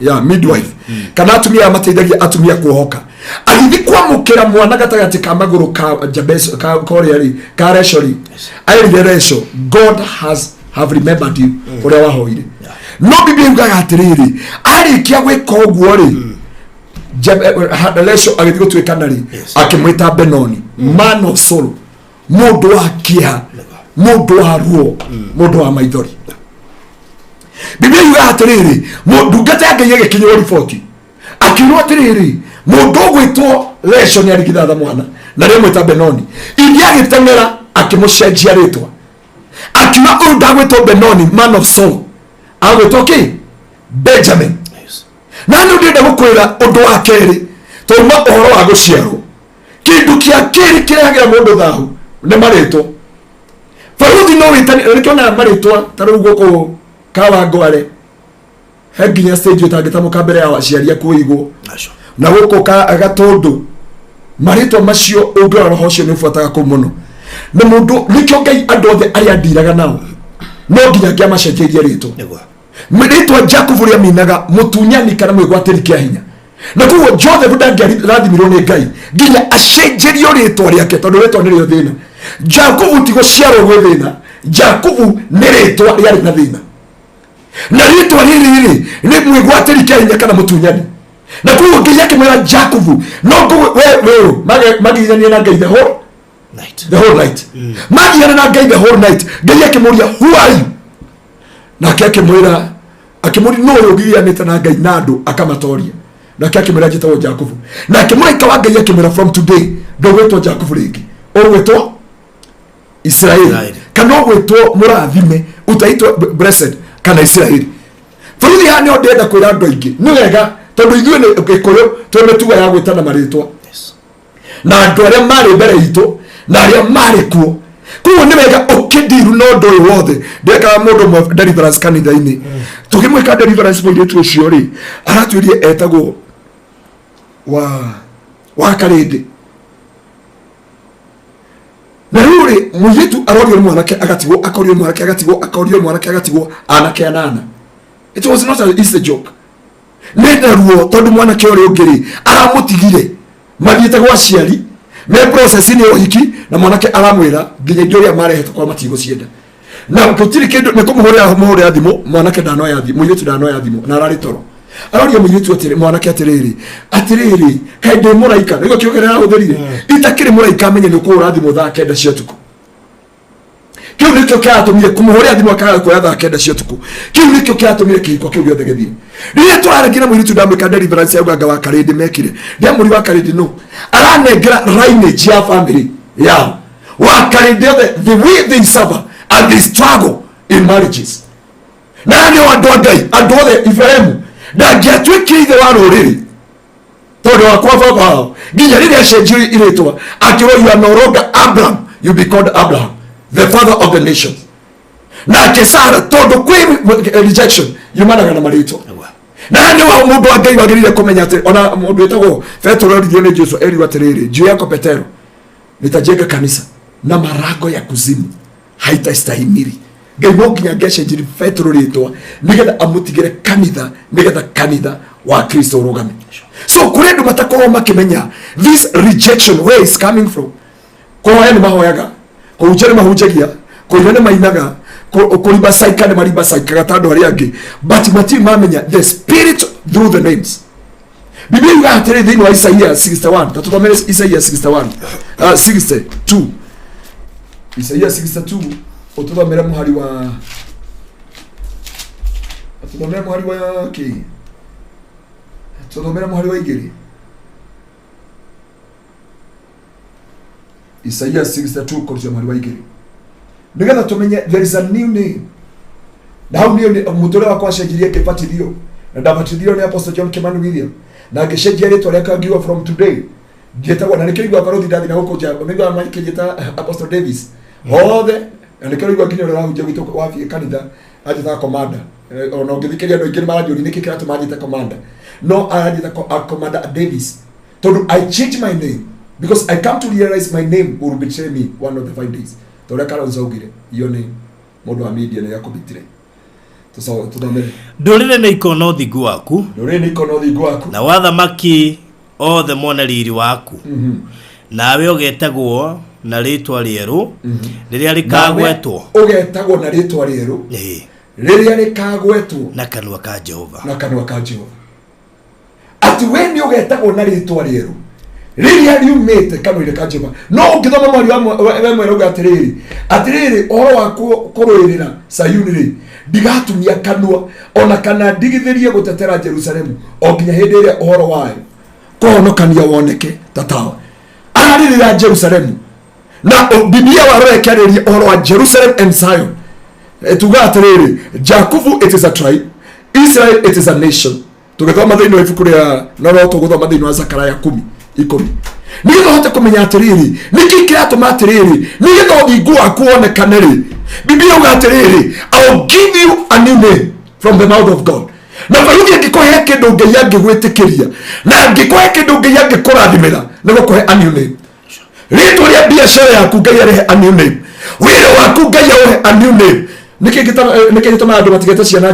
ya midwife kana atumia mateithagia atumia kuohoka agithi kwamukira mwana gatagati ka maguru ka Jabez ka Koreari ka Rachel Rachel God have remembered you ore wahoire no Biblia yugaga atiriri arikia gwika uguo ri Rachel agithi gutwikana ri akimwita Benoni man of sorrow mundu wa kiha mundu wa ruo mundu wa maithori. Biblia yugaga atiriri mundu ngata Ngai agikinywa report akirwo atiriri mundu gwitwo Rachel ni arigithatha mwana na rimwe ta Benoni iria agitengera akimucenjia ritwa akiwa unda gwitwo Benoni man of soul agwitwo ki Benjamin. Na ndio ndenda gukwira undu wa keri tuma uhoro wa guciarwo kindu kia keri kiragira mundu thahu ni maritwo. Faruthi no witani rikiona maritwa taru guko kawa ngware heginya stage utangitamuka mbere ya waciaria kuigwo na guko ka agatondu maritwa macio ungora roho cio ni fuataga ku muno na mundu nikyo Ngai andu othe aria ndiraga nao no nginya kia macenjerie ritwa ritwa Jacob ria minaga mutunyani kana mwigwatiri kia hinya na kuo Joseph ndangĩrathimirwo nĩ Ngai nginya acenjerio ritwa riake tondu ritwa nĩrĩo thĩna. Jacob tigo ciarwo gwĩ thĩna Jacob nĩ ritwa rĩarĩ na thĩna na ritwa rĩrĩ nĩ mwigwatiri kia hinya kana mutunyani na kuo Ngai akĩmwĩra Jacob no wewe magithania na Ngai the whole night magithania na Ngai the whole night Ngai akĩmũria who are you na akĩmwĩra no ũgianĩte na Ngai na andũ akamatoria na akĩmwĩra njĩtagwo Jacob na akĩmũraika wa Ngai akĩmwĩra from today ndũgwĩtwo Jacob rĩngĩ ũgwĩtwo Israeli kana ũgwĩtwo mũrathime utaitwo blessed kana Israeli. Faruthi hani ndenda kwĩra andũ aingĩ nĩ wega tondu ithuĩ nĩ Gĩkũyũ twĩ mĩtugo ya gwĩtana marĩtwa na andũ arĩa marĩ mbere itũ na arĩa marĩ kuo kuo nĩ wega ũkĩndiru no ndũĩ wothe ndekaga mũndũ deliverance kanitha-inĩ tũkĩmwĩka deliverance mũirĩtu ũcio rĩ aratuĩrie etagwo wa Karĩndĩ na rĩu rĩ mũirĩtu arorio mwanake agatigwo akorio mwanake agatigwo akorio mwanake agatigwo anake anana. It was not an easy joke nenda ruo tondu mwanake ũrĩa ũngĩ rĩ aramũtigire mathiĩte gwa aciari me process ni ũhiki na mwanake aramwĩra nginya indo iria marehetwo kwa matigo cienda na gũtirĩ kĩndũ nĩ kũmũhũrĩra thimũ mwanake ndanoya thimũ mũirĩtu ndanoya thimũ na ararĩ toro aroria mũirĩtu atĩrĩ mwanake atĩrĩrĩ kaĩ ndĩ mũraika nĩguo kĩogerera hũthĩrire itakĩrĩ mũraika amenye nĩ ũkũhũra thimũ thaa 9 cia ũtukũ. Kiu nikyo kĩatũmire kũmũhũrĩra thimũ akaga kuoya thaa 9 cia ũtukũ. Kiu nikyo kĩatũmire kĩhiko kĩu gĩothe gĩthire. Rĩrĩa tũraregire mũirĩtu ndamwĩka deliverance ya ũganga wa Karĩndĩ mekire ndĩamũri wa Karĩndĩ no aranengera lineage ya family yao wa Karĩndĩ the way they suffer and they struggle in marriages. Na nĩ andũ a Ngai andũ othe Ibrahimu na ngiatwikire ithe wa ruriri todo wakwa baba nginya rĩrĩa cenjio iretwa akĩrwo you are no longer Abraham, you be called Abraham, the father of the nations. Na kesara todo kwĩ rejection yumanaga na marĩtwa na nĩ wa mũndũ wa Ngai wagĩrĩire kũmenya atĩ ona mũndũ etagwo Petro rĩthio nĩ Jesu eriwa atĩrĩrĩ juu yako Petero nitajenga kanisa na marango ya kuzimu haitastahimili. Ngai no nginya ngecenjiri Petro rĩtwa nĩgetha amutigĩre kanitha wa Kristo rũgame. So kũrĩ andũ matakorwo makĩmenya this rejection where is coming from. Kũhoya nĩ mahoyaga, kũhunjia nĩ mahunjagia, kũina nĩ mainaga, kũrimba saika nĩ marimba saikaga ta andũ arĩa angĩ, but matirĩ mamenya the spirit through the names. Biblia yuga atĩrĩ thĩinĩ wa Isaia 61, tũthomere Isaia 61 62. Isaia 62 ututhomere muhari wa ki tuthomere muhari wa igiri. Isaia 62 kurutia muhari wa igiri nigetha tumenye there is a new name. Na hau nĩ mutore wa kwacenjirie kĩbatithio na ndabatithio nĩ Apostle John Kimani William na ngĩcenjia rĩtwa rĩakwa ngiuga from today ngĩtagwo na nĩkĩigua barothi ndathi na gũkũ nja mĩigua makĩnjĩta Apostle Davis hothe na nĩkĩigua nginya ũrĩa wahunjia gwitũ wafie kanitha anjĩta commander ona ũngĩthikĩria andũ aingĩ maranjũria nĩkĩ kĩratũma anjĩta commander no anjĩta commander Davis tondũ I changed my name because I come to realize my name will betray me one of the 5 days. Tore kana uzaugire iyo name mũndũ wa media nĩ yakũbitire tuthomere ndũrĩrĩ nĩ ikona ũthingu waku, na wathamaki othe mone riri waku, nawe ũgetagwo na rĩtwa rĩerũ rĩrĩa rĩkagwetwo, ũgetagwo na rĩtwa rĩerũ rĩrĩa rĩkagwetwo na kanua ka Jehova, ati we nĩ ũgetagwo na rĩtwa rĩerũ rĩrĩa riumĩte kanua ka Jehova. No ũngĩthoma mwari wa mwere uga atĩrĩrĩ ũhoro wa kũrũĩrĩra Sayuni rĩ ndigatumia kanua ona kana ndigithĩrie gũtetera Jerusalemu o nginya hĩndĩ ĩrĩa ũhoro wayo kũhonokania woneke tatawa ararĩrĩra Jerusalemu. Na Biblia warekereria ũhoro wa Jerusalem and Zion tuga atĩrĩrĩ Jacob it is a tribe, Israel it is a nation. Tũgĩthoma thĩinĩ wa ibuku rĩa no tũgũthoma thĩinĩ wa Zakaria 10:10 nĩgetha ũhote kũmenya atĩrĩrĩ nĩkĩ kĩratũma atĩrĩrĩ nĩgetha ũthingu waku wonekane rĩ. Biblia uga atĩrĩrĩ I will give you a new name from the mouth of God. Na baruthi angĩkũhe kĩndũ Ngai angĩgwĩtĩkĩria na angĩkũhe kĩndũ Ngai angĩkũrathimĩra nĩ gũkũhe a new name. Rĩtwa rĩa biacara yaku Ngai arehe a new name, wĩra waku Ngai aũhe a new name. Nĩkĩ gĩtũmaga andũ matigete ciana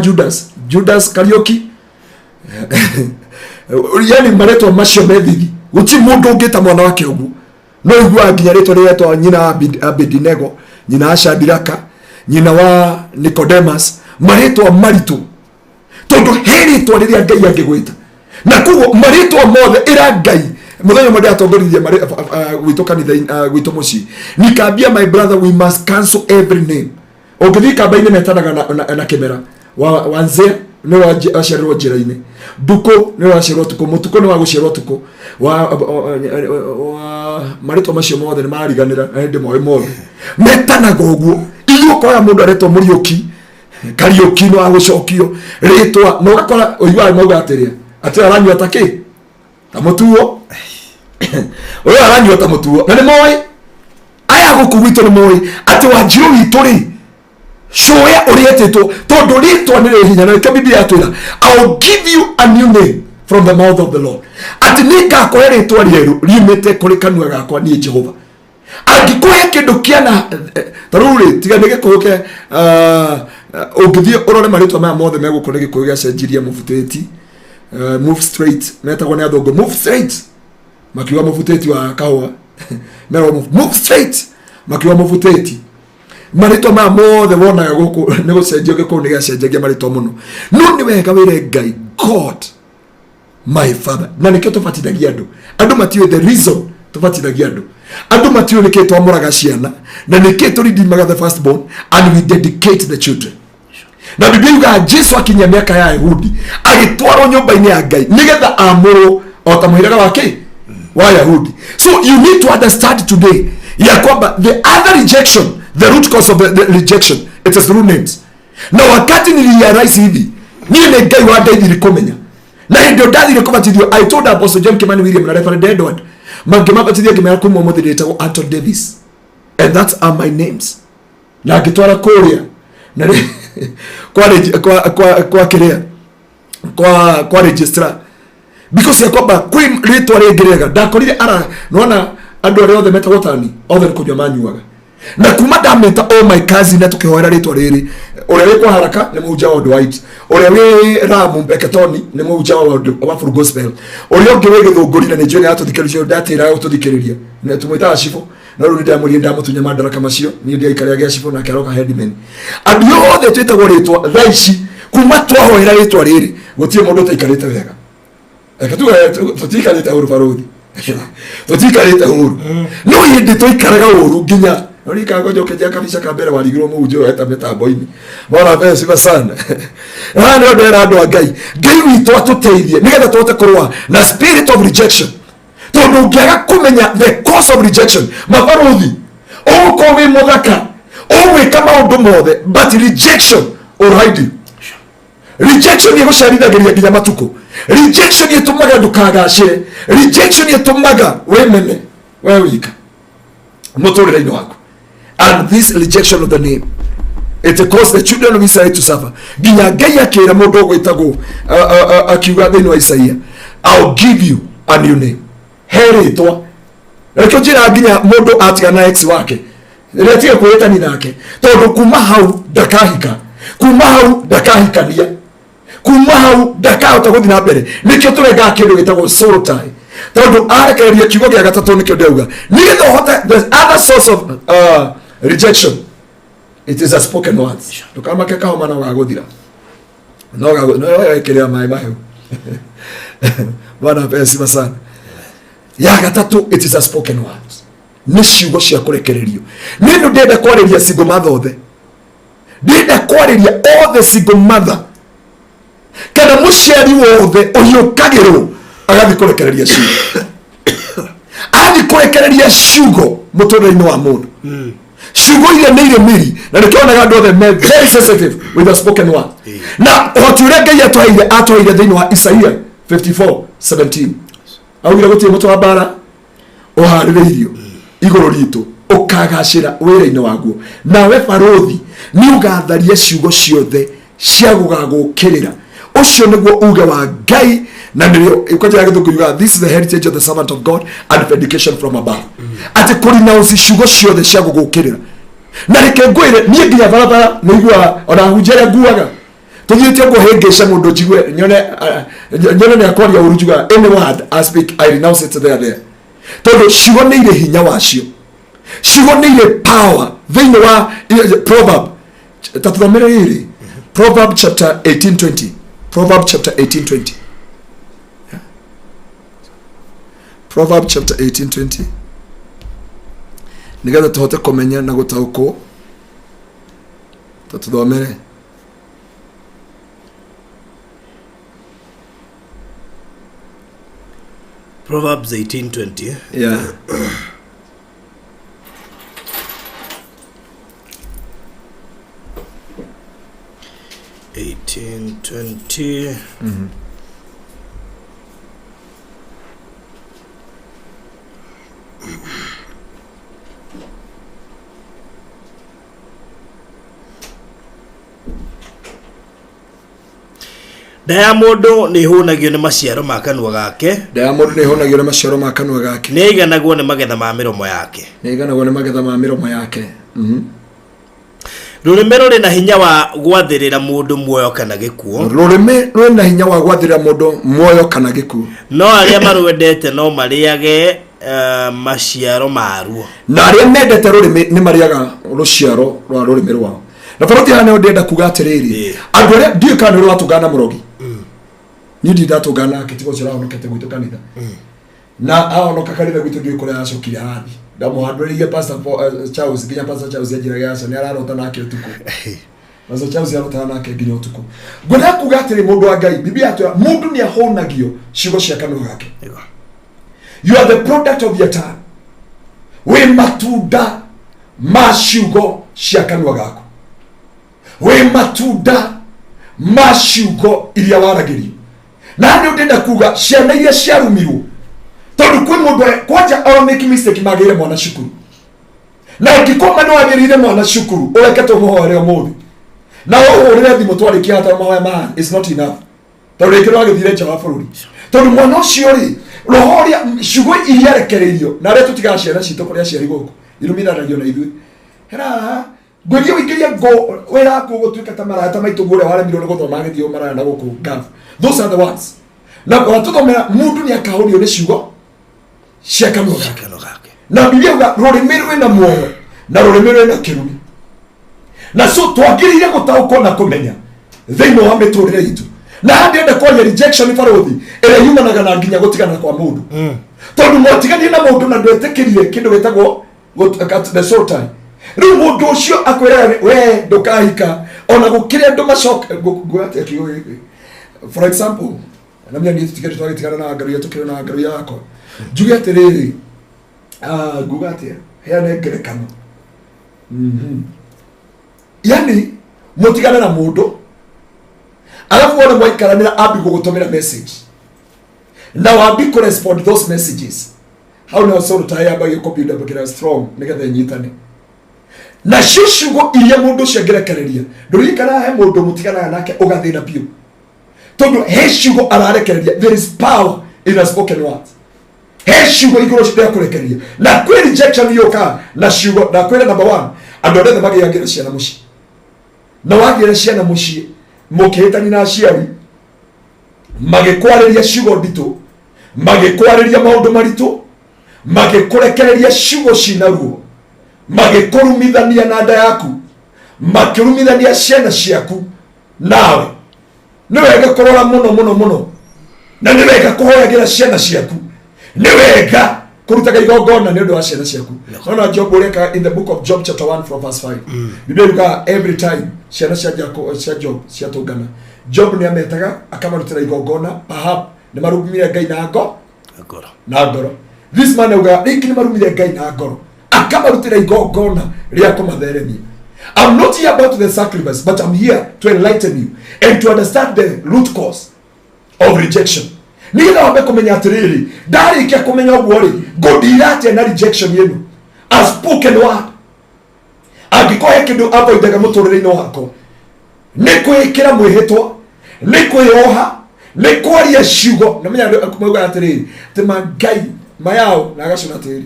Judas Kariuki yani marĩtwa macio methithi gũtirĩ mũndũ ũngĩta mwana wake ũguo. No igua nginya rĩtwa rĩetwa nyina Abedinego, nyina Shadiraka, nyina wa Nicodemus, marĩtwa maritũ tondũ he rĩtwa rĩrĩa Ngai angĩgwĩta. Na kuguo marĩtwa mothe ĩra Ngai muthenya mwe atongoririe gwitũ kanitha gwitũ mũciĩ nikambia my brother we must cancel every name. Ũngĩthiĩ kamba-inĩ metanaga na kĩmera wanzea nĩ waciarĩrwo njĩra-inĩ, Nduku nĩ waciarĩrwo Tuku, Mũtuku nĩ wagũciarwo Tuku, marĩtwa macio mothe nĩ marariganĩra na hĩndĩ moĩ mothe metanaga ũguo. Ithuĩ ũkoya mũndũ aretwo Mũriũki Kariũki nĩ wagũcokio rĩtwa na ũgakora ũiguaga mauga atĩ aranyua ta kĩ ta mũtuo ũyũ aranyua ta mũtuo. Na nĩ moĩ aya gũkũ gwitũ nĩ moĩ atĩ Wanjiru witũ rĩ shoya orientetwo tondũ rĩtwa nĩ rĩ hinya. Na rĩka Biblia yatwĩra I will give you a new name from the mouth of the Lord. Atĩ nĩ ngakũhe rĩtwa rĩerũ riumĩte kũrĩ kanua gakwa niĩ Jehova. Angĩkũhe kĩndũ kĩana ta rĩu rĩ tiga nĩ gĩkũyũ kĩa ũngĩthiĩ ũrore marĩtwa maya mothe megũkũ nĩ gĩkũyũ gĩacenjirie mũbutĩti move straight metagwo nĩ athũngũ move straight makiuga mũbutĩti wa kahũa merwo move straight makiuga mũbutĩti. Marĩtwa maya mothe wonaga gũkũ nĩ gũcenjio gĩkũyũ nĩ gĩacenjagia marĩtwa mũno. No nĩ wega wĩre Ngai God my father. Na nĩkĩo tũbatithagia andũ matiũĩ the reason tũbatithagia andũ matiũĩ nĩkĩĩ twamũraga ciana na nĩkĩĩ tũrindimaga the firstborn and we dedicate the children. Na Biblia yuga Jesu akinyia mĩaka ya Yahudi agĩtwarwo nyũmba-inĩ ya Ngai nĩgetha amũrwo o ta mũhĩrĩga wa Yahudi. So you need to understand today ya kwamba the other rejection, the root cause of the rejection, it is through names. Na wakati nilirealize hivi niĩ nĩ Ngai wa ndeithiri kũmenya Na ndio ndathire kubatithio. I told Apostle John Kimani William na Reverend Edward mangemabatithia ngimera kuma umuthi ndetagwo Anton Davis, and that's are my names. Na ngitwara kuria na kwa kiria kwa registrar, because ya kwamba kwi ritwa ringirega ndakorire ara nona andu ari othe metagwo tani othe kunywa manyuaga na kuma ndameta all my cousin na tukihoera ritwa riri uria wi kwa haraka ni muja wa Dwight, uria wi Ramu Beketoni ni muja wa full gospel, uria ungi wi Githunguri ni njwe atuthikiriria ndatira ututhikiriria na tumwita Ashifo na ru ndamuria ndamutunya madaraka macio ni ndia ikaria gia Ashifo na keroka headman andu othe twitagwo ritwa thaici kuma twahoera ritwa riri gutie mundu taikarite wega ekatuga tutikarite huru barudi tutikarite huru no yindi toikaraga huru nginya ori kago jokeja kabisa kabere waligiro mujo eta metambo-ini bora pesi basana hano ndera andu Ngai witu atuteithie nigetha twote kurwa na spirit of rejection tondu ngiaga kumenya the cause of rejection mabaruthi uko wi muthaka uwika maundu mothe but rejection already rejection ni gucarithagiria nginya matuko, rejection itumaga ndukagacire, rejection itumaga wemene we wika muturire-ini waku. And this rejection of the name, it caused the children of Israel to suffer. Nginya Ngai akira mundu gwitagwo akiuga thiini wa Isaia, I'll give you a new name. Heritwa rekio njira nginya mundu atigana ex wake retige kwitani nake tondu kuma hau ndakahika, kuma hau ndakahikania, kuma hau ndakahota guthi na mbere. Nikio turenga kindu gitagwo soul tie tondu arekereria kiugo gia gatatu nikio ndauga nigetha uhote. The other source of rejection, it is a spoken words. Tukamake kahoma na gaguthira no ekerea mai mahiu bana pesi sana ya gatatu, it is a spoken words. Ni ciugo cia kurekererio. Nindu ndenda kwariria single mother othe, ndenda kwariria all the single mother kana muciari wothe uhiukagirwo agathi kurekereria ciugo athi kurekereria ciugo muturire-ini wa mundu ciugo ile ni ile miri na nikionaga andu othe very sensitive with the spoken word na uhoti uria Ngai atwaire thiini wa Isaia 54:17 augire gutie mutu wa bara uhaririirio iguru ritu ukagacira wira-ini waguo nawe baruthi ni ugatharia ciugo ciothe cia gugagukirira. Ucio niguo uge wa Ngai na ndio ikoja githungu yuga this is the heritage of the servant of God and vindication from above. Ati kurina ucishugo ciothe cia gugukirira na reke ngwire nie nginya barabara nigua ona hunjere nguaga tuthite nguhingisha mundu njigwe nyone ni akwaria urujuga any word I speak I renounce it there. Tondu ciugo ni ile hinya wacio, ciugo ni ile power thiini wa proverb tatuthomere iri Proverb chapter 18:20. Proverb chapter 18:20. Yeah. Proverb chapter 18:20. Nigetha tuhote kumenya na gutauko tatuthomere. Proverbs 18:20. Yeah. Ndaya mundu ni hunagio ni maciaro ma kanua gake. Ndaya mundu ni hunagio ni maciaro ma kanua gake. Ni iganagwo ni magetha ma miromo yake. Ni iganagwo ni magetha ma miromo yake. Rurime ruri na hinya wa gwathirira mundu muoyo kana gikuo. Rurime ruri na hinya wa gwathirira mundu muoyo kana gikuo. No aria marwendete no mariage maciaro maruo. Na aria mendete rurime ni mariaga ruciaro rwa rurime rwao. Na faroti hane ndenda kuga atiriri andu aria ndiye kana ru atugana murogi ni ndi ndatugana kitiko cira onokete gwitu kanitha na aonoka kanitha gwitu ndiye kuria acokire arathi ndamuhanduririe pastor Charles ginya pastor Charles ajiraga yaso ni ararota nake utuku pastor Charles arota nake ginya utuku ngwenda kuga atiri mundu wa Ngai biblia atu mundu ni ahonagio ciugo cia kanua gake. You are the product of your tongue. We matunda ma ciugo cia kanua gako. We matunda ma ciugo iria waragirio na ndio ndenda kuga ciana iria ciarumirwo tondu kwi mundu kwanja all make mistake magire mwana cukuru na ngikoma no agirire mwana cukuru ureke tumuhore umuthi na uhurire thimu twarikia hata mawe man is not enough tondu ikiro agithire nja wa bururi tondu mwana ucio ri rohoria ciugo iria rekereirio na ria tutiga ciana citũ kuria ciari gũkũ iluminatagio na ithuĩ hera ngũthie ũingĩrie ngo wĩra kũ gũtuĩka ta marata maitũ guoria waremirwo nĩ gũthoma agĩthiĩ maraya na gũkũ ngafu. Those are the ones na watuthomera mũndũ nĩ akahorio nĩ ciugo cia kanua gake na Biblia uga rũrĩmĩ rwĩna muoyo na rũrĩmĩ rwĩna kĩrumi na so twagĩrĩire gũtaũkwo na kũmenya thĩinĩ wa mĩtũrĩre itũ na handĩenda kwaria rejection barothi ĩrĩa yumanaga na nginya gũtigana kwa mũndũ tondũ mwatiganie na mũndũ na ndwetĩkĩrire kĩndũ gĩtagwo the soul tie. Rĩu mũndũ ũcio akwĩra we ndũkahika ona gũkĩrĩa andũ macoke ngwate kiugo gĩkĩ. For example na mimi nĩ tũtikĩrĩ twagĩtigana na Ngaruiya tũkĩrĩ na Ngaruiya yakwa njuge atĩrĩrĩ ngugatia heane ngerekano yani mũtigana na mũndũ alafu wale mwaikaranĩra ambi gũgũtũmĩra message na wambi correspond those messages how now so tire by your computer because strong nigetha nyitane na ciugo iria mũndũ ciangerekereria ndũrikana he mũndũ mũtigana nake ũgathĩna biũ tondu he ciugo ararekereria. There is power in a spoken word. He ciugo igũrũ cia kũrekereria na kwĩ rejection yoka na ciugo na kwĩ number 1 andũ othe magĩagĩra ciana mũciĩ na wagĩra ciana mũciĩ mũkĩhĩtani na aciari magĩkwarĩria ciugo nditũ magĩkwarĩria maũndũ maritũ magĩkũrekereria ciugo cina ruo magĩkũrumithania na nda yaku makĩrumithania ciana ciaku nawe nĩ wega kũrora mũno na nĩ wega kũhoyagĩra ciana ciaku nĩ wega kũrutaga igongona nĩ ũndũ wa ciana ciaku. Ona Job ũreka in the book of Job chapter 1 from verse 5 Biblia yuga every time ciana cia Job ciatũngana Job nĩ ametaga akamarutĩra igongona perhaps nĩ marumire Ngai na ngoro. This man uga rĩngĩ nĩ marumire Ngai na ngoro akamarutĩra igongona rĩa kũmatheremia. I'm not here about the sacrifice, but I'm here to enlighten you and to understand the root cause of rejection. Nĩgetha wambe kũmenya atĩrĩrĩ ndarĩkia kũmenya ũguo rĩ ngũndira atĩa na rejection yenu a spoken word angĩkorwo he kĩndũ avoidaga mũtũrĩre-inĩ wakwa nĩ kwĩĩkĩra mwĩhĩtwa nĩ kwĩyoha nĩ kwaria ciugo na menya kumauga atĩrĩrĩ atĩ Ngai mayao na agacũna tĩri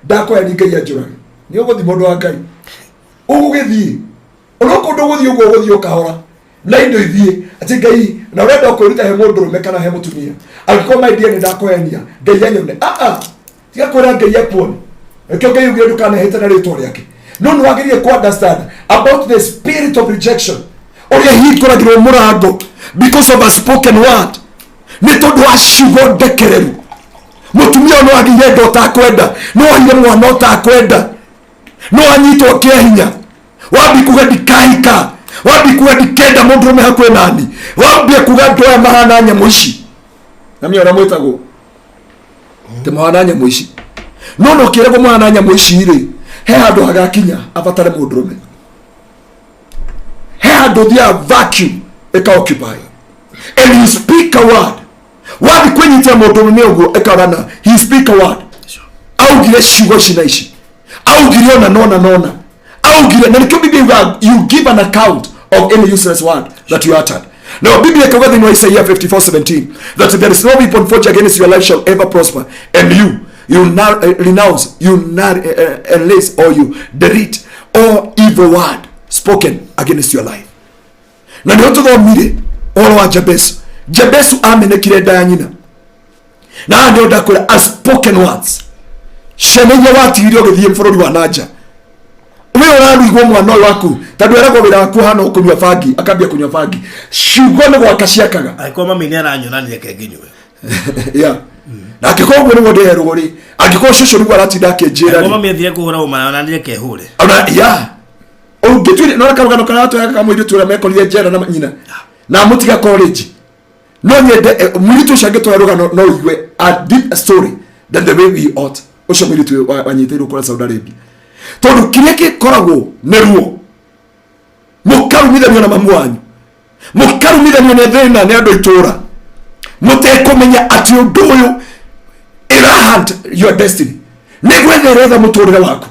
ndakoya ni Ngai anjũrage nĩ ũgũthiĩ mũndũ wa Ngai ũgũgĩthiĩ ũroko ndũgũthiĩ ũguo ũgũthiĩ ũkahora na indo ithiĩ atĩ Ngai na ũrenda kwĩruta he mũndũrũme kana he mũtumia angĩkorwo my dear nĩ ndakoyania Ngai anyone tiga kwĩra Ngai akuone ĩkĩo Ngai ugire ndũkanahĩte na rĩtwa rĩake no nĩ wagĩrĩire ku understand about the spirit of rejection ũrĩa hingũragĩrwo mũrango because of a spoken word nĩ tondũ wa ciugo ndekereru. Mũtumia no agĩire ndo takwenda no aire mwana ũtakwenda no anyitwo kĩhinya wambi kuga ndikahika wambi kuga ndikenda mũndũrũme hakuhĩ nani wambi kuga ndoya mahana nyamũ ici na mĩona mwĩtagwo te mahana nyamũ ici no kĩrego mahana nyamũ ici rĩ he handũ hagakinya abatare mũndũrũme he handũ thia vacuum ĩka-occupy and you speak a word wathi kwĩnyitia mũndũrũme ũguo ĩkarana he speak a word augire ciugo ici na ici augire ona nona augire na nikio Biblia you give an account of any useless word that you uttered. Now Biblia kaga thĩinĩ wa Isaiah 54:17 that there is no weapon forged against your life shall ever prosper and you renounce enlace or you delete all evil word spoken against your life. Na nĩ tũthomire ũhoro wa Jabesu amenekire nda ya nyina na nĩ ndakwĩra a spoken words ciana iria watigire ũgĩthiĩ bũrũri wa nanja we ũraruigwo mwana ũyũ waku tondũ eragwo wĩra waku hana kũnyua bangi akambia kũnyua bangi ciugo nĩ gwaka ciakaga angĩkorwo mami nĩ aranyonania kenginywe yeah na angĩkorwo ũguo nĩguo ndĩherwo rĩ angĩkorwo cũcũ nĩguo aratinda akĩnjĩra angĩkorwo mami athire kũhũra ũmaya onanie kehũre ona yeah ũngĩtuire no karũgano kana atũyaga kamũirĩtu ũrĩa mekorire njera na nyina na mũtiga college no nyende mũirĩtu ũcio angĩtwara rũgano no igue a deep story than the way we ought ucio mũirĩtu wanyitĩirwo kũrĩa Saudi Arabia tondũ kĩrĩa gĩkoragwo nĩ ruo mũkarumithanio na mamu wanyu mũkarumithanio nĩ thĩna nĩ andũ itũra mutekumenya ati undu uyu irahant your destiny negwethereza muturire waku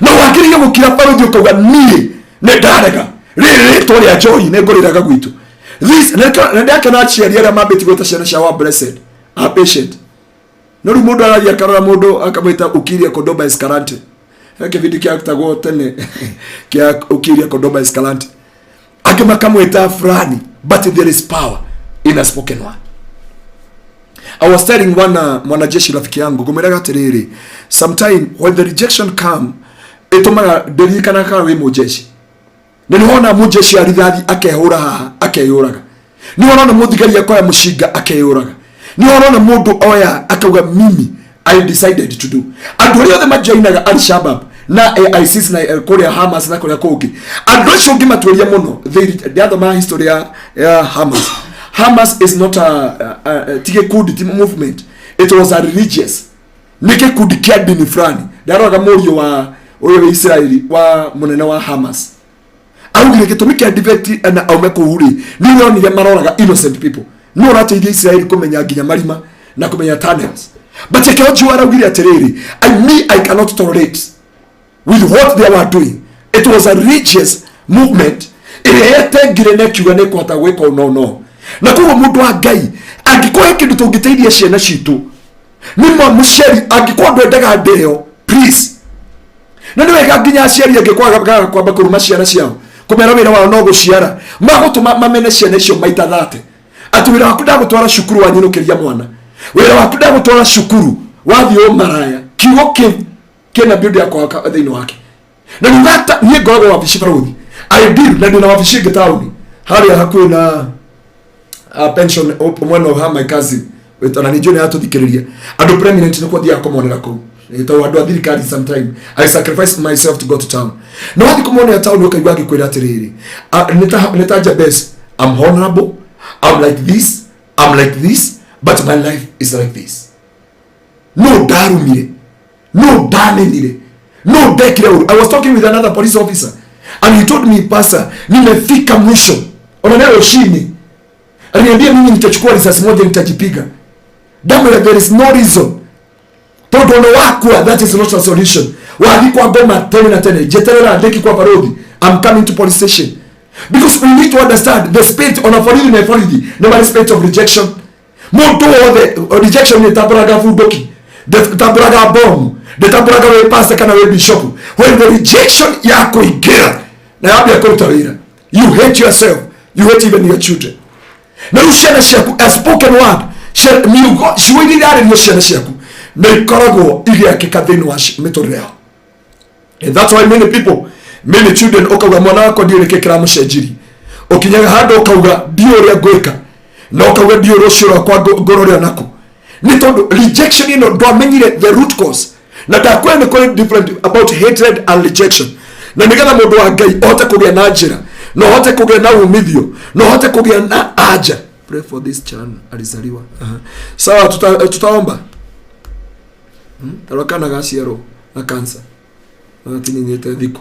no wakiriye gukira paruthi ukauga nie ne ndarega riri ritwa joy ne ngoriraga gwitu this ndakana achiari ara mabeti gweta ciana cia wa blessed a patient no ri mundu arathia karora mundu akamwita ukiria Kodoba Escalante yake video kia kutagwo tene kia ukiria Kodoba Escalante akamakamwita fulani but there is power in a spoken word. I was telling mwanajeshi rafiki yangu gumeraga atiriri, sometime when the rejection come itumaga ndirikana kana wi mujeshi niliona mujeshi arithathi akehura haha akeyuraga niona muthigari akoya mushinga akeyuraga niona mundu oya akauga mimi I decided to do andu ria the majainaga al-Shabab na ISIS na Korea Hamas na Korea Kogi andu acio ngimatweria muno the other man history ya Hamas is not a tigekundi movement. It was a religious. Nike kundi kia dini fulani. Ndaroga morio wa oyo Israeli wa munene wa Hamas. Augire gitumike defect na aumeko huri. Niyo ni maroraga innocent people. No rateithia Israeli kumenya ginya marima na kumenya tunnels. But ekeo augire atiriri. I cannot tolerate with what they were doing. It was a religious movement. Ile ngire nekiuga ne kwata gweka no. Na kuwa mundu wa Ngai angikoe kindu tungiteithia ciana citu nimo musheri angikoa ndwendaga ndeo please na niwe gaginya aciari angikoa kwamba kuruma ciana ciao kumera wira wao no guciara magutuma mamene ciana icio maita thate ati wira waku ndagutwara cukuru wanyinukiria mwana wira waku ndagutwara cukuru wathio maraya kigo kina build yako thini wake na ngata nie gogo wa bishi baruthi I deal na ndina wa bishi gitauni hali hakuna na pension one of my cousin with ananijone hatu thikiriria ando prominent no kwathia komonera ko ito ando athirikari sometime I sacrifice myself to go to town no wathi komonera town ukaigwa gikwira atiriri neta best I'm honorable I'm like this but my life is like this no darumire no danenire no dekire. I was talking with another police officer and he told me pastor nimefika mwisho onanero shini aliniambia mimi nitachukua risasi moja nitajipiga. Damu ya there is no reason. Todo wako that is not a solution. Waliko ngoma tena na tena. Jeterera ndeki kwa parodi. I'm coming to police station. Because we need to understand the spirit on a foreign authority. No spirit of rejection. Moto the rejection ni taburaga fudoki. The taburaga bomb. The taburaga we pastor kana we bishop. When the rejection yako igira na yapi yako utawira. You hate yourself. You hate even your children. Na ushana shaku a spoken word shiwidi dare ni ushana shaku na ikarago ili akikathini wa mitoreo. And that's why many children okauga mwana wako ndio rekekera mushejiri okinyaga hando okauga dio ria gweka na okauga dio roshiro kwa gororia nako ni tondo rejection ino ndo amenyire the root cause na takwe ni called different about hatred and rejection na nigetha mundu wa Ngai ote kugia na njira no hote kugia na umithio no hote kugia na aja. Pray for this chan alizaliwa sawa tutaomba tarokana gasiero na cancer na tini nyete dhiko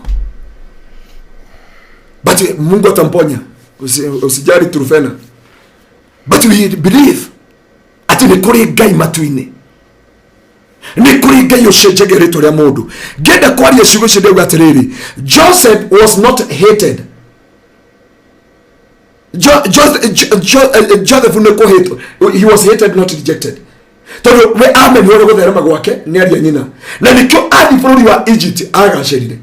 but Mungu atamponya usijali turufena but we believe ati ni kuri Ngai matuine ni kuri Ngai ushejege rito rya mundu genda kwari yeshugo shedego atiriri. Joseph was not hated. Joseph neko hate. He was hated, not rejected. Todo we amen wore gothera magwake ni aria nyina na nikyo athi bururi wa Egypt agacirire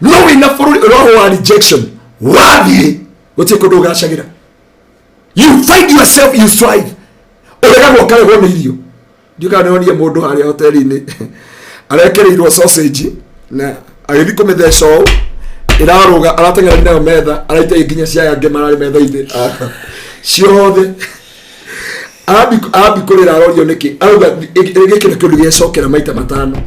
no we na bururi roho wa rejection wathi gotie kodo gacagira. You find yourself, you strive oregagwo kare gwo irio ndika neonie mundu hari hoteli-ini arekereirwo sausage na agithi kumithesho iraruga aratengera nayo metha araita ikinya cia yange marari metha-ini ciothe abi kurira arorio niki auga igikira kindu giacokera maita matano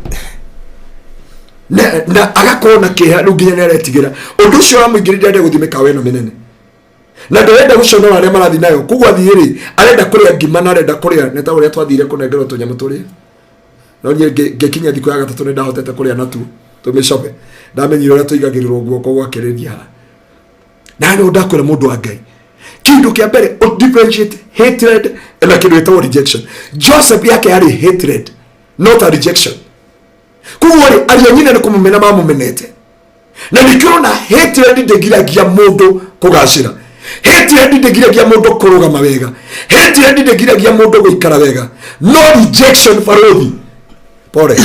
na agakona kiha ru nginya neretigira undu ucio amuingirire ande guthimika weno minene na ndarenda guconora aria marathi nayo kugwa thiiri arenda kuria ngima na arenda kuria neta uria twathire kunengerwo tunyamu turia no nye ngekinya thiku ya gatatu nenda hotete kuria natu tumicope ndamenyire uria tuigagirirwo guoko gwa kirithia na no ndakwira mundu wa Ngai Kitu kia mbere o differentiate hatred na kitu itawa rejection. Joseph yake yari hatred, not a rejection. Kuwari aliyanyina ni kumumena mamumenete. Na nikiona hatred ndegiragia mundu kugacira. Hatred ndegiragia mundu kuruga mawega. Hatred ndegiragia mundu guikara wega. No rejection farothi. Pole.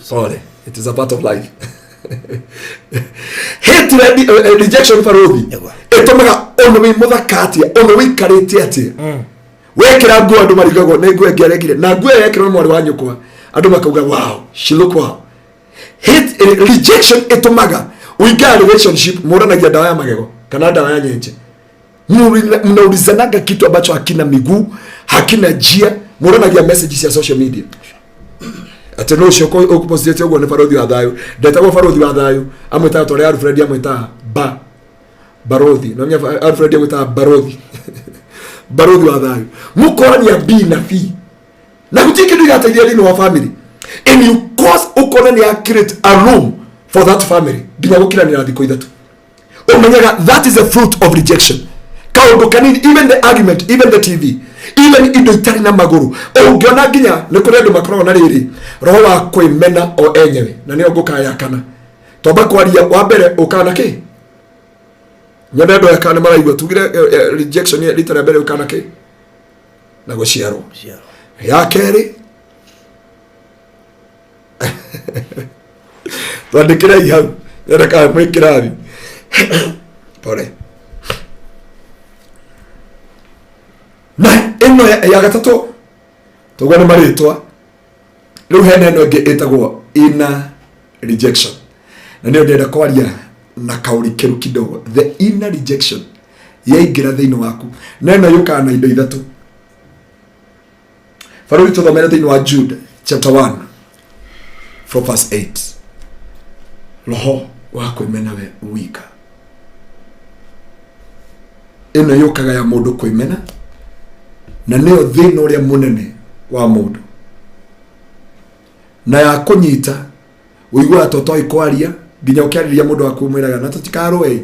Pole. It is a part of life. Hatred rejection farothi. Etomaga ono wi muthakatia, ono wi karite atia. Wekira nguo andu marigago ne nguo ngeregire. Na nguo yekira mwari wa nyukwa. Andu makauga wow, she look wow. Hate rejection etomaga uiga relationship muranagia dawa ya magego kana dawa ya nyenje. Mnaulizanaga kitu ambacho hakina miguu, hakina njia, muranagia messages ya social media. Ateno shoko okuposite ogwo ne farodhi wa thayo. Ndetagwo farodhi wa thayo. Amwita tore Alfred amwita barodhi. No nya Alfred amwita barodhi. Barodhi wa thayo. Mukorania B na F. Na gutiki ndu gateithia thini wa family. And you cause ukonania create a room for that family. Binya gukirania thiko ithatu. Omenyaga that is a fruit of rejection. Kaundu kanini, even the argument, even the TV, even indo itari na maguru. Ungiona nginya ni kuri andu makoragwo na riri roho wa kwimena o enyewe na ni ogukaya kana. Toba kwaria wa mbere ukana ki? Nyenda ndo yakana maraigwa tugire rejection ya litera mbere ukana ki? Na gociaro. Ya keri twandikira ihau yaraka mwikirabi pole na ino ya gatatu tugwana maritwa riu hene no nge etagwo inner rejection na ndio ndenda kwaria na kauri kiru kidogo. The inner rejection yaingira thiini waku na ino yuka na indo ithatu. Faruli tuthomere thiini wa Jude chapter 1 from verse 8. Roho wa kwimena we wika. Ino yukaga ya mundu kwimena na neo thina uria munene wa mundu. Na ya kunyita uigwa toto ikwaria nginya ukiariria mundu akumwiraga na tutikaroe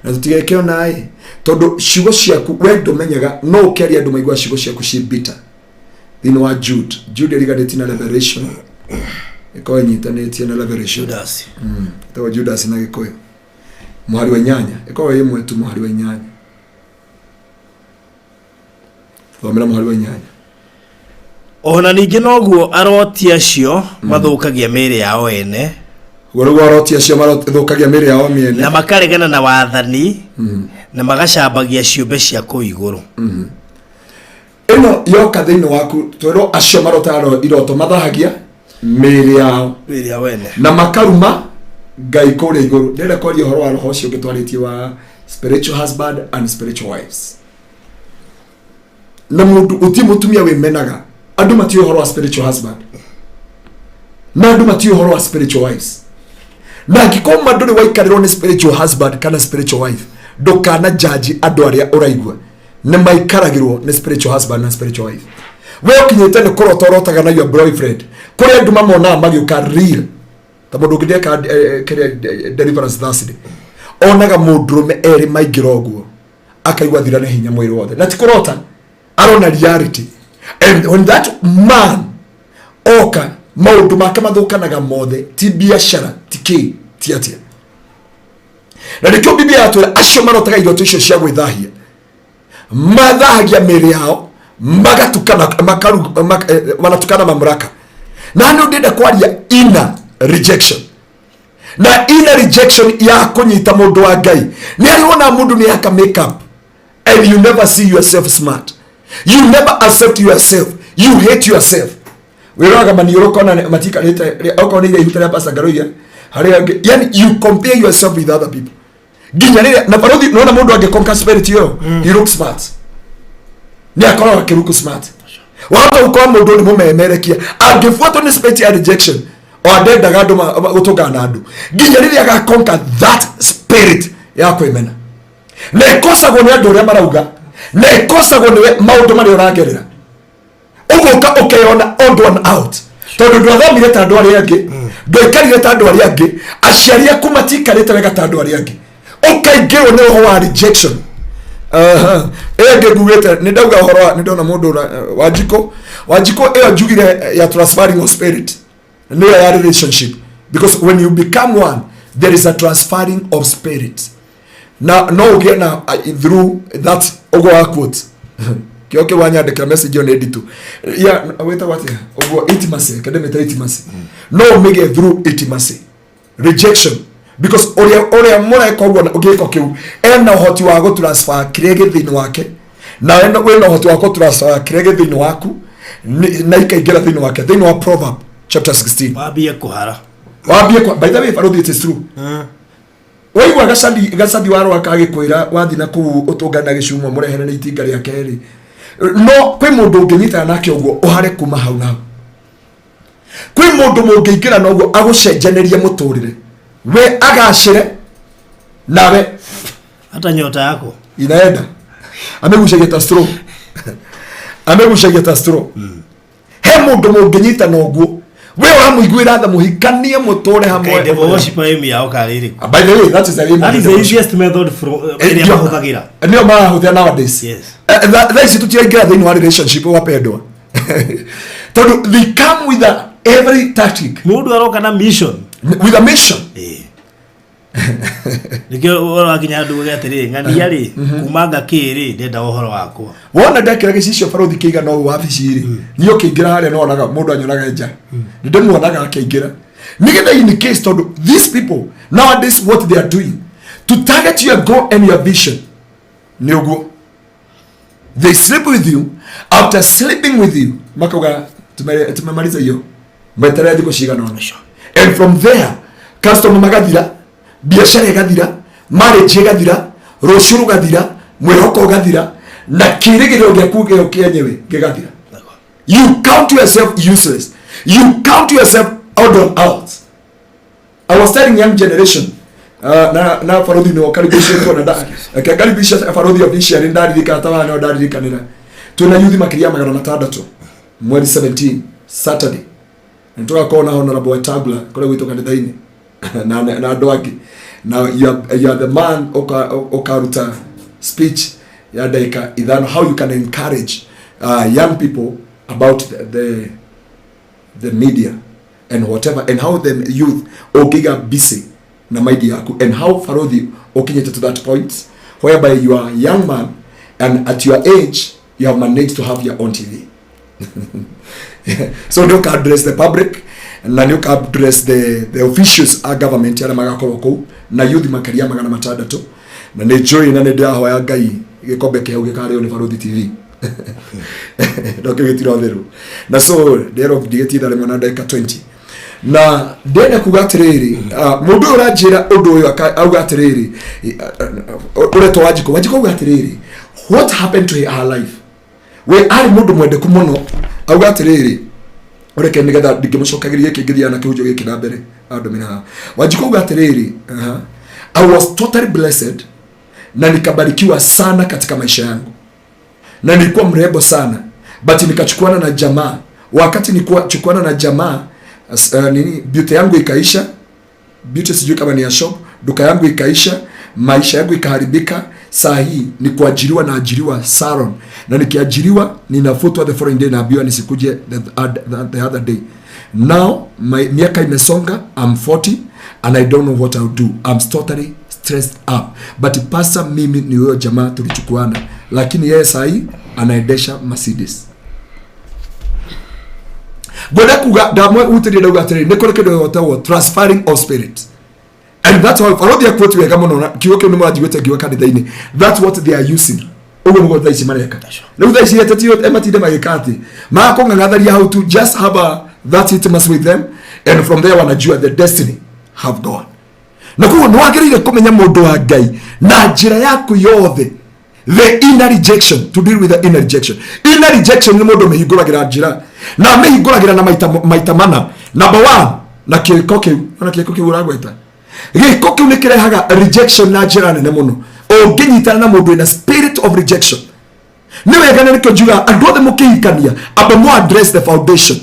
na tutigekeo nae tondu ciugo ciaku we ndumenyaga no ukiaria andu maigwa ciugo ciaku ci bitter. Thina wa Jude rigadeti na Revelation iko nyitanĩtie na Revelation Judas tawa Judas na gikoyo muhari wa nyanya iko yemwe tu muhari wa nyanya thomera muhari wa nyanya. Ona ningi noguo aroti acio mathukagia mĩĩrĩ yao ene goro aroti acio mathukagia mĩĩrĩ yao miene na makaregana na wathani na magacambagia ciũmbe cia kũu igũrũ. Ino yoka thĩinĩ waku twero acio marotaro iroto mathahagia mĩĩrĩ yao ene na makaruma ngai kũrĩa igũrũ. Ndĩrenda kwaria ũhoro wa roho ũcio ũgĩtwarĩtie wa spiritual husband and spiritual wives. Na mũndũ ũti mũtumia wĩmenaga andũ matiĩ ũhoro wa spiritual husband na andũ matiĩ ũhoro wa spiritual wives. Na angĩkorwo ndũrĩ waikarĩrwo nĩ spiritual husband kana spiritual wife ndũkana judge andũ arĩa ũraigua nĩ maikaragĩrwo nĩ spiritual husband na spiritual wife. We ukinyite ni kurota rotaga na your boyfriend kuri andu mamona magiuka real ta mundu ngideka deliverance Thursday onaga mundurume eri maigira oguo akaigwa thira na hinya mwiri wothe na ti kurota arona reality. And when that man oka maundu make mathukanaga mothe ti biashara ti atia na nikio Biblia yatwira acio marotaga iroto icio cia gwithahia mathahagia mĩĩrĩ yao magatukana wanatukana mamlaka. Na ndio ndenda kwaria inner rejection. Na inner rejection ya kunyita mundu wa Ngai ni aliona mundu ni aka make up and you never see yourself smart, you never accept yourself, you hate yourself. Wiraga manioro kona matika leta okona ile hitara pasa Ngaruiya yani you compare yourself with other people. Ginya na parodi naona mundu angekonka spirit yo he looks smart ni akora wakiruku smart wao uko mundu ni mumemerekia angefuatwa ni spirit ya rejection o adendaga andu gutungana andu ginya riri agakonka that spirit ya kwimena na ikosagwo ni andu uria marauga na ikosagwo ni maundu mari uragerera ugoka ukeyona odd one out tondu ndwathomire ta andu aria angi ndoikarire ta andu aria angi aciari aku matikarite wega ta andu aria angi ukaingirwo ni roho wa rejection ngugite ni ndauga horo ni ndona mundu wajiko njugire ya transferring of spirit no ya relationship, because when you become one there is a transferring of spirit. No again through that ogo quote kioke wanyandika message on edit ya weta what ogo intimacy academic intimacy no make through intimacy rejection, because oria mora ekogwa ogiko kiu ena hoti wa go transfer kirege thini wake na ena wena hoti wa go transfer kirege thini waku na ikaigera thini wake thini wa Proverb chapter 16 wabie kuhara by the way Father, it is true waigwa gacandi waro akagikwira wathi na ku utungana gicumwa murehere ni itinga ria keri no kwi mundu unginyita nake uguo uhare kuma hau na kwi mundu mungiingira na uguo agucenjaneria muturire we agacire nawe hata nyota yako inaenda amegushagia straw he mundu munginyita na uguo we wamuiguira tha muhikanie mutore hamwe okay, devil worship aim yao kariri by the way that is the easiest method from mahuthagira nio mahuthia nowadays. Yes, that is tutiaingira thini wa relationship wapendwa tondu they come with every tactic, mundu aroka na mission with a mission. Nikio wala kinya ndu gatiri ngania ri kumanga kiri ndenda uhoro wakwa wona ndakira gicicio farothi kiiga no wabiciri niyo kiingira haria no onaga mundu anyonaga nja ndimuonaga akiingira nigetha in case tondu these people nowadays what they are doing to target your goal and your vision ni uguo they sleep with you. After sleeping with you makoga tumemaliza hiyo mbetere thiko cigana onacio, and from there customer magathira, biashara igathira, marriage igathira, rucuru gathira, mwihoko gathira, na kirigiro giaku giokienyewe gigathira. You count yourself useless, you count yourself out on out. I was telling young generation na farodhi no karibisha kwa nda karibisha farodhi official ndaririka tawa no ndarikanira tuna youth makiria 600 mwezi 17 Saturday nitoka kona honorable Tagula kule wito kanithaini na doagi. Now you are the man okaruta speech ya daika idhano how you can encourage young people about the media and whatever, and how the youth ogiga busy na maidi yaku, and how farodhi okinyete to that point whereby you are a young man and at your age you have managed to have your own TV. So you can address the public na you can address the officials a government ya magakoro ko na youth makaria 600 na ne joy na ne daho ya Ngai gikombe ke hau gikare ni Farodhi TV ndoke gitiro theru na so there of the dare mona ndaka 20 na ndene kugatiriri mundu urajira undu uyu auga atiriri ureto wajiko ugatiriri what happened to her life we ari mundu mwende kumuno auga atiriri ureke nigetha ndikimucokagirie kingithia na kihujo giki na mbere andomina wajiko ugatiriri I was totally blessed na nikabarikiwa sana katika maisha yangu na nilikuwa mrembo sana, but nikachukuana na jamaa. Wakati nilikuwa chukuana na jamaa beauty yangu ikaisha, beauty sijui kama ni ya shop, duka yangu ikaisha, maisha yangu ikaharibika. Saa hii ni kuajiriwa na ajiriwa salon, na nikiajiriwa ninafutwa the following day na ambiwa nisikuje the other day. Now miaka imesonga, I'm 40 and I don't know what I'll do. I'm totally stressed up. But pasa mimi ni huyo jamaa tulichukuana, lakini yeye saa hii anaendesha Mercedes. Gwenda kuga damwe utiri dauga atiri nikore kedo yotawo transferring of spirit. And that's how Farodhi quote we kama unaona kiwoke ni mwaji wote giwa kanithaini. That's what they are using. Ugo mugo thaici mareka. Leo thaici yetati ematide magikati. Mako ngangatharia how to just have that intimacy with them, and from there wanajua the destiny have gone. Na kuo no agirire kumenya mundu wa Ngai na njira yaku yothe. The inner rejection, to deal with the inner rejection. Inner rejection ni mundu mehinguragira njira na mehinguragira na maita mana. Number 1 na kiikoki uragweta gikoki unikirehaga rejection na njira nene muno. Onginyitana na mundu ina spirit of rejection ni wega nikyo juga andu othe mukihikania aba mo address the foundation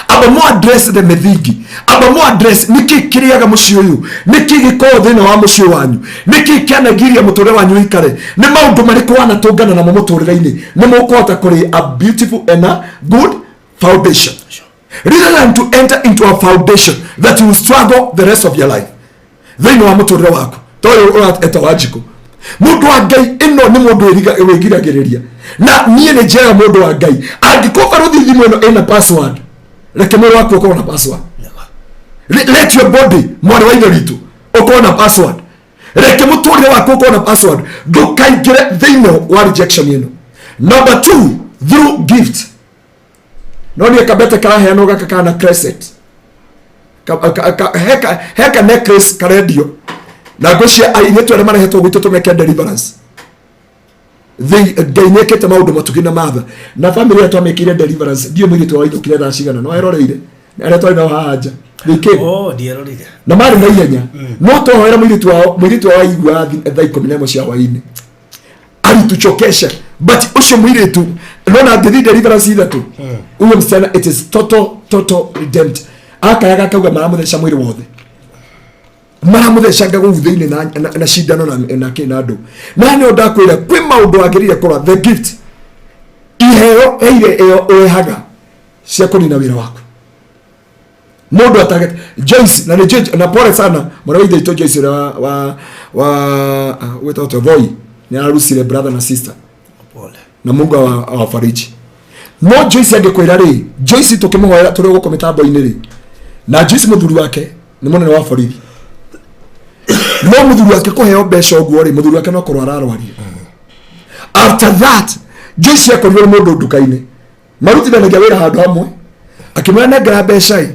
aba mo address the methingi, aba mo address niki kiriaga mucio uyu, niki giko thina wa mucio wanyu, niki kanagiria mutore wanyu ikare, ni maundu mariko wana tungana na muturire-ini, ni mukuhota kuri a beautiful and a good foundation, rather than to enter into a foundation that you will struggle the rest of your life. Thina wa muturire waku toyo urata wajiko mundu wa Ngai ino ni mundu wigiragiriria na nie ni njega mundu wa Ngai angikofa ruthi thimu ino ina password reke mwiri waku ukorwo na password. Let your body mwana wa ithoritu ukorwo na password, reke muturire waku ukorwo na password, ndukaingire thiini wa rejection ino. Number 2, through gift. Noni akabete karaheanwo gaka kana crescent heka necklace karedio na gocia ainetu arĩa marehetwo gwitũ tumeke deliverance ngainekete maundu matukina matha na family yetu amekire deliverance ndio mwiritu wa ithukire thaa cigana no eroreire arĩa twari nao haja ndierorire na mari na ihenya no tohoera mwiritu wa igua thaa 11 cia hwainĩ alituchokesha, but ucio mwiritu nona ngithi deliverance ithatu uyo msichana it is total redempted akayaga kauga maramutheca mwiri wothe maramutheca ngagu thiini na shindano na kinado na ni ondakwira kwi maundu agirire kora the gift iheo eire urehaga cia kunina wira waku mundu ataget Joyce na Joyce na pole sana mwana wa ito Joyce wa without a voice ni arusire brother na sister pole na Mungu awafariji. No Joyce angekwira ri Joyce tukimuhoera turi guko mitambo-ini ri na Joyce muthuri wake ni munene wa borithi no muthuri wake kuheo mbeca uguo ri muthuri wake no korwo ararwaria. After that Joyce akorwo mundu nduka-ini marutithanagia wira handu hamwe akimwira nengera mbeca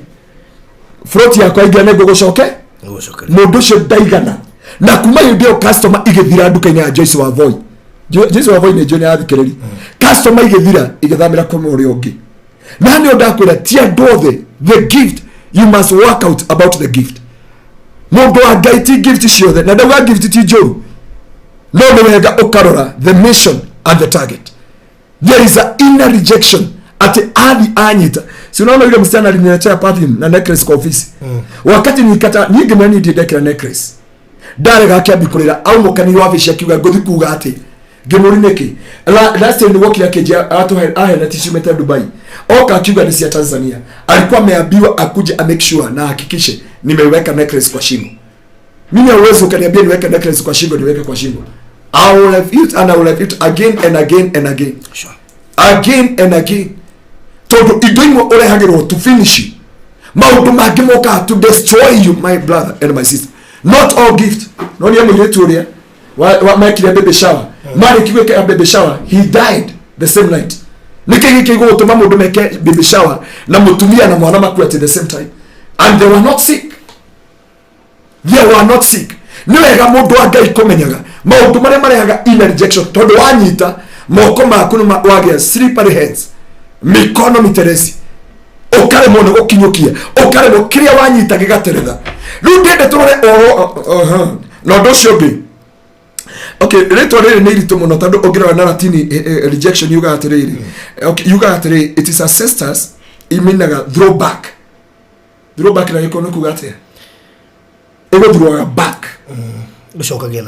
front yakwa ingia nego gucoke mundu ucio ndaigana na kuma ndio customer igithira nduka-ini ya Joyce wa Voi. Joyce wa Voi ni joni athikiriri customer igithira igithamira kwa uri ungi na ni ondakwira tia ndothe the gift you must work out about the gift. Mundu wa Ngai ti gift ciothe na ndawa gift ti njuru no ni wega ukarora the mission and the target. There is a inner rejection at adi anyita si unaona yule msichana aliniletea perfume na necklace kwa ofisi wakati nikata nyingi mani ndekera necklace dare gake abikorera au mukani wa ofisi akiuga ngothi kuga ati gemuri neki last time work yake je atu na tishimeta Dubai oka akiuga ni cia Tanzania alikuwa ameambiwa akuje a make sure na hakikishe nimeweka necklace kwa shingo. Mimi hauwezi ukaniambia niweke necklace kwa shingo niweke kwa shingo. I will have it and I will have it again and again and again. Sure. Again and again. Todo idoimo ole hagero to finish. Maundu magi moka to destroy you my brother and my sister. Not all gift. No ni amuletu uria wa make a baby shower. Mari kiweke a baby shower, he died the same night. Nikiki go to mamundu make baby shower na mutumia na mwana maku at the same time. And they were not sick. They were not sick. Niwega mundu wa Ngai kumenyaga maundu maria marehaga inner rejection tondu wanyita moko maku no wagea slippery hands mikono miteresi okare mono gokinyukia okare mo kiria wanyita gigateretha riu ndende turore no ndocio bi okay rito riri ni rito muno tondu ongira na Latini rejection yuga atiriri okay yuga atiri it is ancestors iminaga throwback na ikono kugatia ego throw back ushokagia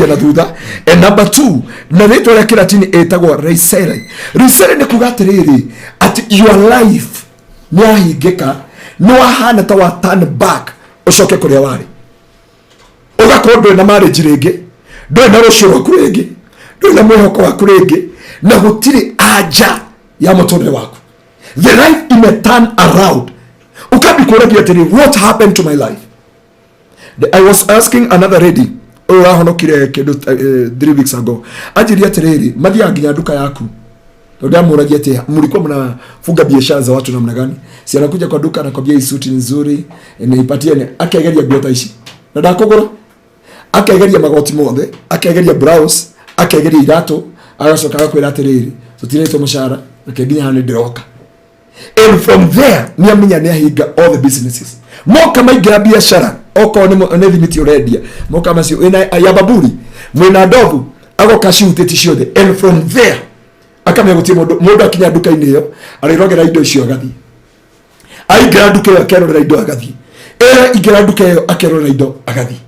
na thutha and number 2 na rito ya Kilatini etagwo rejection ni kugatiriri at your life ni ahingika no ahana ta wa turn back ushoke kuria wari ugakorwo na marriage ringi ndoi na rushuro kuringi ndoi na mwihoko wa kuringi na gutiri aja ya mutonde waku the life in turn around ukabikuragia tiri what happened to my life. I was asking another lady urahonokire kedo 3 weeks ago ajiria tiriri mathia nginya nduka yaku ndio muragia ati mlikuwa mnafunga biashara za watu namna gani si anakuja kwa duka anakwambia hii suti nzuri niipatie akaegeria guota ici na ndakugura akaegeria magoti mothe akaegeria blouse akaegeria irato agacoka agakwira atiriri tutiretwo mushara akeginya hane ndiroka and from there ni amenya ni ahinga all the businesses moka maingira biashara oko ne thimiti urendia moka macio ina ya baburi mwina ndovu agoka ciuteti ciothe and from there akamenya guti mundu akinya nduka-ini iyo arirogera indo icio gathi aingĩra nduka ĩyo akerorera indo agathi, ingĩra nduka ĩyo akerorera indo agathi.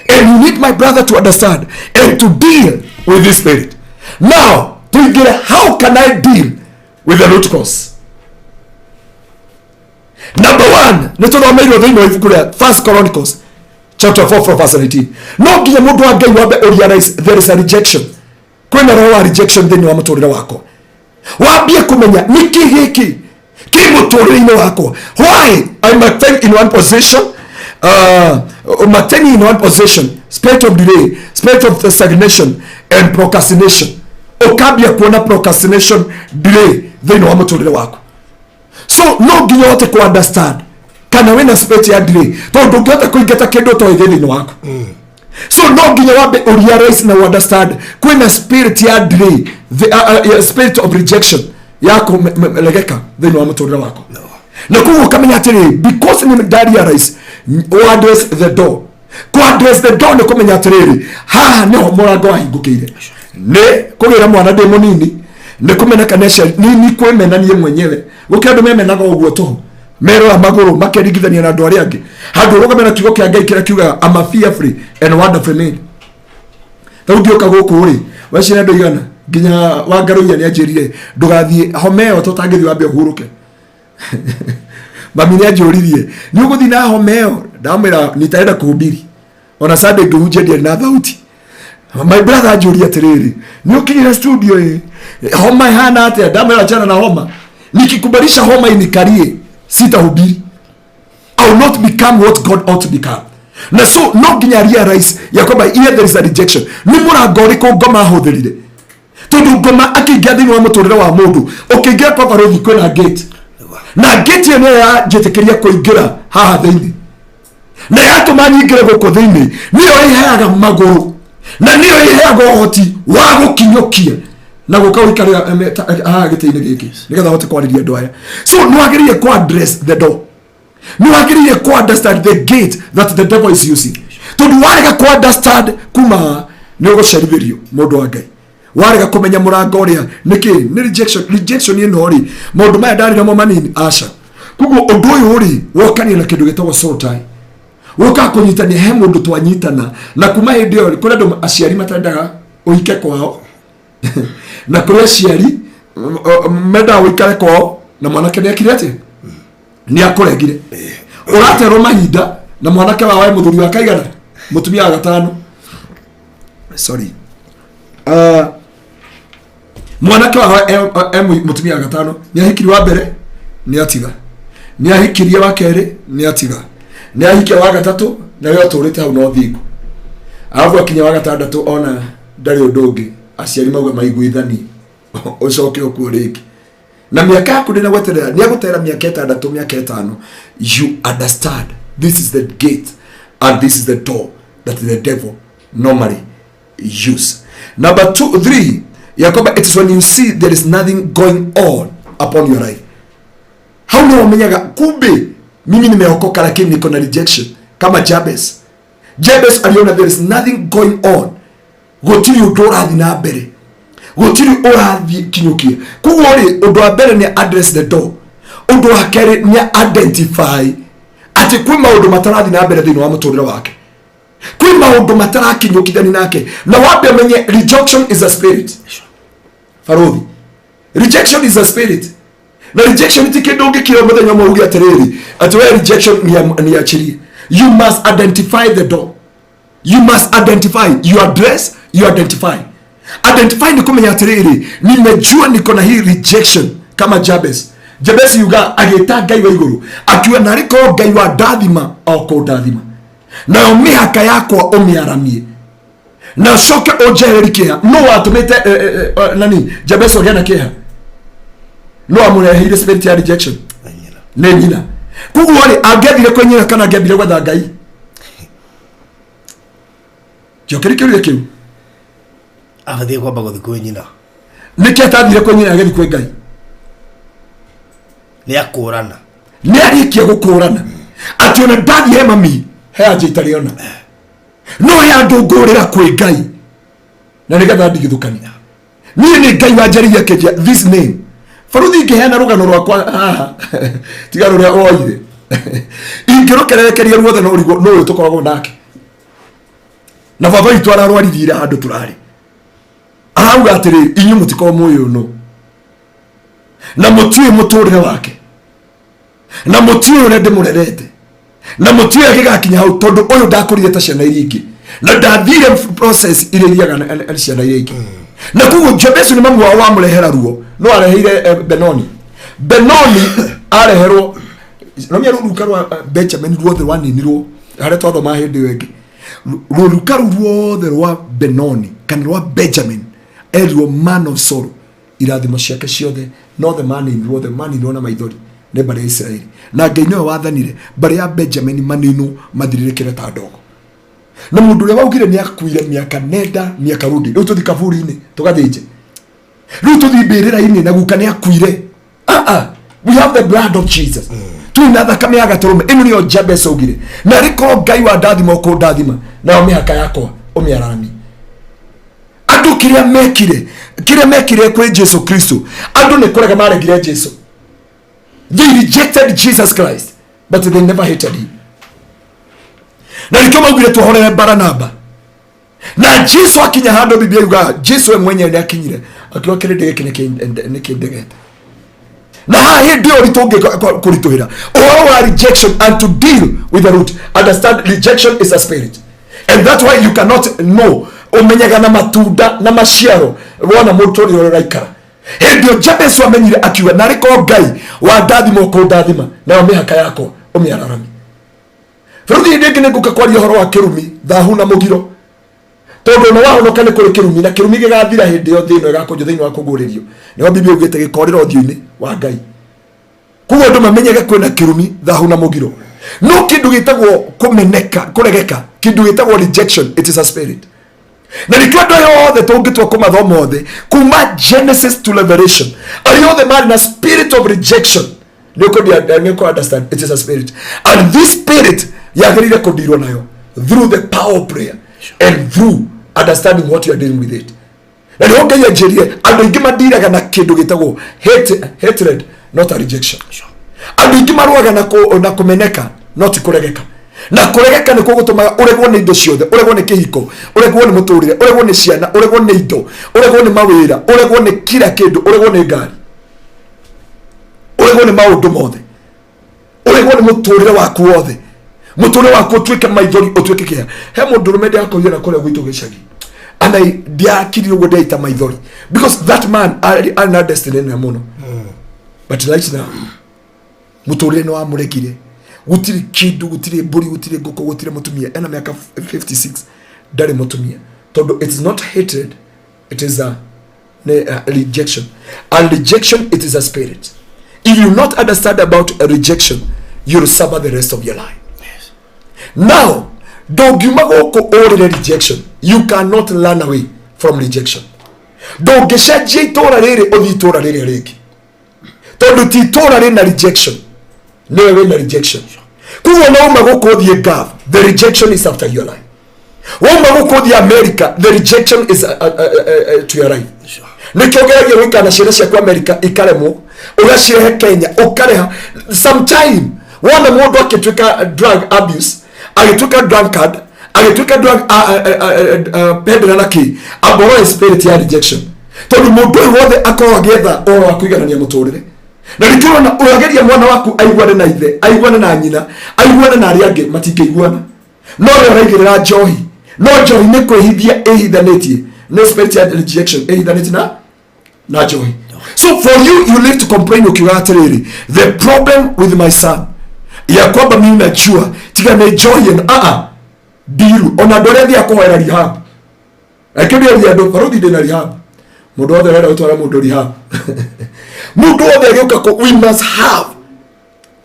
And you need, my brother, to understand and to deal with this spirit. Now, how can I deal with the root cause? Number one, nĩtũthomeirwo thĩinĩ wa ibuku rĩa 1 Chronicles chapter 4 from verse 19. No nginya mũndũ wa Ngai wambe realize there is a rejection. Kwĩna roho wa rejection thĩinĩ wa mũtũrĩre wakwa. Wambie kũmenya nĩkĩ gĩkĩ kĩ mũtũrĩre-inĩ wakwa. Why I'm attending in one position, in one position, spirit of delay, spirit of stagnation and procrastination. Ukambia kuona procrastination, delay thĩinĩ wa mũtũrĩre wakwa. So no nginya wote ku understand kana wena spirit ya delay tondu ngĩhota kũingata kĩndũ to thĩinĩ waku. So no nginya wambe realize na understand kwĩna spirit ya delay, the spirit of rejection yako legeka thĩinĩ wa mũtũrĩre wako. Na kuo kamenya atĩrĩ, because ni realize address the door. Ku address the door ni kumenya atĩrĩ, haha nĩho mũrango wahingũkĩire. Nĩ kũgĩra mwana ndĩ mũnini nĩ kũmena kanesha ni kwĩmenanie mwenyewe gũkĩra andũ memenaga ũguo tũhũ merora magũrũ makeringithania na andũ arĩa angĩ handũ rũgamena kiugo kĩa Ngai kĩrĩa kiugaga I'm a fearfully and wonderfully made. Rĩu ngĩũka gũkũ rĩ wacina andũ igana nginya wa Ngaruiya nĩanjĩrire ndũgathiĩ homeo tũtangĩthiĩ wambe ũhurũke. Mami nĩanjũririe nĩ ũgũthiĩ na homeo, ndamwĩra nitaenda kuhubiri ona Sunday ngĩhunjia ndiarĩ na thauti. My brother anjũria atĩrĩrĩ nĩ ũkinyire studio homa ihana atĩa, ndamwĩra achana na homa, nikikubalisha homa inikarie sitahubiri. I will not become what God ought to become. Na so no nginya realize ya kwamba here there is a rejection. Ni mũrango ũrĩkũ ngoma ahũthĩrire tondu ngoma akĩingĩa thĩinĩ wa mũtũrĩre wa mũndũ ũkĩingĩra kwa barũthi kwĩna gate na gate ĩyo nĩyo yanjĩtĩkĩria kũingĩra haha thĩinĩ na yatũma nyingĩre gũkũ thĩinĩ nĩyo ĩheaga magũrũ na nĩyo ĩheaga ũhoti wa gũkinyũkia na gũka ũikarĩra gĩtĩ-inĩ gĩkĩ nĩgetha hote kwarĩria andũ aya. So nĩwagĩrĩire ku address the door, nĩwagĩrĩire ku understand the gate that the devil is using. Tondu warega ku understand kuma nĩ ũgũcerithĩrio mũndũ wa Ngai, warega kũmenya mũrango ũrĩa nĩkĩ nĩ rejection ĩno rĩ maũndũ maya ndarĩ namo manini aca. Koguo ũndũ ũyũ rĩ wokania na kĩndũ gĩtagwo soul tie, woka kũnyitania he mũndũ twanyitana na kuma hĩndĩ ĩyo kũrĩ andũ aciari matendaga ũhike kwao na kũrĩ aciari mendaga ũikare kwao na mwanake nĩekire atĩ nĩakũregire. Ũraterwo mahinda na mwanake wawe mũthuri wa kaigana mũtumia wa gatano, sorry, mwanake wawe mũtumia wa gatano nĩahikirie wa mbere nĩatiga, nĩahikirie wa kerĩ nĩatiga, nĩahikia wa gatatũ na rĩo tũrĩte hau no thingo, arabu akinya wa gatandatũ ona ndarĩ ũndũ ũngĩ aciari mauga maiguithani ucoke okuo rĩngĩ na mĩaka yaku ndĩna gweterera nĩagũtera mĩaka 6 mĩaka 5. You understand this is the gate and this is the door that the devil normally use. Number 3 ya kwamba it is when you see there is nothing going on upon your life. How no umenyaga kumbe mimi nimeokoka lakini niko na rejection kama Jabez. Jabez aliona there is nothing going on, gutiri ũndũ na mbere, gutiri ũrathi kinyukia. Koguo rĩ ũndũ wa mbere nĩ address the door, ũndũ wa kerĩ nĩ identify ati kwĩ maũndũ matarathi na mbere thĩinĩ wa mũtũrĩre wake, kwĩ maũndũ matarakinyukithani nake, na wambe menye rejection is a spirit. Farothi, rejection is a spirit. Na rejection ti kĩndũ ũngĩkĩra mũthenya ũmwe uge atĩrĩrĩ ati we rejection ni achirie. You must identify the door. You must identify. You address, you identify. Identify ni kumenya atĩrĩrĩ nimejua niko na hii rejection kama Jabez. Jabez yuga agĩta Ngai wa igũrũ akiwa na rĩko Ngai wa ndathima oko ndathima na mĩhaka yakwa ũmĩaramie na coke ũnjehereri kĩeha. No watũmĩte nani Jabez ogĩa na kĩeha? No amũreheire spirit ya rejection nĩ nyina. Koguo rĩ angĩathire kwĩ nyina kana angĩambire gwetha Ngai? Jokeri kĩũria kĩu abathie kwamba gũthiĩ kwĩ nyina. Nĩkĩ atathire kwĩ nyina agĩthiĩ kwĩ Ngai? Nĩakũrana, nĩarĩkia gũkũrana atĩ ona ndathiĩ he mami he anja itarĩ ona no he andũ ngũrĩra kwĩ Ngai na nĩgetha ndigithũkania. Niĩ nĩ Ngai wanjaririe kĩnjia this name Faruthi ngehena rugano rwakwa tiga ruria oire ingirokerekeria ruothe no rigo no tukoragwo nake na baba itu ararwarithire handu turari arauga atiri inyu mutiko muyo no na mutue muturire wake na mutue ure ndimurerete na mutue agigakinya hau tondu uyu ndakurire ta ciana iringi na ndathire process ile iliaga na ciana iringi na kugo Jabesu ni mamu wa murehera ruo no areheire Benoni areherwo no mia ruka rwa Benjamin ruothe rwaninirwo hare twathoma hindi wengi ruka ruothe rwa Benoni kana rwa Benjamin erwo man of sorrow irathimo ciake ciothe no the man in na maithori ne bare Israeli na Ngai niwe wathanire bare ya Benjamin manino mathiririkire ta ndogo na mundu uria waugire ni akuire miaka nenda miaka rudi riu tuthi kaburi-ini tugathinje riu tuthi mbirira-ini na guka ni akuire we have the blood of Jesus tuina thakame ya gaturume ino niyo Jabez augire na riko Ngai wa ndathima ko ndathima na mihaka yakwa umiarani andu kiria mekire kwe Jesu Kristo andu ni kurega maregire Jesu. They rejected Jesus Christ but they never hated him. Na nikoma ngire tuhore Baranaba na Jesu akinya hando Biblia yuga Jesu mwenye ni akinyire akirokere ndege nikindegete na hahi ndio ritonge kurituhira or rejection and to deal with the root. Understand, rejection is a spirit and that's why you cannot know umenyaga na matunda na maciaro wona mutori uraikara ndio Jabez amenyire akiwa na riko Ngai wa ndathimo ko ndathima na mihaka yako umiararami. Faruthi ndege nguka kwaria horo wa kirumi thahu na mugiro tondu no wahonoka ni kuri kirumi na kirumi gigathira hindi yo thino igakunjo thino wa kuguririo niyo Biblia ugite gikorera uthio-ini wa Ngai kugo ndo mamenyege kwina kirumi thahu na mugiro no kindu gitagwo kumeneka kuregeka kindu gitagwo rejection. It is a spirit na nikiwa yothe tungitwa kumathomo othe kuma Genesis to Revelation all the man na spirit of rejection you could understand. It is a spirit and this spirit yagerire kudirwa nayo through the power of prayer and through understanding what you are dealing with it. Na ni hoke yajerie andu ingi madiraga na kindu gitagwo hatred not a rejection. Andu ingi marwaga na kumeneka not kuregeka na kuregeka ni kugutuma uregwo ni indo ciothe uregwo ni kihiko uregwo ni muturire uregwo ni ciana uregwo ni indo uregwo ni mawira uregwo ni kila kindu uregwo ni ngari uregwo ni maundu mothe uregwo ni muturire waku wothe muturire waku twike maithori utwike kia he mundu rumende akoire na kule gwitu gicagi and I diakiri ugo daita maithori because that man are not destined na muno but like now muturire no amuregire gutiri kindu gutiri buri gutiri goko gutiri mutumia ena miaka 56 dare mutumia todo. It is not hatred, it is a rejection and rejection it is a spirit. If you not understand about a rejection you will suffer the rest of your life. Yes. Now dogimagoko or rejection you cannot run away from rejection. Dogeshaje itora rere othi itora rere rege todo ti itora rere na rejection no way na rejection kuwa na umagoko thie gav the rejection is after your life. Umagoko thie America the rejection is to your right. Nikogeragia wika na sheresha kwa America ikaremo ugashirehe Kenya ukareha sometime wana mundu akitwika drug abuse agitwika drunkard agitwika drug pedra naki aboro spirit ya rejection tondu mundu wothe akoro agetha oro akuiganania muturire na nikirona urageria mwana waku aigwane na ithe aigwane na nyina aigwane na aria angi matingeiguana no uraigirira njohi no njohi ni kwihithia ehithanitie no spirit ya rejection ehithanitie na njohi. So for you live to complain ukiwa atiriri the problem with my son ya kwamba mimi najua tiga na njohi na biru ona dorethi akohera rehab akiri ya ndo Faruthi de na rehab mundu wothe wera utwara mundu rehab mundu wothe ageuka ko we must have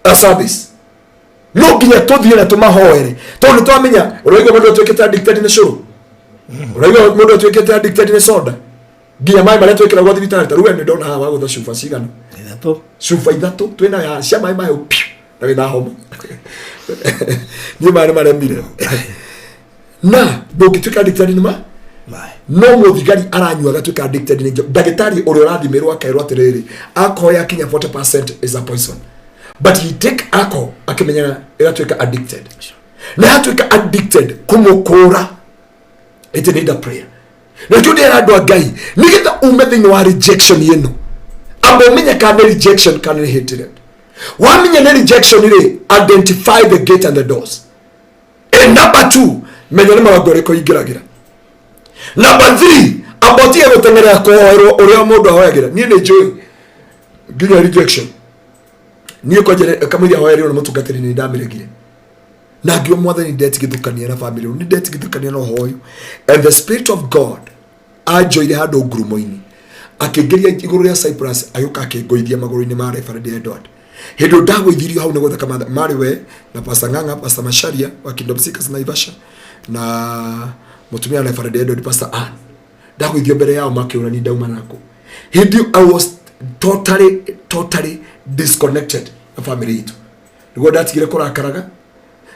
a service no kinya tuthie na tumahoere tondu twamenya uraigo mundu atwekete addicted ni curu uraigo mundu atwekete addicted ni soda nginya mai mara twekera gwa thibitari ta ruwe ndona hawa gutha cuba cigana cuba ithatu twina ya cia mai mai na wina homa ni mara mire na ndungitwika addicted ni no muthigari aranyua gatuika addicted ni dagitari uri urathimirwo akairwo atiriri alcohol yakinya 40% is a poison, but he take alcohol akimenya iratuika addicted, na atuika addicted kumukura. It need a prayer. Na tude rado agai nigetha umethini wa rejection yenu abo menya kana rejection kana hatred wa menya na rejection ile identify the gate and the doors. And number 2 menya ni magore ko igiragira. Number 3 abotie gutengera ko uri mundu ahoyagira ni joy nginya rejection ni ko jere kamuri ahoyari no mutungatiri ni ndamiregire na ngio mwathani ndetigithukania na family ni ndetigithukania no hoyo, and the spirit of God ajoire hando ngurumo-ini akingeria iguru ya Cyprus ayuka akingoithia maguru-ini ma Reverend Edward hindo ndagwithirio hau neguo thaka mari we na Pastor Ng'ang'a, Pastor Masharia wa Kingdom Seekers Naivasha na mutumia Reverend Edward Pastor Ann ndagwithio mbere yao makiura ni ndauma nako hindi I was totally disconnected na family itu niguo ndatigire kurakaraga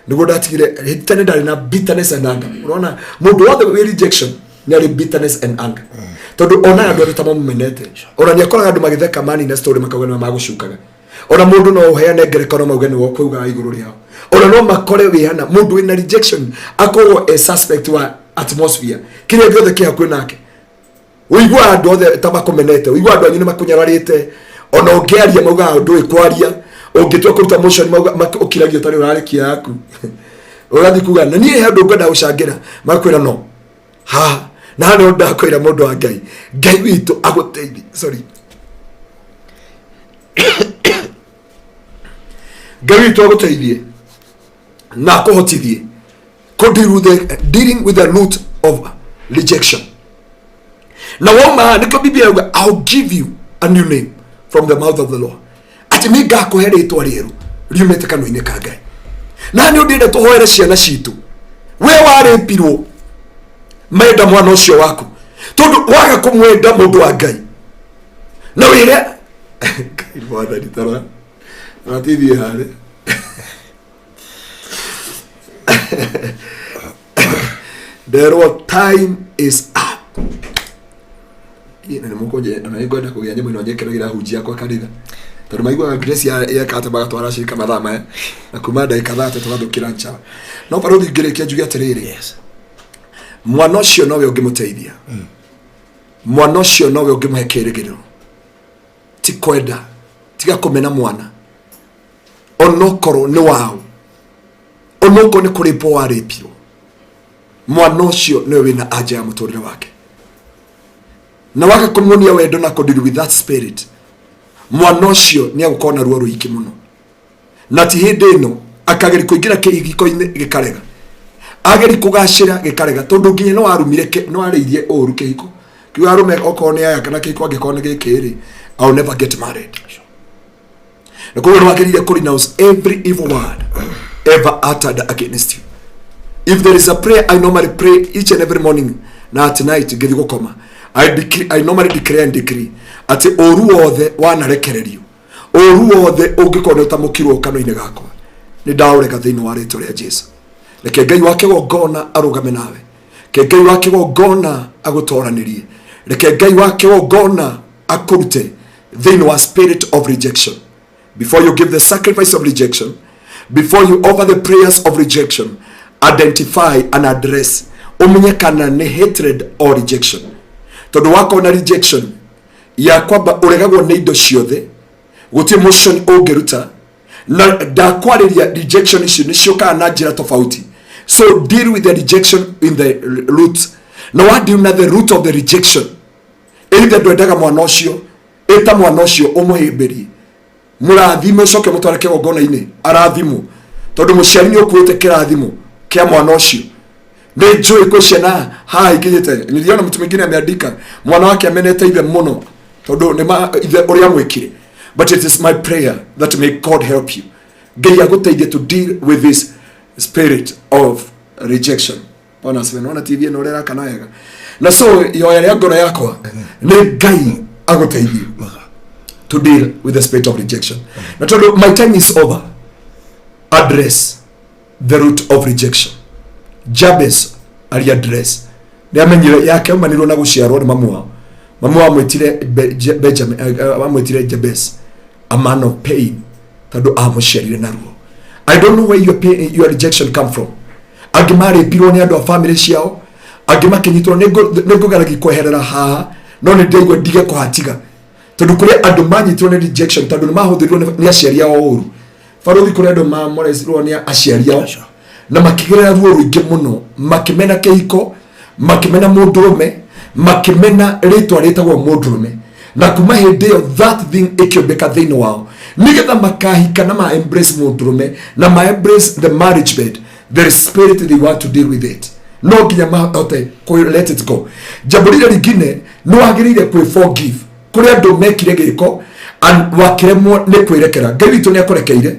niguo ndatigire hitane ndari na bitterness and anger. Unaona mundu wothe we rejection ni bitterness and anger tondu ona andu atamo mumenete ona ni akoraga andu magitheka mani na story makagana magushukaga ona mundu no uheane ngerekano maugani wo kuuga iguru riao ona no makore wihana mundu ina rejection akorwo a suspect wa atmosphere kile giothe kia kwinake uigwa andu othe tabakomenete uigwa andu anyu makunyararite ona ungiaria mauga ndu ikwaria ungitua kuruta motion ukiragio tari urarikia yaku urathi kuga na nie handu ngenda ucangira makwira no ha na hano ndakwira mundu wa Ngai witu aguteithie Ngai witu aguteithie na kuhotithie dealing with the root of rejection. Na woma niko Biblia yuga I'll give you a new name from the mouth of the Lord. Ati miga ko here itwa rieru riumete kanwa-ini ka Ngai. Na ni ndinde tuhoere ciana citu we warepirwo menda mwana ucio waku tondu waga kumwenda mundu wa Ngai na wire mwana ditara ratithie hare the time is up. Ina ni mukoje anaigwenda kugia nyemo inonyekeragira hujia kwa kanitha tondu maigwa grace ya kata bagatwara shirika mathama na kumada ikadhate tugathukira ncha no parodi ngerekia njugia atiriri yes mwana ucio nowe ungimuteithia mwana ucio nowe ungimuhe kirigiro ti kwenda tiga kumena mwana onokoro ni wao onoko ni kuripo waripio mwana ucio niwe wina aja ya muturire wake na waka kumunia wendo na kudeal with that spirit mwana ucio ni agukona ruo ruiki muno na ti hindi ino akageri kuingira kihiko-ini gikarega ageri kugashira gikarega tondu nginya no warumire no areirie oru kihiko kiwa arume okone aya kana kihiko agikone gikiri I'll never get married. Na kwa hiyo wakiria renounce every evil word ever uttered against you. If there is a prayer I normally pray each and every morning na at night ngithi gukoma I normally declare and decree ati oru wothe wanarekererio oru wothe ungikona utamukirwo kanwa-ini gakwa ni ndaureka thiini wa ritwa ria Jesu. Reke Ngai wake gongona arugame nawe, reke Ngai wake gongona agutoranirie, reke Ngai wake gongona akurute thiini wa spirit of rejection. Before you give the sacrifice of rejection, before you offer the prayers of rejection, identify and address umenye kana ni hatred or rejection. Tondu wako na rejection ya kwamba uregagwo ni indo ciothe guti motion ungeruta na ndakwariria rejection issue nicio na njira tofauti. So deal with the rejection in the root. Now what do you know the root of the rejection? Either ndwendaga mwana ucio eta mwana ucio umuhimbirie murathime ucoke mutwareke gongona-ini arathimu tondu muciari ni ukuite kirathimo kia mwana ucio ni njui kwi ciana ha ikinyite. Niliona mtu mwingine ameandika mwana wake amenete ithe muno tondu ni ithe uria mwikire. But it is my prayer that may God help you. Ngai aguteithie to deal with this spirit of rejection. Bwana asifiwe. Naona TV ino rera kana yega. Na so yoya ya ngoro yakwa ni Ngai aguteithie to deal with the spirit of rejection. Na tondu my time is over. Address the root of rejection. Jabez ali address niamenyire yake manirwo na guciarwo ni mamu wa mwitire Benjamin amwitire Jabez, a man of pain, tado amuciarire naruo. I don't know where your pain, your rejection come from. Agimari piro ni ando family ciao, agima kinyitwo nego garagi kweherera ha no ni ndego ndige ko hatiga tondu kuri andu manyitwo ni rejection tondu mahuthirirwo ni aciari ao uru faruthi kuri andu mamoresirwo ni aciari ao na makigerera ruo ruingi muno, makimena kihiko, makimena mundurume, makimena ritwa ritagwo mundurume, na kuma hindi yo that thing ikiombeka thiini wao nigetha makahika na ma embrace mundurume na ma embrace the marriage bed, the spirit they want to deal with it. No ginya mahote ko let it go. Jamborire rigine no agirire ku forgive kuri andu mekire giko and wakiremwo ne kwirekera Ngai witu ni akorekeire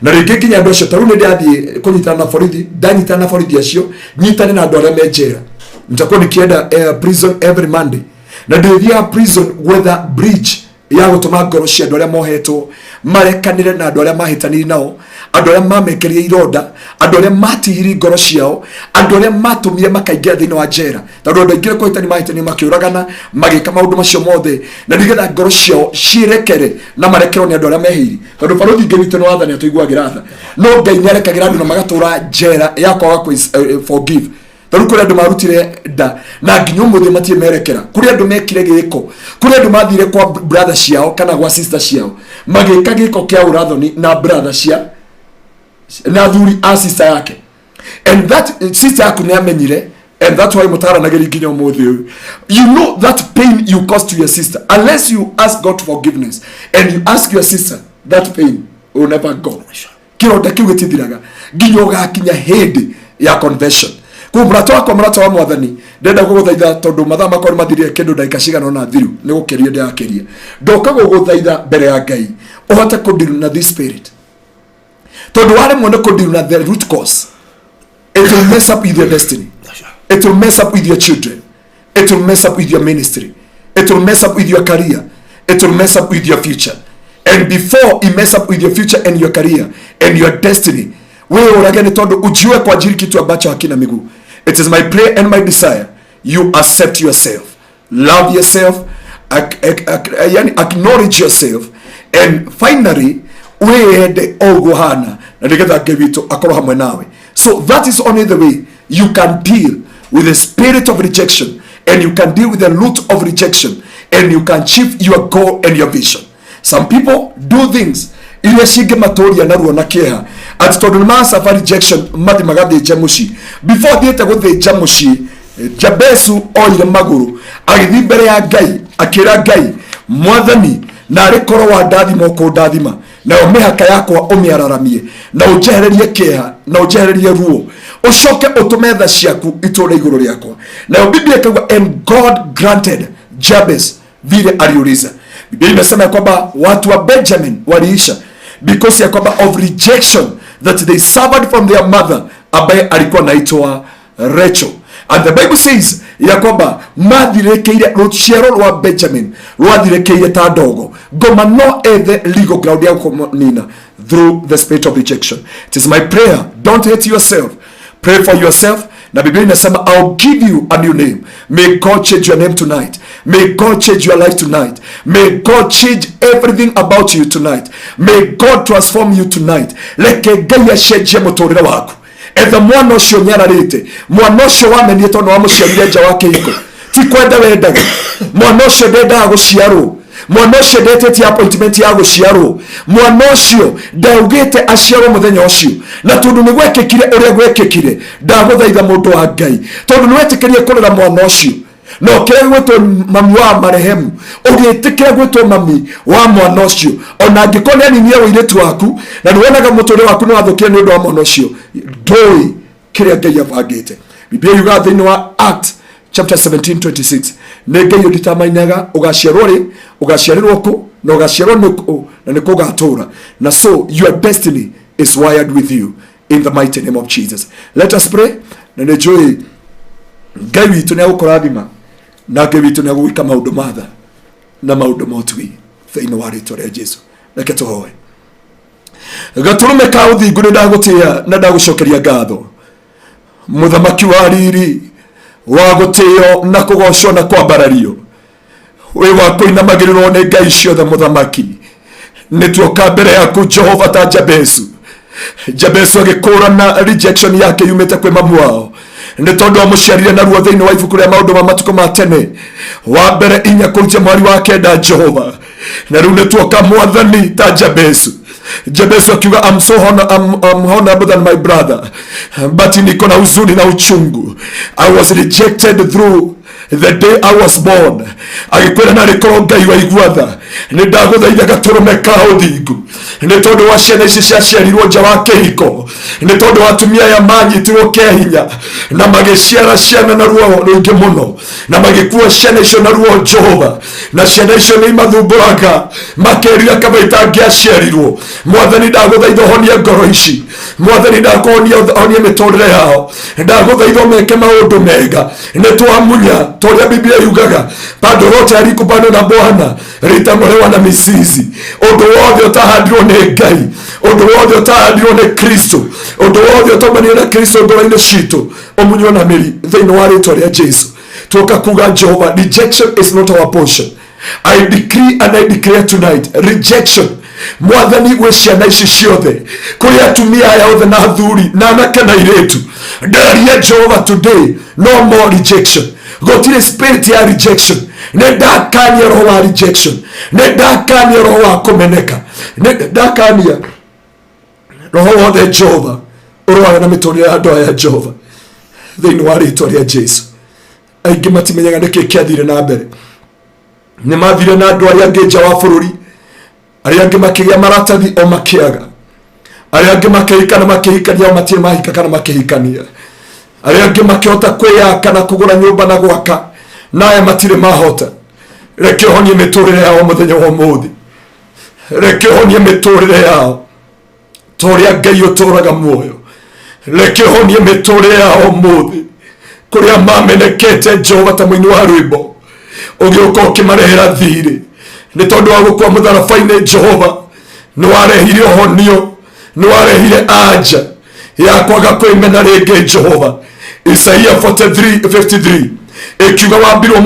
na ringi ginya andu acio taru ni ndathie kunyitana na borithi ndanyitana na borithi acio nyitane na andu aria menjera nitakuwa nikienda prison every Monday na ndithia prison whether bridge ya gutuma ngoro cia andu aria mohetwo marekanire na andu aria mahitaniri nao, andu aria mamekerie ironda, andu aria matihiri ngoro ciao, andu aria matumire makaingira thiini wa njera tondu andu aingire kuhitani mahitani makiuragana magika maundu macio mothe na nigetha ngoro ciao cirekere na marekerwo ni andu aria mehiri tondu baruthi Ngai witu ni wathani atuiguagira tha no Ngai ni arekagira andu na magatura njera ya kwaga forgive tondu kuri andu marutire nda na nginya umuthi matie merekera kuri andu mekire giko kuri andu mathire kwa brother ciao kana kwa sister ciao magika giko kia urathoni na brother cia na thuri a sister yake and that sister yake ni amenyire and that's why mutara na geri nginya umuthi you know that pain you caused to your sister unless you ask God forgiveness and you ask your sister that pain will never go kironda kiu gitithiraga nginya ugakinya hindi ya conversion kumratoa wa mwathani ndenda guguthaitha tondu mathaa makwa ni mathirie kindu ndagika cigana na thiru ni gukeria ndakeria ndoka guguthaitha mbere ya Ngai uhote kudeal na this spirit tondu wale mwende kudeal na the root cause. It will mess up with your destiny, it will mess up with your children, it will mess up with your ministry, it will mess up with your career, it will mess up with your future. And before it mess up with your future and your career and your destiny, wewe urageni tondu ujiwe kwa ajili kitu ambacho hakina miguu. It is my prayer and my desire you accept yourself, love yourself, acknowledge yourself, and finally weende oguhana na nigetha Ngai witu akorwo hamwe nawe. So that is only the way you can deal with the spirit of rejection, and you can deal with the root of rejection, and you can achieve your goal and your vision. Some people do things ile shige matoria na ruo na kieha ati tondu ma safari rejection mathi magathije muci before thiete guthija muci Jabezu oire maguru agithi mbere ya Ngai akira Ngai mwathani na arikorwo wa ndathimo ko ndathima na umihaka yakwa umiararamie na ujehererie kieha na ujehererie ruo ucoke utumetha ciaku iture iguru riakwa na Biblia ikawa and God granted Jabez vile aliuliza. Biblia inasema kwamba watu wa Benjamin waliisha because ya kwamba of rejection that they suffered from their mother ambaye alikuwa naitwa Rachel. And the Bible says ya kwamba mathirekeire ruciaro rwa Benjamin rwathirekeire ta ndogo ngoma no ethe legal ground ya kumonina through the spirit of rejection. It is my prayer, don't hate yourself, pray for yourself. Na Biblia inasema I'll give you a new name. May God change your name tonight. May God change your life tonight. May God change everything about you tonight. May God transform you tonight. Leke Ngai acenjie muturire waku. Etha mwana ucio nyararite, mwana ucio wamenie tondu wa muciarire nja wake iko ti kwenda wendaga, mwana ucio ndendaga guciarwo, mwana ucio ndetetie appointment ya guciarwo, mwana ucio ndaugite aciarwo muthenya ucio na tondu ni gwekekire uria gwekekire ndaguthaitha mundu wa Ngai tondu ni wetikirie kurera mwana ucio no kire gwitwo mami wa marehemu ugitikira gwitwo mami wa mwana ucio ona angikone ni niye wiretu waku na niwonaga muture waku ni wathukire ni undu wa mwana ucio ndoi kire Ngai abangite. Biblia yuga thiini wa Act chapter 17:26 ne Ngai uditamainaga ugaciarwo ri ugaciarirwo ku na ugaciarwo na nikugatura na so your destiny is wired with you in the mighty name of Jesus. Let us pray na nejoy Ngai witu ni agukurathima na Ngai witu ni agwika maundu matha na maundu motwi thiini wa ritwa ria Jesu. Reke tuhoe. Gaturume ka uthingu ni ndagutia na ndagucokeria ngatho muthamaki wa riri wa gutio na kugocwo na kwambarario we wa kuinamagirwo ne ngai ciothe muthamaki nituoka mbere yaku Jehova ta Jabesu agikũrana rejection yake yumite kwi mamu wao nĩ tondũ amuciarire na ruo thĩinĩ wa ibuku rĩa maũndũ ma matukũ ma tene wa mbere 4 kũrutia mweri wa 9 Jehova na rĩu nĩtuoka mwathani ta Jabesu akiuga I'm honorable than my brother but niko na huzuni na uchungu. I was rejected through the day I was born. Agikwira na rikoro ngai wa igwatha ni ndaguthaitha gaturume ka uthingu ni tondu wa ciana ici ciaciarirwo nja wa kihiko ni tondu wa atumia ya manyitirwo kehinya na magiciara ciana na ruo ruingi muno na magikua ciana icio na ruo Jehova na ciana icio ni mathumburaga makeria kabaita ngiaciarirwo. Mwathani ndaguthaitha honia ngoro ici, Mwathani ndakuhonia honia mitorire yao, ndaguthaitha meke maundu mega ni twamunya toria Biblia yugaga bado lote alikubana na Bwana litamolewa na mizizi. Undu wothe utahandirwo ni Ngai, undu wothe utahandirwo ni Kristo, undu wothe utomanio na Kristo ngoro-ini citu umunywo na miri thiini wa ritwa ria Jesu. Tuoka kuga Jehova, rejection is not our portion. I decree and I declare tonight rejection Mwathani we ciana ici ciothe kuri atumia yothe na athuri na anake na iretu ndaria Jehova today no more rejection. Gotire spirit ya rejection ndakania roho wa rejection, ndakania roho wa kumeneka, ndakania roho wothe Jehova urwaga na mitorire ya ndoa ya Jehova thiini wa ritwa ria Jesu. Aingi matimenyaga niki kiathire na mbere, ni mathire na andu aria ngeja wa bururi, aria angi makigia maratathi o makiaga, aria angi makihika na makihikania o matire mahika kana makihikania, aria angi makihota kwiyaka na kugura nyumba na gwaka na aya matire mahota. Reke honie miturire yao muthenya wa umuthi, reke honie miturire yao toria Ngai uturaga muoyo, reke honie miturire yao umuthi kuria mamenekete Jehova ta muini wa rwimbo ugiuka ukimarehera thiri ni tondu wa gukua mutharabaini Jehova ni warehire honio, ni warehire anja ya kwaga kwimena ringi Jehova. Isaia 43:53 ikiuga wambirwo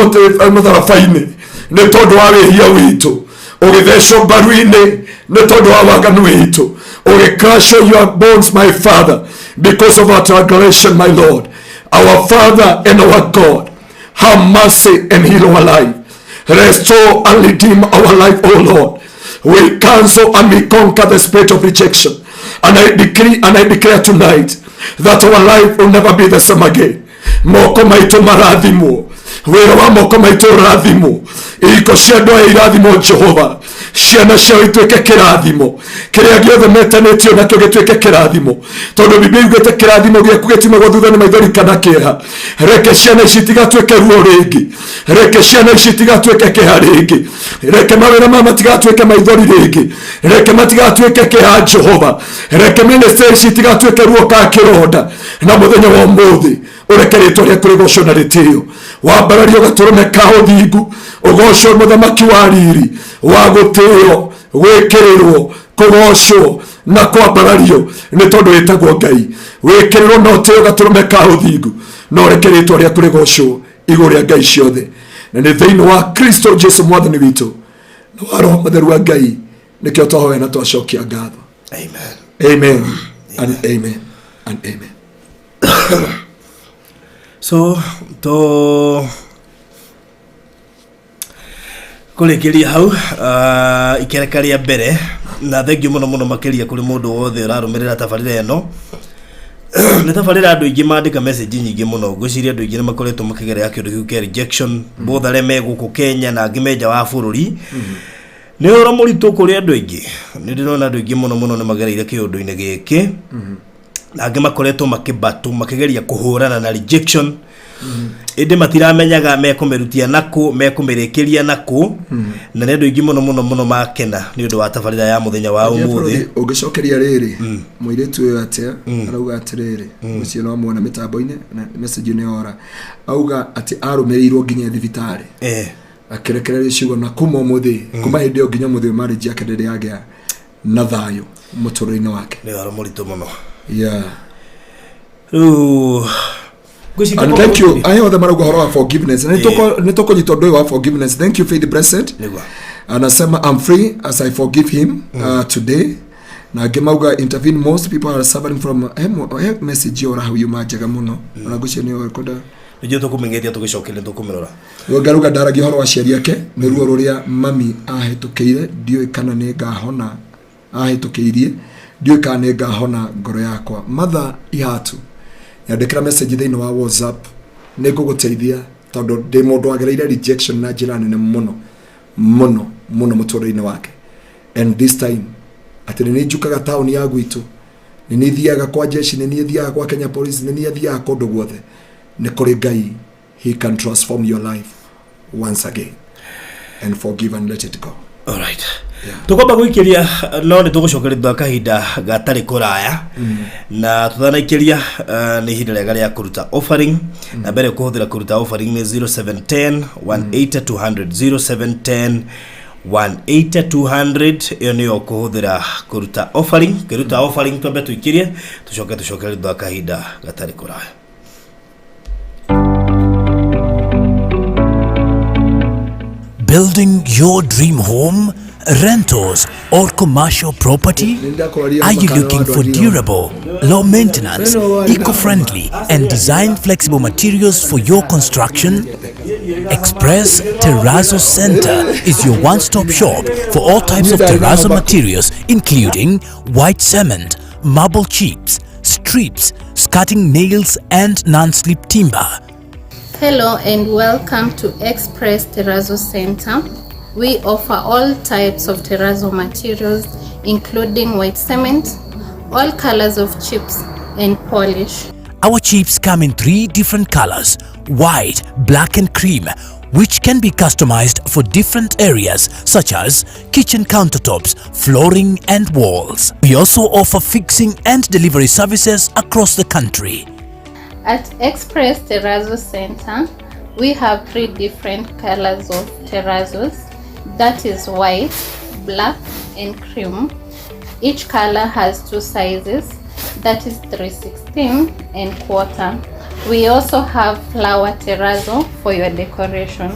mutharabaini ni tondu wa wehia witu, ugithecwo mbaru-ini ni tondu wa waganu witu, ugicrush your bones my Father because of our transgression my Lord. Our Father and our God, have mercy and heal our life. Restore and redeem our life, O Lord. We cancel and we conquer the spirit of rejection. And I decree and I declare tonight that our life will never be the same again. Moko maitu marathimo, wira wa moko maitu rathimo, iko cia ndoa irathimo Jehova, ciana ciao ituike kirathimo, kiria giothe metanitio nakio gituike kirathimo, tondu Biblia yugite kirathimo giaku gitimagwo thutha ni maithori kana kieha. Reke ciana ici tigatuike ruo ringi, reke ciana ici tigatuike kiha ringi, reke mawira ma matigatuike maithori ringi, reke matigatuike kiha Jehova, reke ministry ici tigatuike ruo ka kironda na muthenya wa umuthi ureke ritwa riaku rigocwo na ritio, wambarario gaturume ka uthingu, ugocwo muthamaki wa riri wa gutio, wikirirwo, kugocwo na kwambarario ni tondu witagwo Ngai, wikirirwo na utio gaturume ka uthingu, no reke ritwa riaku rigocwo iguru ria ngai ciothe, na ni thiini wa Kristo Jesu mwathani witu na wa roho mutheru wa Ngai nikio twahoya na twacokia ngatho. Amen, amen, and amen, and amen. So to kulikiria hau ikerekaria mbere na thank you muno makiria kuri mundu wothe urarumirira tabarira eno. Ni tabarira andu ingi mandika message nyingi muno, gwiciria andu ingi ni makoretwo makigerea kindu kiu kia rejection both arĩa me guku Kenya na angĩ menja wa bũrũri. Ni ora mũritũ kuri andu ingi, ni ndĩrona andu ingi muno ni magereire kiundu-inĩ gĩkĩ, na angĩ makoretwo makibatu makigeria kuhurana na rejection. Indi matiramenyaga mekumerutia naku mekumerekeria naku, na nĩ andũ ingi muno makena ni undu wa tabarira ya muthenya wa umuthi. Ungicokeria riri muiritu uyu atia arauga atiriri ucio no muona mitambo-ini na message ni ora auga ati arumirirwo nginya thibitari akirekereria ciugo na kuma umuthi kuma hindi nginya muthi marriage yake ndiri yagĩa na thayo mutũro-ini wake. Ni waro mũritũ muno. Yeah. And thank you. I know the marugo horo wa forgiveness. Nitoko jitondo wa forgiveness. Thank you Faith Blessed. Anasema I'm free as I forgive him today. Na gemauga intervene, most people are suffering from message ora how you majaga muno. Onagushye ni rekoda. Nijyo tukumengeria tugicokele tukumirora. Ngaruga daragi horo wa ciari yake ni ruo ruria mami ahitukiire dio ikana ne ngahona ahitukiirie dio ikana ne ngahona ngoro yakwa. Mother ihatu yandikira message thini wa WhatsApp ne guguteithia tondu ndi mundu agereire rejection na njira nene muno muturire-ini wake. And this time ati ni njukaga town ya gwitu ni thiaga kwa jeshi ni thiaga kwa Kenya Police ni thiaga kondo guothe ni kuri Ngai. He can transform your life once again and forgive and let it go. All right. Tukomba guikiria no ni tugucokereria kahinda gatari kuraya na tuthanakiria ni hinda rega ria kuruta offering na mbere kuhuthira kuruta offering ni 0710 180 200 0710 180 200 iyo niyo kuhuthira kuruta offering. Kuruta offering twambe tuikirie tucokereria kahinda gatari kuraya. Building your dream home, rentals or commercial property? Are you looking for durable, low maintenance, eco-friendly and design flexible materials for your construction? Express Terrazzo Center is your one-stop shop for all types of terrazzo materials including white cement, marble chips, strips, skirting nails and non-slip timber. Hello and welcome to Express Terrazzo Center. We offer all types of terrazzo materials including white cement, all colors of chips and polish. Our chips come in 3 different colors, white, black and cream, which can be customized for different areas such as kitchen countertops, flooring and walls. We also offer fixing and delivery services across the country. At Express Terrazzo Center, we have 3 different colors of terrazzos, that is white, black and cream. Each color has 2 sizes, that is 3/16 and 1/4. We also have flower terrazzo for your decoration.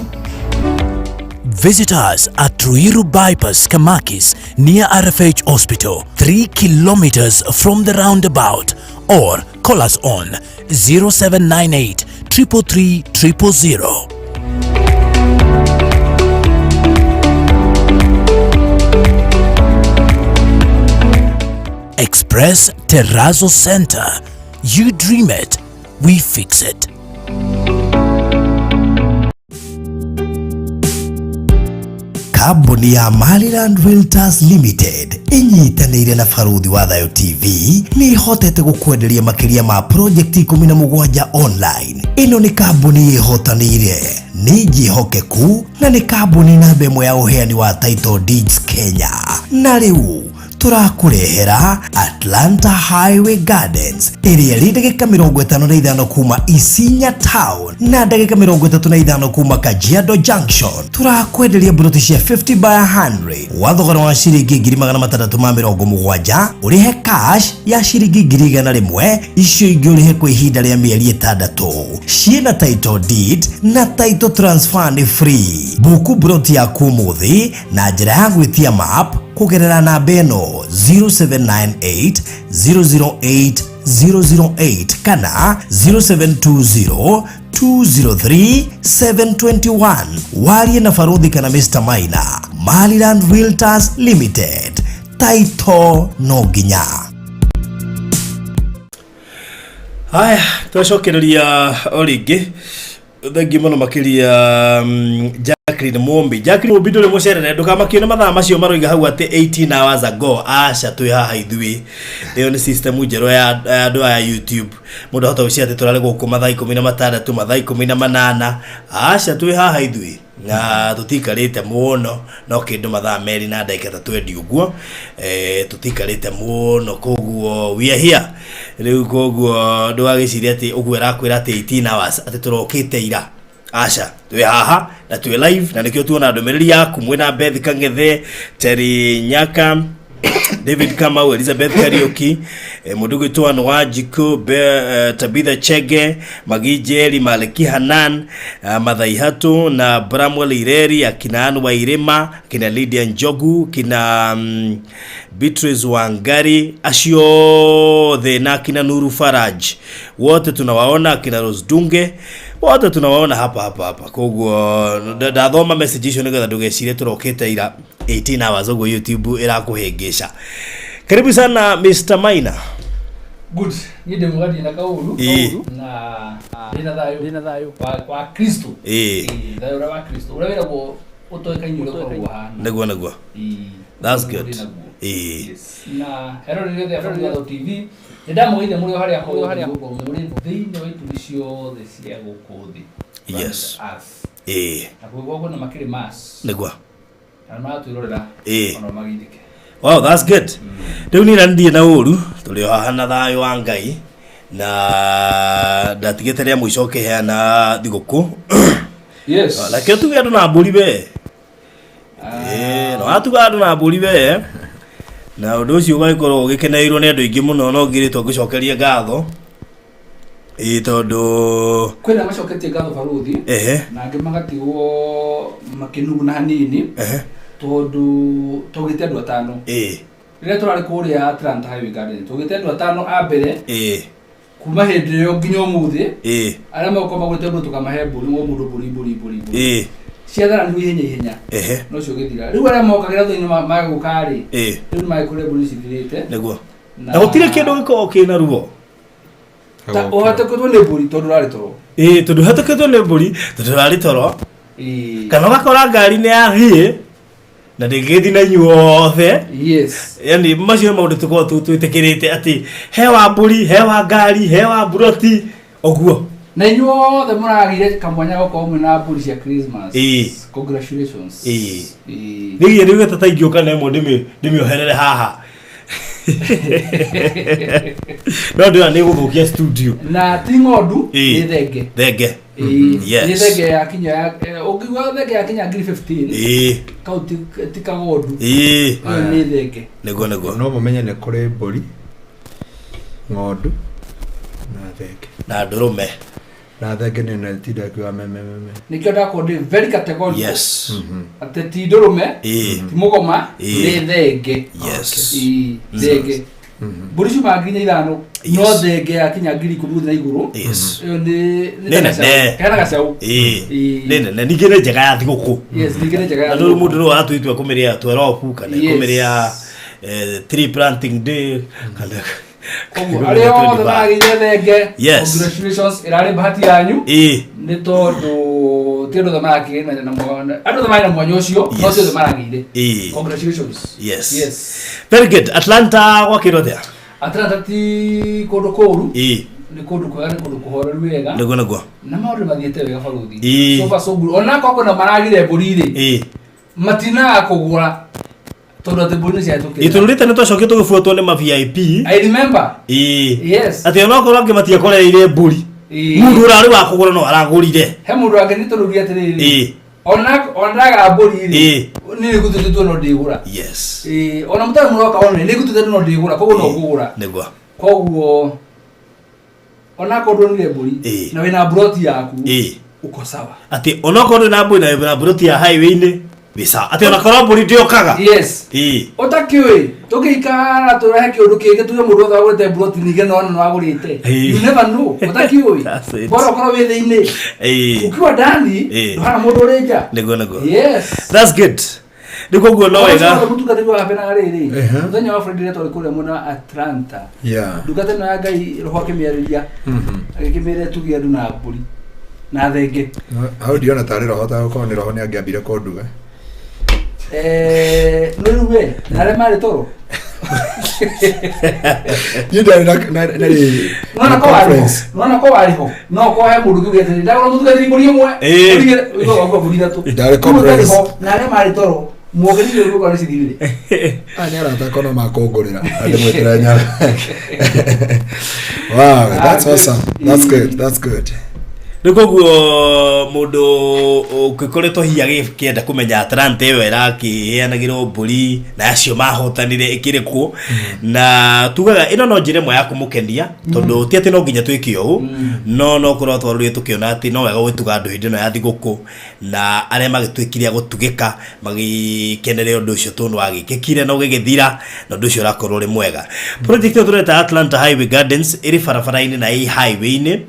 Visit us at Ruiru Bypass, Kamakis, near RFH Hospital, 3 kilometers from the roundabout, or call us on 0798 333 000. Express Terrazzo Center. You dream it, we fix it. Kambuni ya Maliland Realtors Limited inyitanĩire na Barũthi wa Thayo TV ni hotete gukwenderia makiria ma project 17 online. Ino ni kambuni ihotanĩire, ni njihokeku na ni kambuni namba ĩmwe ya uheani wa title deeds Kenya. Na rĩu turakurehera Atlanta Highway Gardens ĩrĩa ĩrĩ ndagĩka 55 kuma Isinya Town na ndagĩka 35 kuma Kajiado Junction. Turakwenderia buroti cia 50 by 100 wa thogora wa ciringi 670 ũrĩhe cash ya ciringi 100 icio ingĩ ũrĩhe kwa ihinda rĩa mĩeri 6 ciĩna title deed na title transfer ni free. Buku buroti yaku mũthĩ na njĩra ya gwĩtia map kugerera namba ĩno 0798 008 008 kana 0720 203 721. Warie na Barũthi kana Mr. Maina. Maliland Realtors Limited, title no nginya. Haya, tucokereria oringi thengi muno makiria Jacqueline Mombi nduri mucerere ndukamakine mathaa macio maroiga hau ati 18 hours ago. Aca twi haha ithui iyo ni system njero ya andu ya YouTube. Mundu hota ucia ati turare guku mathaa 16 mathaa 18. Aca twi haha ithui na tutikarite muno no kindu mathaa meri na ndagika 3 uguo tutikarite muno koguo we are here riu koguo ndwagiciria ati uguo rakwira ati 18 hours ati turokite ira. Aca twi haha na twi live na nikio tuona ndomereri yaku mwina Beth Kangethe, Terry Nyaka, David Kamau, Elizabeth Karaoke, Mudugu Tuan Wajiko, Tabitha Chege, Magijeli Maleki Hanan, Madhai Hatu na Bramwell Ireri, akina Anu Wairema, akina Lydia Njogu, akina Beatrice Wangari, Ashio Thena, akina Nuru Faraj. Wote tunawaona, akina Rose Dunge, wote tunawaona hapa. Koguo ndathoma message icio nigetha ndugecire turokete ira 18 hours ogo YouTube irakuhengesha. Karibu sana Mr. Maina. Good. Nide mugadi na kaulu na dina thayo kwa Kristo. Thayo wa Kristo. Urawira go utoeka nyulo kwa Nagwa. That's good. Na hero ni the Afro TV. Ndamo ile muri hari ako muri thini wa itulisho the cia gukuthi. Yes. Akugwa na makire mass. Nagwa. Ana tuirorera. Ono magindike. Wow, that's good. Riu ni randi na uru tuli hana thayo wa Ngai na ndatigete ria muicoke heana thiguku. Yes. Like tu andu na mburi be. No atuga andu na mburi be. Na undu ucio ugakorwo gikeneirwo ni andu ingi muno no ngiritwo gucokeria ngatho. Tondu kwena macoketie ngatho baruthi na ngimagatigwo makinugu na hanini tondu tugite andu atano rire turari kuria Atlanta Highway Garden tugite andu atano a mbere kuma hindi yo nginya umuthi aria mako magurite andu tukamahe mburi mundu mburi ciathara ni ihenya no cio githira riu aria mokagira thini magukari riu magikure mburi cithirite niguo na gutire kindu giko kina ruo ta ohataketwo ni mburi tondu rari toro tondu hataketwo ni mburi tondu rari toro kana gakora ngari ni yathie na ndegethi na nyuothe yani macio maundu tukwo tuitikirite ati hewa mburi hewa ngari hewa buroti oguo na nyuothe muragire kamwanya goko mwe na mburi cia Christmas congratulations ngiye ngiye tataingioka na imo ndimioherere haha no ndio ni guthukia studio na ti ng'ondu ni thenge yes ni thenge ya kinya ukigwa thenge ya kinya 15 kauti tika ng'ondu ni thenge nego no mumenye ne kuri mburi ng'ondu na thenge na ndurume na thenge ni na tida kwa meme nikyo ndako ndi very categorical yes ate ti ndurume ti mugoma ni thenge yes thenge mburi cuma nginya ithano no thenge ya kinya 10 na iguru iyo ni kana gacau nene nigire njega ya thiguku yes nigire njega ya ndu mundu no atuitwe kumiria twerofu kana kumiria tree planting day kana Alio thamagire thenge congratulations irari bahati yanyu ni tondu ti andu thamagire na mwana andu thamagire na mwanyo ucio no cio thamagire congratulations yes very good Atlanta gwakiro thia Atlanta ti kundu kuru ni kundu kwega ni kundu kuhoreru wega nego na maundu mathiete wega baruthi so far so good ona kwa na maragire mburi matina kugura tondu ati mburi cia tukira iturite ni twacoke tugifuatwo ni ma VIP I remember yes ati ona korwo ngimatia koreire mburi mundu urari wa kugura no aragurire he mundu angeni turugia atiriri ona mburi ni gututitwo no ndigura yes ona mutari muroka ona ni gututitwo no ndigura koguo no kugura nego koguo ona korwo ni mburi na wina broti yaku uko sawa ati ona korwo na mburi na wina broti ya highway ni bisa ati ona korwo mburi ndiokaga yes otakiwe tukikara turahe kiundu kingi tuge mundu othe agurite broti nige no agurite you never know otakiwe bora korwo wi thiini ukiwa ndani hana mundu urinja nego yes that's good ndiko guo no wega mutuka tigo apena riri muthenya wa Friday tuli kule muna Atlanta duka tena ya Ngai roho akimiariria agikimire tugia ndu na mburi na thenge how do you na tari roho ta ko ni roho ni angiambire konduga nuruwe nare mari toro yida na nona ko wariho no ko he mundu kugete ndagora mutuga thiri mburi imwe ugo wako mburi thatu ndare conference nare mari toro mwogeri ugo kwa cidire ani arata kono makongorera ande mwetera nya wow that's awesome that's good Nikoguo mundu ukikoretwo hiya gikienda kumenya Atlanta iyo irakiheanagirwo mburi na acio mahotanire ikirikwo na tugaga ino no njire mwe ya kumukenia tondu ti ati no nginya twike ugu no korwo twaruri tukiona ati no wega gwituga andu hindi no ya thiguku na aria magitwikiria gutugika magikenerera undu ucio tunu wagikikire no gigithira na undu ucio urakorwo ri mwega. Project yo tureta Atlanta Highway Gardens iri barabara-ini na hii highway-ini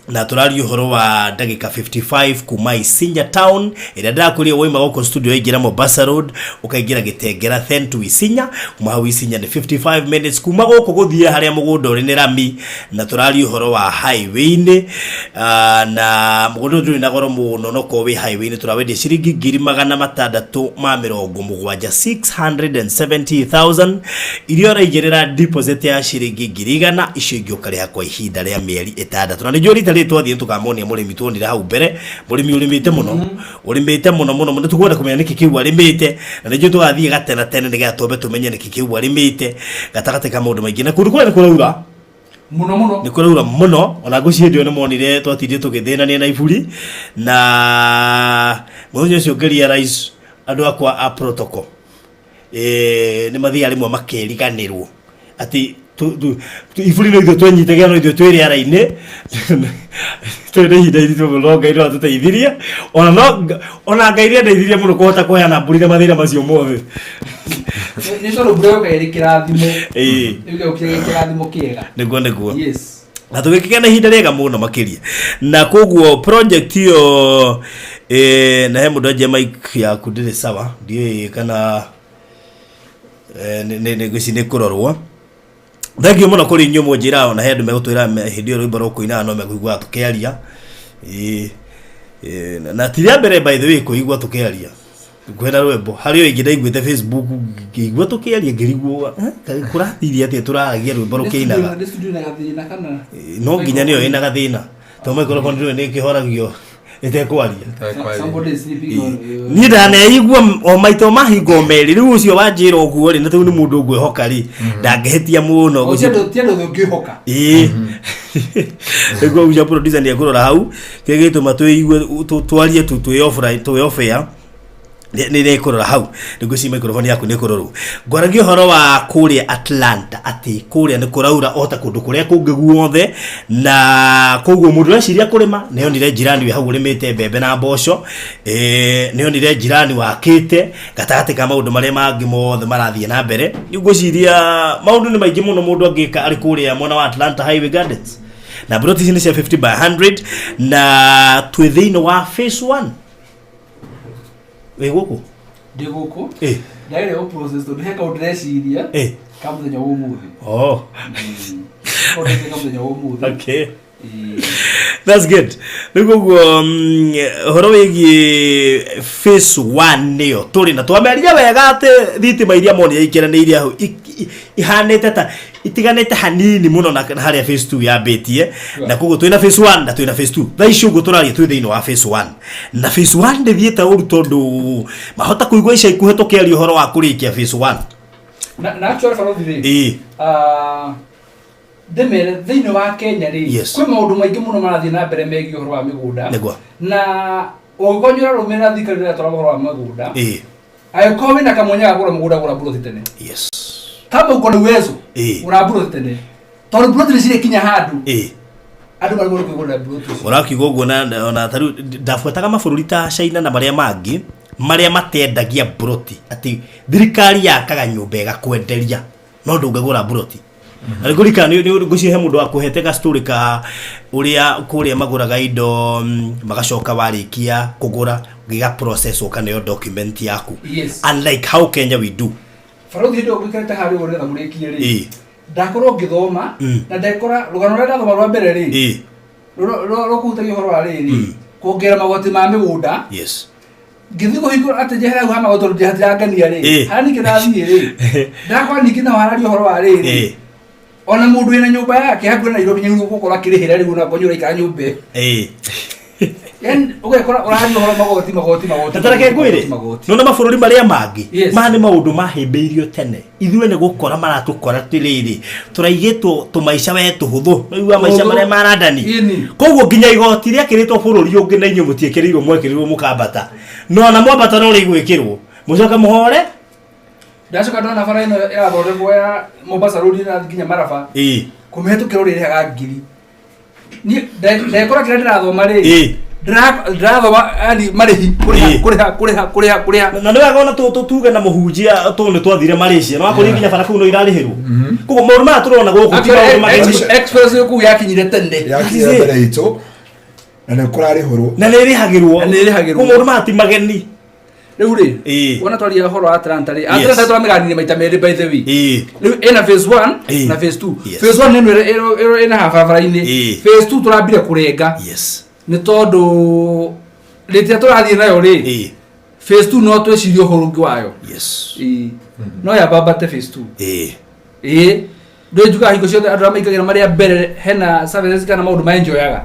na turari uhoro wa ndagika 55 kuma Isinya town ira ndakuria woima goko studio igira Mombasa road ukaingira Gitengera then to Isinya kuma hau Isinya ni 55 minutes kuma goko guthia haria mugunda uri ni rami na turari uhoro wa highway-ini na mugunda uri na goro muno no ko wi highway-ini turawendi ciringi 670,000 irio raigirira deposit ya ciringi 100 icio ingiokareha kwa ihinda ria mieri 6 na njuri twathie tukamonia murimi tuonira hau mbere murimi urimite muno muno tukwenda kumenya niki kiu arimite na nijue tugathie gatena tene niga tombe tumenye niki kiu arimite gatagate ka mundu maingi na kurukura nikuraura muno nikuraura muno ona gucie ndio nemonire twatithie tugithinania na iburi na munyo cio ngeria rais andu akwa a protocol ni mathia rimwe makeriganirwo ati iburi no ithu twenyitagia no ithu twiri ara-ini twiri hinda ithu muronga iro tuteithiria ona ngairia ndeithiria muno kuhota kuheana mburi na mathira macio mothe ni toro bro ka iri kirathimo nigo kirathimo kiega niguo yes na tugikigena hinda riega muno makiria na koguo project hiyo na he mundu aje mic ya kudire sawa ndio kana ne gusine kurorwa thagio muno kuri nyumo njira ona hendu megutwira hindio rwimbo rukuina no meguigwa tukiaria na tiria mbere by the way kuigwa tukiaria kwena rwimbo hario ingi ndaiguite Facebook ngigwa tukiaria ngirigwo kurathiria ati turagia rwimbo rukiinaga no nginya niyo ina gathina to microphone ndio ni kihoragio ite kwaria ni ndane igwa o maito mahingo meri riu ucio wanjira oguo ri na tu ni mundu ngwehoka ri ndangehetia muno gucio tiendo ngihoka ego uja producer ni agurora hau kegito matwe twarie twi offer ni rekorora hau nigusi microphone yaku ni kororo ngwaragio horo wa kuria Atlanta ati kuria ni kuraura ota kundu kuria kungi guothe na koguo mundu raciria kurima neyo nire jirani we hau rimite mbembe na mboco neyo nire jirani wakite gatagate ka maundu maria mangi mothe marathie na mbere niguciria maundu ni maingi muno mundu angika ari kuria mwana wa Atlanta Highway Gardens na broti ni 50 by 100 na twithino wa phase 1 wegoko ndiguko ndaire o process to heka udresiria kamuthenya umuthi kamuthenya umuthi okay that's good niguo horo wigi phase 1 niyo turi na twameria wega ati thitima iria moni ikiraneirie hau ihanete ta itiganete hanini muno na haria phase 2 yabetie na kugo twina phase 1 na twina phase 2 thaisho guturaria twithino wa phase 1 na phase 1 ndithieta uru tondu mahota kuigwa ica ikuhetokeria horo wa kurikia phase 1 na actually for the demere thino wa Kenya ri kwi maundu maingi muno marathie na mbere megi horo wa migunda na ogonyora rumena thikarira tora horo wa migunda ayo kowe na kamonya agura mugunda gura bulo tene yes kama uko na uwezo unabulo tene tora bulo tene cire kinya handu andu bari kuigura bulo tene urakigo guona ona taru ndafuataga mabũrũri ta China na maria mangi maria matendagia buroti ati thirikari yakaga nyumba igakwenderia no ndungagura buroti aligurika ni gucihe mundu akuhetega story ka uria kuria maguraga indo magacoka warikia kugura giga process ukanayo document yaku unlike how Kenya we do farothi ndo gwikareta hari ore na murekie ri ndakoro ngithoma na ndakora rugano renda thoma rwa mbere ri ro kutagia horo wa ri kuongera magoti ma migunda yes ngithigo hiko ate jehera hama goto ndihatiangania ri hani kirathie ri ndakwa nikina warario horo wa ri ona mundu ina nyumba yake hakuwa na Nairobi nyu gukora kirihira riu na konyura ikanyumbe yani ugekora urahari magoti tatareke ngwire no na mabũrũri marĩa mangĩ mani maũndũ mahĩmbĩirio tene ithuĩ nĩ gũkora maratũkora tirĩrĩ tũraigĩtwo tũmaica we tũhũthũ naigua maica marĩa marandani koguo nginya igoti rĩakĩrĩtwo bũrũri ũngĩ na inyuĩ mũtiĩkĩrĩirwo mwekĩrĩirwo mũkambata no na mwambata no rĩgwĩkĩrwo mũcoke mũhore ndacoka ndona bara ĩno ya thondekwo ya Mombasa road na nginya Maraba kũmĩhetũkĩra ũrĩrĩhaga ngiri ndekora kĩrĩa ndĩrathoma rĩ ndĩrathoma yani marĩhi kũrĩha na nĩwega ona tuge na mũhunjia nĩ twathire Malaysia no akũrĩ nginya bara kũu no irarĩhĩrwo koguo maũndũ maya tũrona gũkũ ti maũndũ mageni express kũu yakinyire tene mbere itũ na nĩ kũrarĩhĩrwo na nĩ ĩrĩhagĩrwo koguo maũndũ maya ti mageni rĩu rĩ wona twaria ũhoro wa Atlanta tũramĩganirie maita merĩ by the way rĩu ĩna phase 1 na phase 2 phase 1 nĩ ĩna barabara-inĩ phase 2 tũrambire kũrenga nĩ tondũ rĩtia tũrathiĩ nayo rĩ phase 2 no twĩcirie ũhoro ũngĩ wayo no yambambate phase 2 ndũnjuga hingo ciothe andũ maikagĩra marĩa mbere hena services kana maũndũ maenjoyaga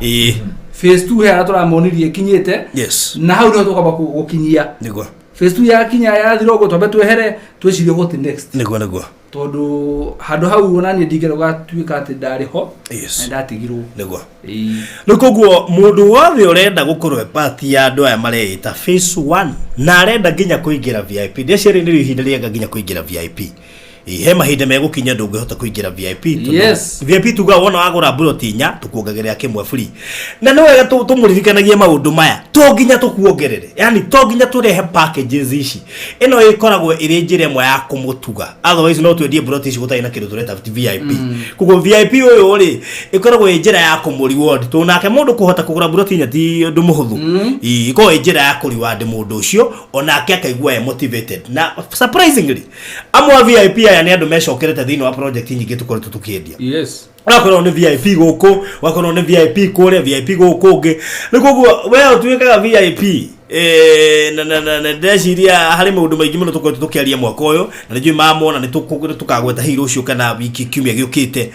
phase 2 hera tũramonirie kinyĩte na hau nĩho tũkamba gũkinyia phase 2 yakinya yathira ũguo twambe twehere twĩcirie what next nĩguo tondũ handũ hau onanie ndingĩra gũgatuĩka atĩ ndarĩ ho na ndatigirwo nĩguo rĩu koguo mũndũ wothe ũrenda gũkorwo pati ya andũ aya mareĩta phase 1 na arenda nginya kũingĩra VIP ndĩciarĩ nĩrĩo ihinda rĩega nginya kũingĩra VIP he mahinda megũkinya ndũngĩhota kũingĩra VIP VIP tuga wona wagũra buloti nya tũkuongagĩrĩra kĩmwe free na nĩ wega tũmũririkanagie maũndũ maya to nginya tũkuongerere yani to nginya tũrehe packages ici ĩno ĩkoragwo ĩrĩ njĩra ĩmwe ya kũmũtuga otherwise no twendie buloti ici gũtarĩ na kĩndũ tũreta VIP koguo VIP ũyũ rĩ ĩkoragwo ĩ njĩra ya kũmũreward to nake mũndũ kũhota kũgũra buloti nya ti ũndũ mũhũthũ ĩkoragwo ĩ njĩra ya kũreward mũndũ ũcio onake akaigua motivated na surprisingly amwe VIP aya nĩ andũ mecokerete thĩinĩ wa project nyingĩ tũkoretwo tũkĩendia wakorwo nĩ VIP gũkũ wakorwo nĩ VIP kũrĩa VIP gũkũ ũngĩ nĩ koguo we ũtuĩkaga VIP na ndeciria harĩ maũndũ maingĩ mũno tũkoretwo tũkĩaria mwaka ũyũ na nĩnjũĩ mamona nĩ tũkagweta hii rũciũ kana wiki kiumia gĩũkĩte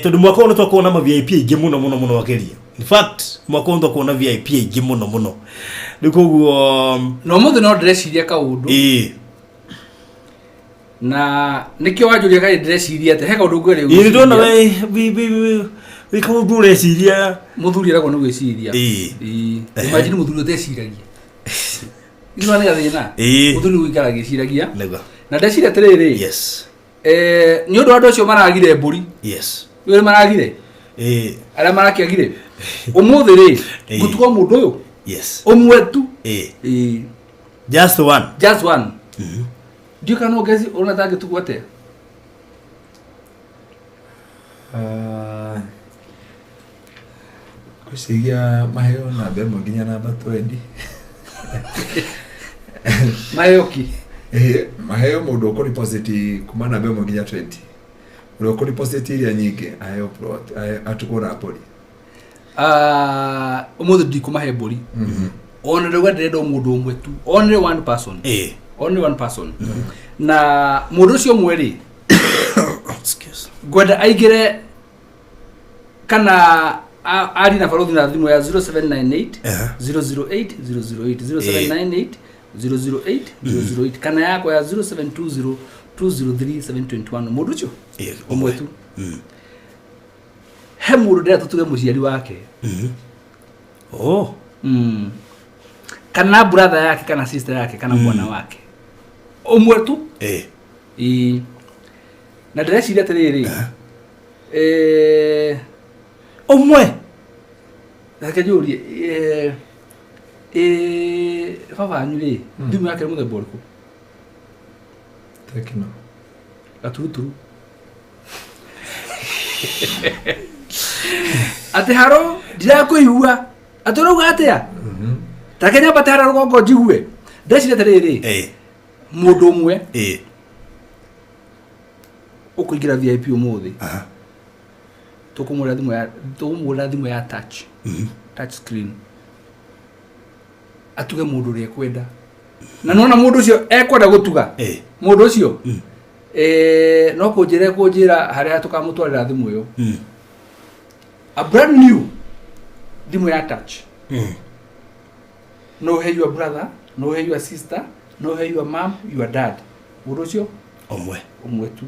tondũ mwaka ũyũ nĩ twakorwo na VIP aingĩ mũno makĩria in fact mwaka ũyũ twakorwo na VIP aingĩ mũno nĩ koguo no mũthĩ no ndĩreciria kaũndũ na nikio wajuria kai ndreciria ate he kaundu ngwere ugu iri ndona we kaundu ndureciria muthuri aragwo no gwiciria imagine muthuri uteciragia ino nĩ gathina muthuri wikaragia ciragia na ndeciria tiriri ni undu andu acio maragire mburi we maragire ara marakiagire umuthi ri gutuka mundu uyu umwe tu just one Ndio kana ugezi unataka tukwate kusigia maheo na bemo nginya namba 20 mayoki maheo mundu ko deposit kuma na bemo nginya 20 uri ko deposit ile nyingi ayo plot atukora poli umuthi ndi kumahe mburi ona rĩu ndĩrenda mũndũ ũmwe tu only one person only one person na mũndũ ũcio ũmwe rĩ gwenda aigĩre kana ari na barothi na thimũ ya 0798 008 008 0798 008 kana yako ya 0720 203 721 mũndũ ũcio ũmwe tu he mũndũ ndĩrenda tũtuge mũciari wake kana brother yake kana sister yake kana mwana wake umwe tu na ndĩreciria atĩrĩrĩ umwe reke njũrie baba wanyu rĩ thimũ yake nĩ mũthemba ũrĩkũ Tekno gaturuturu atĩ haro ndirakũigua atĩ ũrauga atĩa ta Kenya batara rũgongo njigue ndeciria atĩrĩrĩ mũndũ ũmwe ũkũingĩra VIP ũmũthĩ tũkũmũra thimũ ya touch screen atuge mũndũ ũrĩa ekwenda na nona mũndũ ũcio ekwenda gũtuga mũndũ ũcio no kũnjĩra harĩa tũkamũtwarĩra thimũ ĩyo a brand new thimũ ya touch no hey your brother, no hey your sister, no hey your mom, your dad. Urocio omwe tu.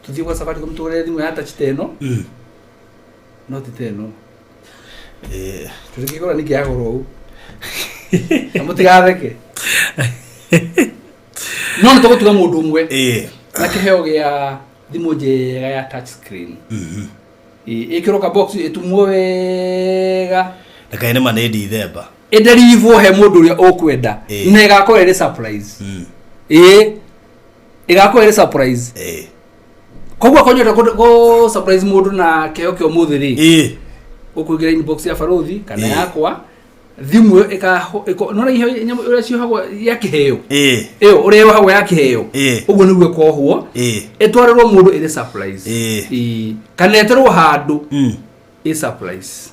Tuthi kwa safari kumtore thimu ya touch teno. No titeno. Tulikikora niki yagoro u. Amutigareke. No ntoko tuga mundu umwe. Na kiheo gya thimu njega ya touch screen. Ikiroka box etumwo wega. Ndakaine manedi theba. Ederivo he mundu uria okwenda. Na igakora ire surprise. Igakora ire surprise. Kogwa konyota ko surprise mundu na kiheo kyo muthiri. Ukugira inbox ya Farothi kana yakwa. Thimu nona iheo nyamu uria ciohagwo ya kiheo. Iyo uria yohagwo ya kiheo. Uguo niguo kohwo. Etwarerwo mundu ire surprise. Kana eterwo handu. Surprise.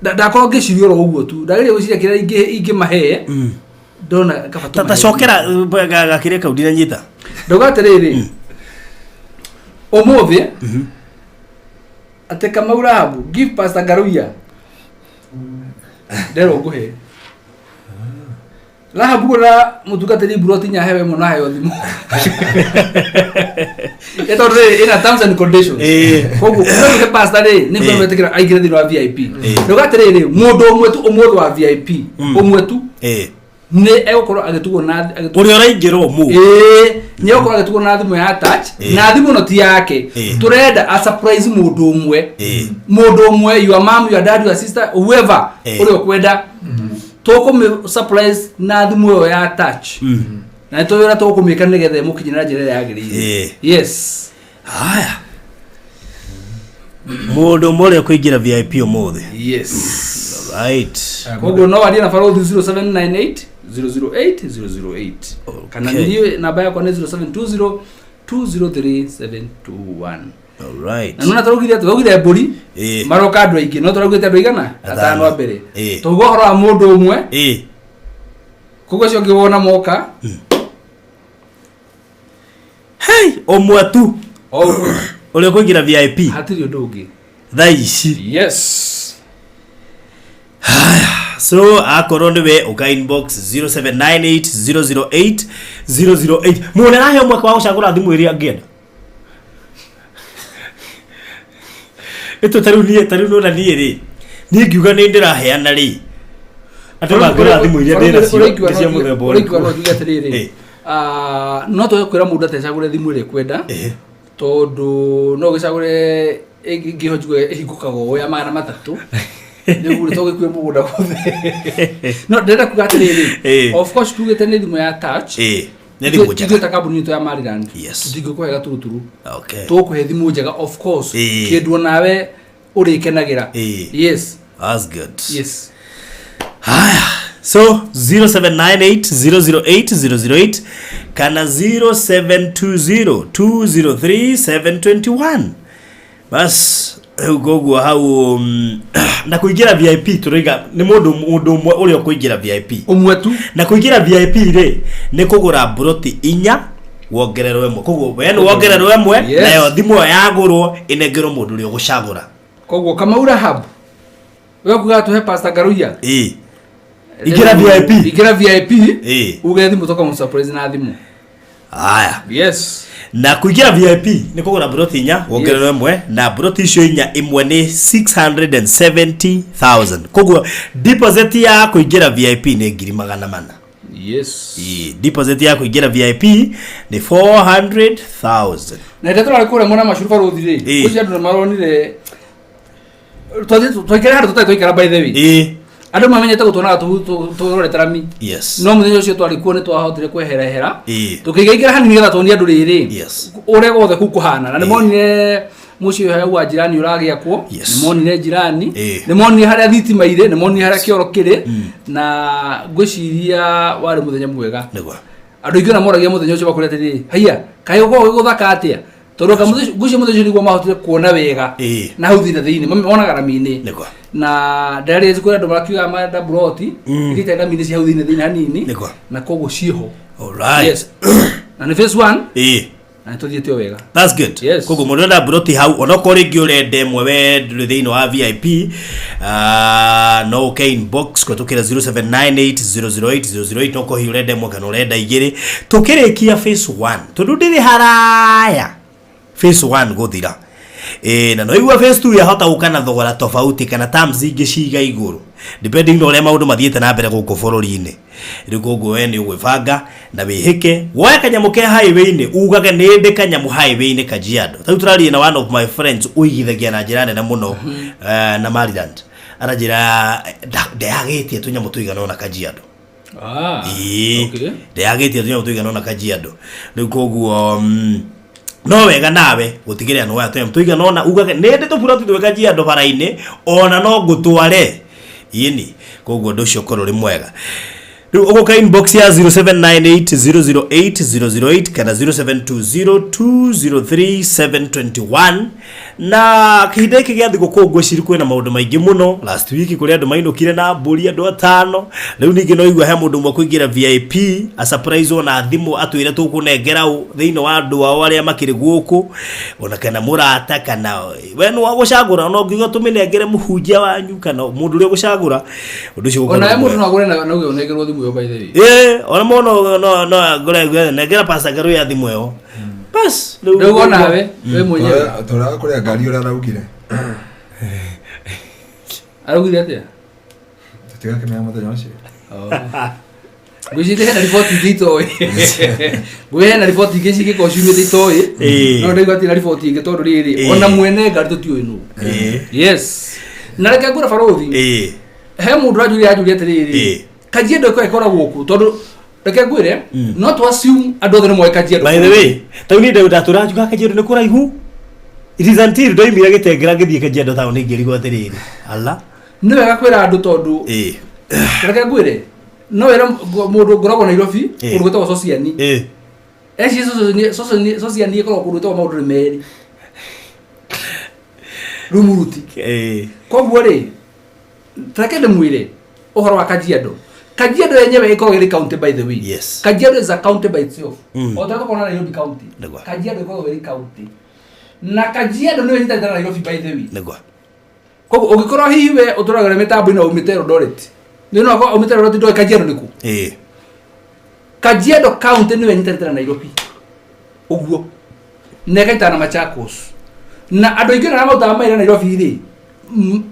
Ndakoro ngicirio ro uguo tu. Ndagire guciria kira ingi mahe. Ndona kabatu. Tatacokera gakire kaudira nyita. Ndogaterere. Omothi. Ateka maurabu give Pastor Ngaruiya. Ndero nguhe. Rahabu gora mutugateri broti nya hewe mona hayo thimu. Etore ina terms and conditions. Kogu kuno pastor re ni kwa metekira aigire thiro wa VIP. Ndogaterere mundu omwe tu omwe wa VIP. Omwe tu. Ne egokoro agetugo na uri oraingiro mu nye okoro agetugo na thimu ya touch na thimu no ti yake turenda a surprise mundu umwe your mom your dad your sister whoever uri okwenda toko me surprise na thimu ya touch na toyora toko kumika negethe mukinyira njira ya agiri yes haya mundu mole kuingira VIP omuthi yes right kogo no wadi na Farothi 0798 008 kana niwe namba yako ni 0720 203721 all right na nuna tarugire tugire buri maroka andu aingi no tarugite andu igana atano ambere tugohora mundu umwe kogo cio ngiwona moka hey omwe tu ule kuingira VIP hatiri undu ungi thaici yes so akoronde we uka inbox 0798008008 muone nahe umwe kwa ushagura thimu iria ngienda eto taru no na nieri ni ngiuga ni ndiraheana ri atu magura thimu iria ndira cia muthemba uriku no ngiuga atiriri no to kwira mundu atecagure thimu iria kwenda tondu no gicagure ngihojwe higukago ya magana matatu Niguri toge kwe mugunda gothe. No ndenda kugatiriri. Of course tugete ni thimu ya touch. Ni thimu njega. Tugete kabuni to ya Maryland. Tutingo kwega turuturu. Okay. Tukuhe thimu njega of course. Kindu nawe uri kenagira. Yes. That's good. Yes. Haya. So 0798008008 kana 0720203721. Bas gogo hau na kuingira VIP turiga ni mundu umwe uri okuingira VIP umwe tu na kuingira VIP ri ni kugura broti inya wongererwe mwe koguo we ni wongererwe mwe nayo thimu yagurwo inengero mundu uri ogucagura koguo kama ura hub we kuga tuhe Pastor Ngaruiya igira VIP uge thimu toka mu surprise na thimu haya yes na kuingira VIP ni kugura broti inya wongererwe mwe na broti icio inya imwe ni 670,000 koguo deposit ya kuingira VIP ni 400,000 yes deposit ya kuingira VIP ni 400,000 na ndeto alikura mwana mashuru Farothi ri kucia ndu maronire twikira handu tutatoikara by the way andu mamenyete gutona turore tarami yes no muthenya ucio twarikuo ni twahotire kweherehera tukigeikira hanini getha tuonia andu riri yes ure gothe kukuhana na ni monire mucio hau wa jirani uragia kuo ni monire jirani ni monire haria thitima ire ni monire haria kioro kiri na ngwiciria wari muthenya mwega nigwa andu ingi na moragia muthenya ucio bakurete riri haiya kai ugo guthaka atia tondu gucio muthenya niguo mahotire kuona wega na hau thiini monaga ramini nigwa na ndari zikura ndo makiuga ma broti ikita na mini cia thiini hanini na kogo cieho all right yes na ni phase 1 na tuthiete wega. That's good. Yes. Kogo murenda broti hau onoko ringi urende mwewe thini wa VIP no okay inbox kwa tukira 0798008008 noko hi urende mwe kana urenda igiri tukirikia phase 1 tududiri haraya phase 1 guthira na no igwa phase 2 yahota gukana thogora tofauti kana terms ingi ciga iguru depending no le maundu mathiete na mbere guku bururi-ini rigugo we ni ugwibanga na wihike woya kanyamu ke highway-ini ugage ninde kanyamu highway-ini Kajiado tau turari na one of my friends uigithagia na njira nene muno na Maryland arajira ndeagitie tunyamu tuigana na Kajiado okay ndeagitie tunyamu tuigana na Kajiado rigugo no wega nawe gutigire no watu tuigana ona ugage ninde tubura tu Kajiado bara-ini ona no gutware yini koguo ndocio koro ri mwega riu ugoka inbox ya 0798008008 kana 0720203721 na kihinde iki gya thigo kugwo ciri kwena maundu maingi muno last week kuri andu mainukire na mburi andu atano riu ningi no igwa he mundu mwe kuingira VIP a surprise ona thimu atwire tukunengera thiino wa andu ao aria makiri guku ona kana murata kana we no gucagura no ngigo tuminengere muhunjia wanyu kana mundu ri gucagura undu cio ona mundu no agure na no ngengerwo thimu yo by the way ona mono no gore nengera pasa Ngaruiya thimu yo bas ndugo nawe we mwenyewe tora kuri ngari ura raugire araugire atia tiga kemya muthenya ucio Gujite na report dito gwe na report ingeci giko cumite dito no ndego ati na report inge tondu riri ona mwene ngari tutio inu yes na reka ngura farothi he mundu ajuri atiriri Kajiado ko ekora guku tondu reke ngwire no to assume andu thone mwe Kajiado by the way tau ni ndauda turajuka Kajiado ni kuraihu it is until ndoimira gitengera ngithie Kajiado town ngirigwo atiriri alla ni wega kwira andu tondu reke ngwire no era mundu ngoragwo Nairobi kundu gwetagwo Sociani Sociani ikoragwo kundu gwetagwo maundu meri rumuruti koguo ri reke ndimwire uhoro wa Kajiado yenyewe iko iri county by the way. Yes. Kajiado is a county by itself. Otaka kona Nairobi county. Kajiado iko iri county. Na Kajiado no nyita ndana Nairobi by the way. Negwa. Koko ugikora hiwe uturagara metambo ina umitero Eldoret. Nino ako umitero Eldoret do Kajiado niku. Kajiado county no nyita ndana Nairobi. Uguo. Nekaita na Machakos. Na ado igina na mauta maira Nairobi ri.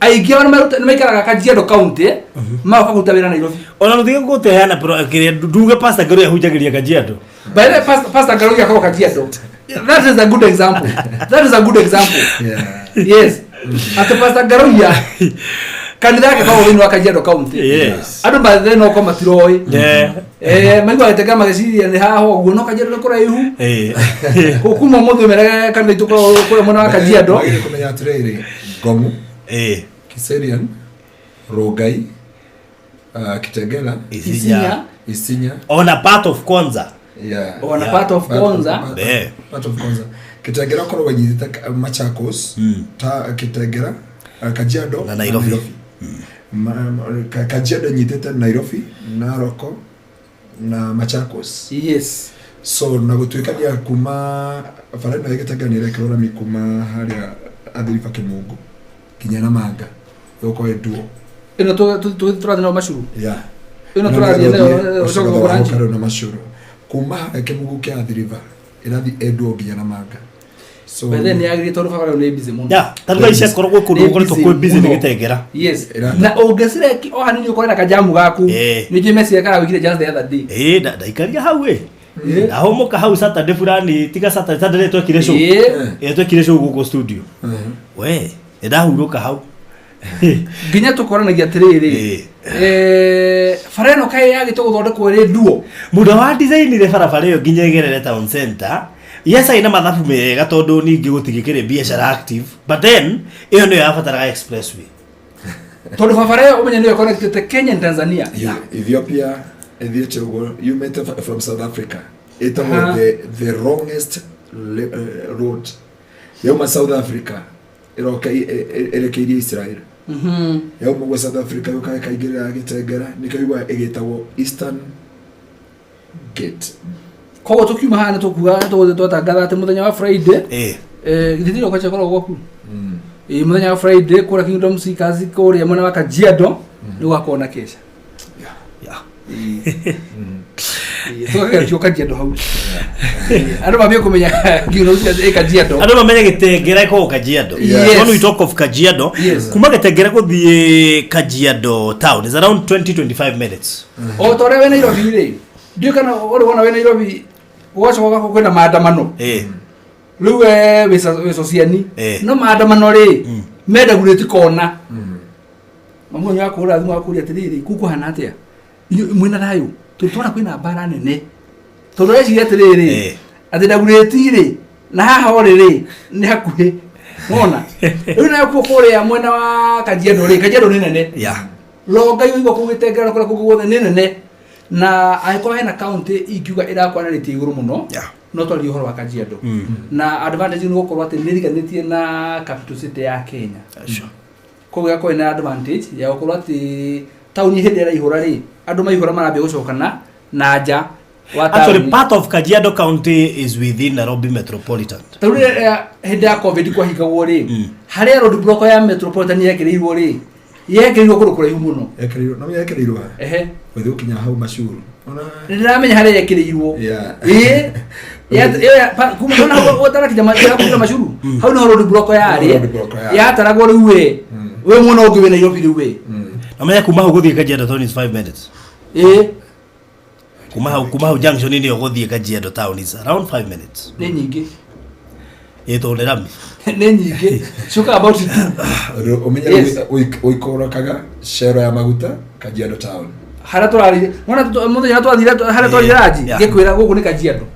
Aigia wana maikaraga Kajiado county ma fakutabira Nairobi ona nuthiga guteana pro kire nduge pastor Ngaruiya hujagiria Kajiado by the pastor Ngaruiya ko Kajiado that is a good example yes at pastor Ngaruiya kanitha yake kwa wino wa Kajiado county yes andu ba the no ko matiroi maigwa gitega magiciria ni haho guo no Kajiado no kuraihu kuma muthu merega kanitha ituko kure mwana wa Kajiado kumenya atiriri Gomu Kiserian Rogai Kitengela Isinya on a part of Konza on a part of Konza Kitengela ko wanyita Machakos ta Kitengela Kajiado na Nairobi Kajiado nyitete Nairobi Naroko na Machakos yes so na gutuikadia kuma farano Kitengela ni rekora mikuma haria adirifa kimungu kinyana manga yoko eduo ino to turathina mashuru ino turathina na mashuru kuma kimungu kia adirifa irathi eduo kinyana manga so but then yagiri to rufa ni busy muno taruga ishe korogwe kundu gukore to ko busy ni Gitengera yes na ogesire ki o hanini ukore na kajamu gaku ni jimesi kara wikire just the other day daikaria hau aho muka hau Saturday fulani tiga Saturday to kire show to kire show guko studio we huruka hau ginya tukoranagia atiriri fareno kai yagite guthondekwo ri duo muda wa design re farafara yo ginya igerere town center yes ina mathabu mega tondu ningi gutigikire biashara active but then iyo ndio yafatara expressway tondu farafara yo umenya ndio connected to Kenya and Tanzania Ethiopia you met from South Africa it was the wrongest road yoma South Africa iroka elekeria Israel yoma wa South Africa yoka kaigera Gitengera nikaigwa egetawo Eastern Gate kogo tukiuma hana tukuga tutangatha ati muthenya wa Friday githiro kwa chakora goku muthenya wa Friday kura Kingdom Seekers kuria mwana wa Kajiado ni wakona kesha Kajiado hau ando mabio kumenya Kingdom Seekers Kajiado ando mamenya gitengera ko Kajiado when we talk of Kajiado kuma gitengera kuthie Kajiado town is around 20-25 minutes o tore we Nairobi ri ndio kana ore wona we Nairobi wacho wako kwenda maandamano ruwe we sociani no maandamano ri meda gureti kona mamu nya ko rathi mwakuria tiriri kuku hana atia mwina nayo tutona kwina bara nene tondore ciria tiriri ati ndagureti ri na haha ore ri ni hakuhe wona riu na ko kuria mwena wa Kajiado ni nene longa yo kugitengera kora kuguthe ni nene na aiko hena county ikiuga irakwanarite iguru muno no twari uhoro wa Kajiado na advantage ni gukorwa ati niriganitie na capital city ya Kenya koguo yako ina advantage ya gukorwa ati town hindi ra ihura ri andu maihura marambia gucokana na nja wa town. Actually part of Kajiado county is within Nairobi metropolitan. Tauri hindi ya covid kwa hikagwo ri hari road block ya metropolitan yekirirwo ri yekirirwo kurukura ihu muno yekirirwo wethu kinya hau mashuru ona ndiramenya hari yekirirwo kuma ona wotara kijama ya mashuru hau no road block ya taragwo riwe we muno ungiwe Nairobi riwe amenya kuma hau guthie Kajiado town is 5 minutes kuma hau junction ni guthie Kajiado town is around 5 minutes ni nyingi yeto lerami ni nyingi shuka about it umenya uikora kaga shero ya maguta Kajiado town hara turari mwana muthenya twathira hara twiraji ngikwira guku ni Kajiado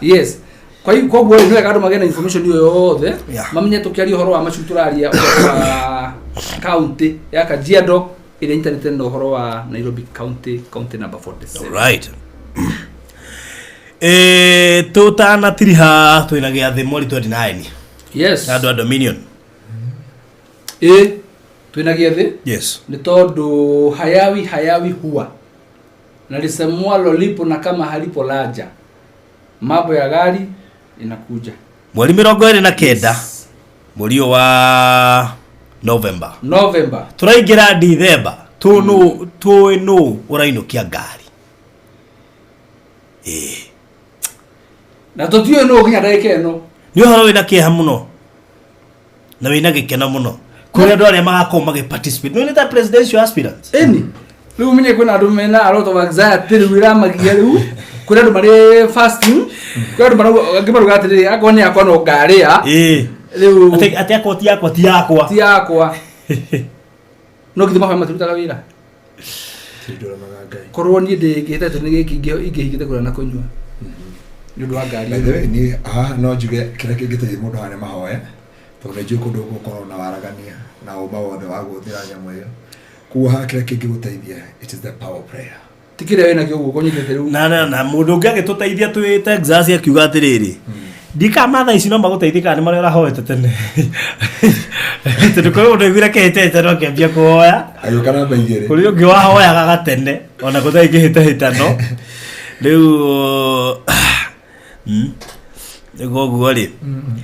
yes kwa hiyo kwa bwana niwe kadu magena information hiyo yothe mamenye tukiaria horo wa machu turaria county ya Kajiado ile internet ndo horo wa Nairobi county number 47 right tutana tiriha twina giathi mweri 29 yes ado dominion twina giathi yes ni tondu hayawi huwa na lisemwa lolipo na kama halipo laja mambo ya gari inakuja mweri 29 mweri wa November turaingira December tu urainukia ngari na tutio no kinya ndake no ni horo wina kieha muno na wina gikena muno kuri andu aria magako participate no ni ta presidential aspirants riu menye kwina andu mena aroto wa anxiety riu magia riu kuri andu mari fasting kuri andu maruga atiri akoni akwa no ngaria riu ati akwa ti yakwa no kithima fa maturuta wira tidora magangai korwo ni ndingite tu ni giki ingihigite kura na kunywa ni ndo ngari ni no juge kira kingite mundu hane mahoya to ne juko ndo gukoro na waragania na umba wothe wa guthira nyamu iyo kuha kira kingi guteithia it is the power of prayer tikire wena kyo guko nyikete riu na mundu ngi tuteithia twi Texas akiuga atiriri dika matha ici no maguteithika ni marera hoete tene tuko ndo gwira kehete no kiambia kuhoya ayo kana baigere kuri ungi wa hoya gagatene ona kuthai kihita no riu gogo ri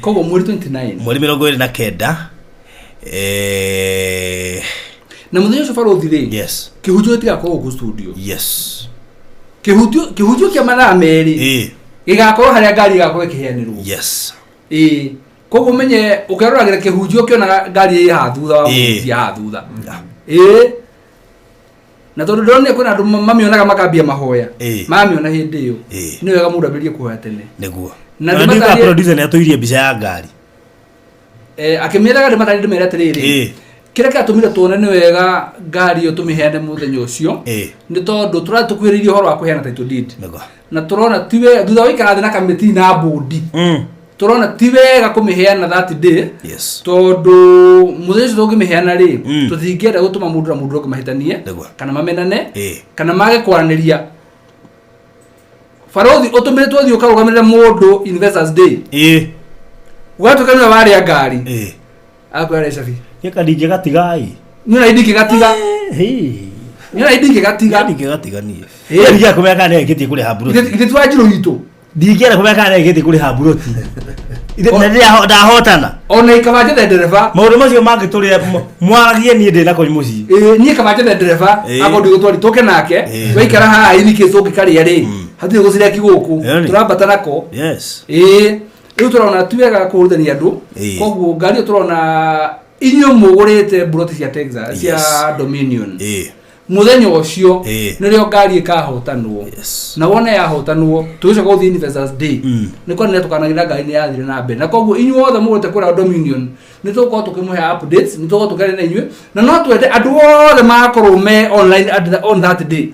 kogo mweri 29 mweri 29 na muthenya ucio faro thire yes kihujio tiga ko ku studio yes kihujio kia mathaa meri igakorwo haria ngari igakorwo ikiheanirwo yes kogo menye ukiroragira kihujio kiona ngari ya thutha wa ya thutha na tondu ndone kuna andu mamionaga makambia mahoya mamiona hindi iyo ni wega mundu ambirie kuhoya tene niguo na ndimata producer ni atuirie mbica ya ngari akimiraga ndimata ndimera atiriri kira katumira tuone ni wega ngari iyo tumiheane muthenya ucio ni tondu turatukwiririe horo wa kuheana title deed na turona tiwe thutha wa ikara na kamiti na bodi turona tiwega kumiheana that day tondu muthenya ucio tungimiheana ri tutingienda gutuma mundu na mundu kumahitanie kana mamenane kana mage kwaraniria farothi utumire twathi ukarugamirira mundu investors day watu kana wari ya ngari akware shafi yeka dije gatigai nuna idiki gatiga Nira idinge gatiga ni ndigia kumeka ne ngiti kuri haburoti ite twajiro hito ndigia kumeka ne ngiti kuri haburoti ite ndia hotana ona ikabaje the dereva maundu macio mangi turi mwaragie ni ndi nako muci ni ikabaje the dereva ako ndi gutwari toke nake waikara haha ini kisoki kari ari hatu guciria kiguku turambata nako yes riu turona tuwega kuruthania andu koguo ngari turona inyo mugurite buroti cia Texas cia Dominion muthenya ucio nirio ngari ikahotanwo na wona yahotanwo tugicoka guthii Investors Day niko nene tukanagira ngari ni yathire na mbere na koguo inyuothe mugurite kura Dominion nituko tukimuhe updates nituko tukare na inyue na no twende andu othe makorwo me online on that day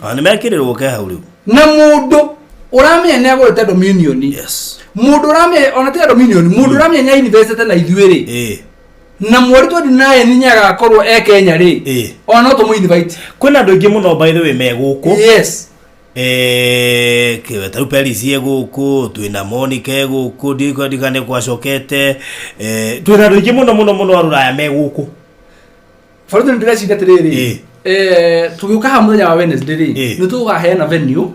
ani mekirirwo ke hau riu na mundu uramenya ni agurite Dominion mundu uramenya ona te Dominion mundu uramenya university na ithuiri na mwori to dinaye ni nyaga korwo Kenya ri ona to mu invite kwina andu ingi muno by the way me guku kiweta rupericie guku twina Monica guku ndigane kwacokete twina andu ingi muno aruraya me guku faruto ndiracida tiriri tugiuka ha muthenya wa Wednesday ri nitugaheana venue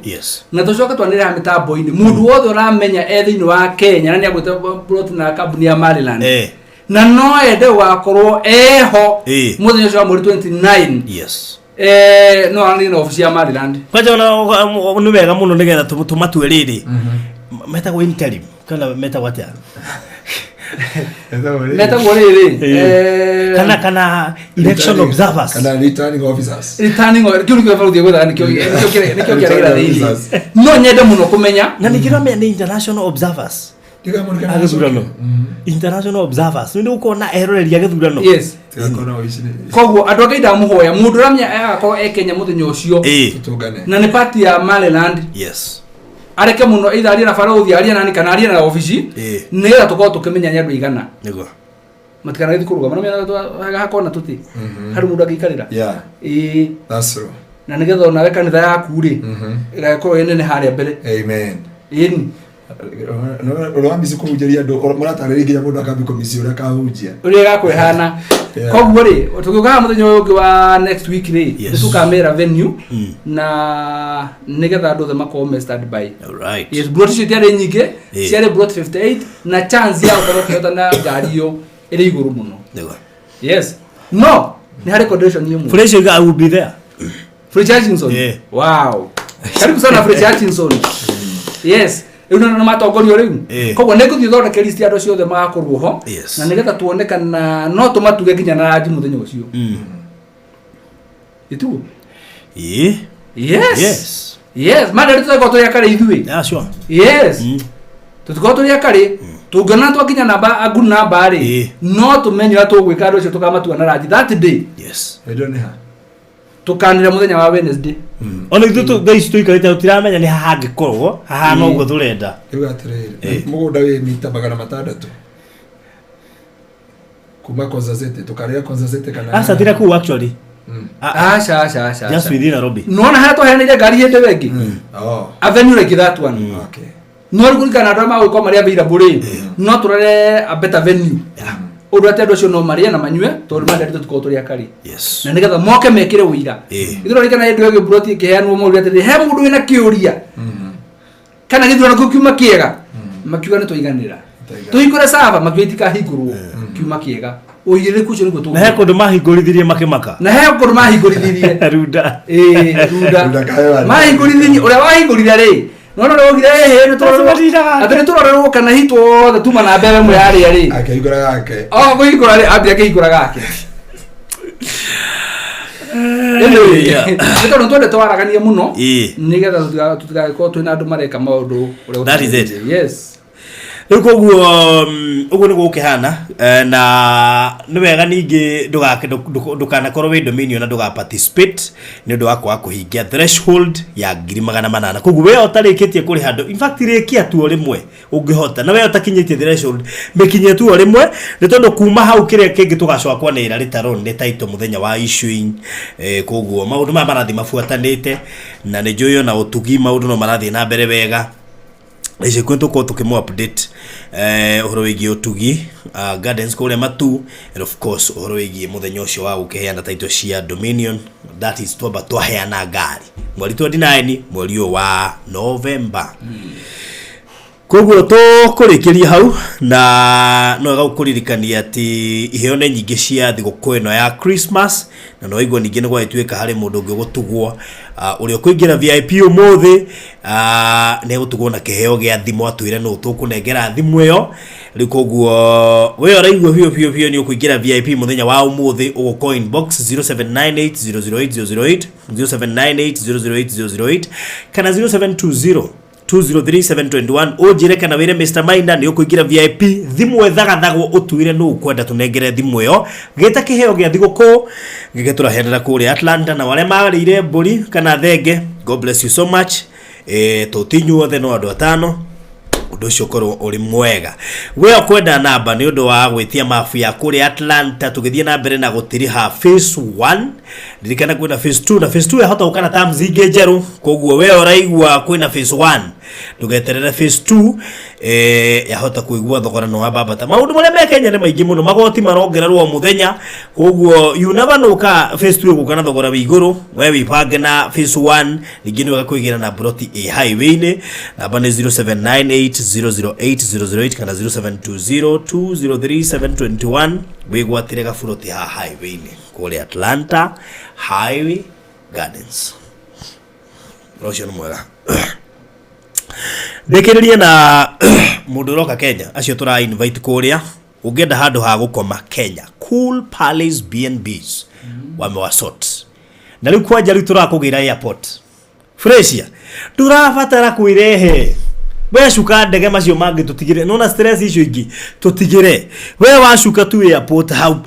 na tucoka twanire ha mitambo-ini mundu wothe uramenya thiini wa Kenya na ni agwite plot na kambuni ya Maryland na no ende wakorwo eho muthenya ucio wa mweri 29 no ani na ofisi ya Maryland kwaje ona ni wega muno nigetha tumatue riri meta go interim kana meta watia meta go riri kana election observers kana returning officers kiuri kwa faruthi gwetha nikyo kiragira riri no nyende muno kumenya na nikirame ni international observers international observers ndio uko na eroreri ya githurano koguo andu akaida muhoya mundu ramya agakorwo Kenya muthenya ucio na ni party ya Maryland areke muno either aria na faruthi aria nani kana aria na ofisi nigetha tukorwo tukimenya nyandu igana nigo matikana githi kuruga mana mena hakona tuti hari mundu agikarira that's true na nigetha ona we kanitha yaku ri igakorwo yenene haria mbere amen no ambizi kuhujeria andu maratarĩria nginya mundu akambi komisi uria kahunjia uria gakwehana koguo ri tugiuka muthenya uyu wa next week ri tukamera venue na nigetha andu othe makorwo stand by yes brought you there nyinge ciare brought 58 na chance ya gukorwo kihotana ngari yo iri iguru muno yes no ni hari condition ni mu fresh I will be there Rejection wow karibu sana Rejection yes na matongorio riu koguo ne guthii thondeke list andu ciothe magakorwo ho na nigetha tuonekana no tumatuge nginya na rangi muthenya ucio itu yes madari tutako ya kare ithui sure yes tutako ya kare tugana twakinya namba agu namba ri no tumenye atugwika andu cio tukamatua na rangi that day edone ha tukanira muthenya wa Wednesday ona ithu guys tuikarite utiramenya ni haha ngikorwo haha no ugo turenda riu atiriri mugunda wi mita 600 kuma Konzazete tukaria Konzazete kana asa tira ku actually asha just within Nairobi no na hato hene ngari hende wengi avenue like that one okay no rukurikana ndo ma gwiko maria beira bure no turare a better venue odu atedo cio no maria na manyue tondu mandari tuko turia kari na nigetha moke mekire uira ithiro rikana hendo yege broti kehanwo mo uri he mundu wina kiuria kana githurano kukiuma kiega makiuga ni tuiganira tuikure sava makiitika higurwo kiuma kiega uire kucio ni gutu na he kundu mahingurithirie makimaka na he kundu mahingurithirie ruda ruda mahingurithirie uria wahingurire ri no rogire he no turorerwo kana hitwo tuma na mbere mwe yari ari akaigura gake kuigura ri ambia keigura gake ndio ndo twaragania muno nigetha tutigakorwo twina andu mareka maundu that is it yes uguo ni gukihana na ni wega ningi ndukana korwo wi Dominion na nduga participate ni ndu wako kuhingia threshold ya 800 koguo we otarikitie kuri handu in fact rikia tu rimwe ungihota na we otakinyitie threshold mekinye tu rimwe ni tondu kuma hau kiria kingi tugacokwa ni ira ritaron ni taito muthenya wa issuing koguo maundu ma marathi mafuatanite na ni njuyo na utugi maundu no marathi na mbere wega Ije kwento ko tukimo update uhoro wigi utugi gardens kule matu, and of course uhoro wigi muthenya ucio wa gukeheana title cia Dominion, that is twamba twaheana ngari mweri 29 mweri wa November. Koguo to kurikiria hau na no gakuririkania ati iheo ne nyingi cia thigũkũ ĩno ya Christmas, na no igwa ningĩ nĩ gwatuĩka harĩ mũndũ ũngĩ gũtugwo ũrĩa kũingĩra VIP ũmũthĩ nĩ gũtugwo na kĩheo gĩa thimũ, atwĩre no tũkũnengera thimũ ĩyo. Rĩu koguo we ũraigua biũ nĩ ũkũingĩra VIP mũthenya wa ũmũthĩ, ũgũko inbox 0798008008 0798008008 kana 0720203721 ujire kana wire Mr. Minda ni ukuingira VIP thimu ethagathagwo utuire no ukwenda tunengere thimu yo gita kiheo gya thiguko gigetura hendera kuri Atlanta na wale marire mburi kana thenge. God bless you so much. Tutinyu othe no andu atano undu ucio korwo uri mwega. We okwenda namba ni undu wa gwitia mafu ya kuri Atlanta tugithie na mbere na gutiriha phase 1 ndirikana kwina phase 2 na phase 2 yahota ukana terms inge njeru. Koguo we oraigua kwina phase 1 tugeterera phase 2 yahota kuigua thogora no wababata maundu maria me Kenya ni maingi muno magoti marongererwo muthenya. Koguo you never know ka phase 2 gukana thogora wi iguru we wipange na phase 1 ningi ni wagakuigira na broti highway ni namba ni 0798008008 kana 0720203721 wigwatire gafuroti ha highway ni kule Atlanta Highway Gardens. Rocio no mwega Dekeriria na mundu roka Kenya acio tura invite kuria ungenda handu ha gukoma Kenya Cool Palace B&Bs wamewasort na riu kwanja riu turakugira airport freshia turabatara kuirehe we shuka ndege macio mangi tutigire nona stress icio ingi tutigire we washuka tu airport hau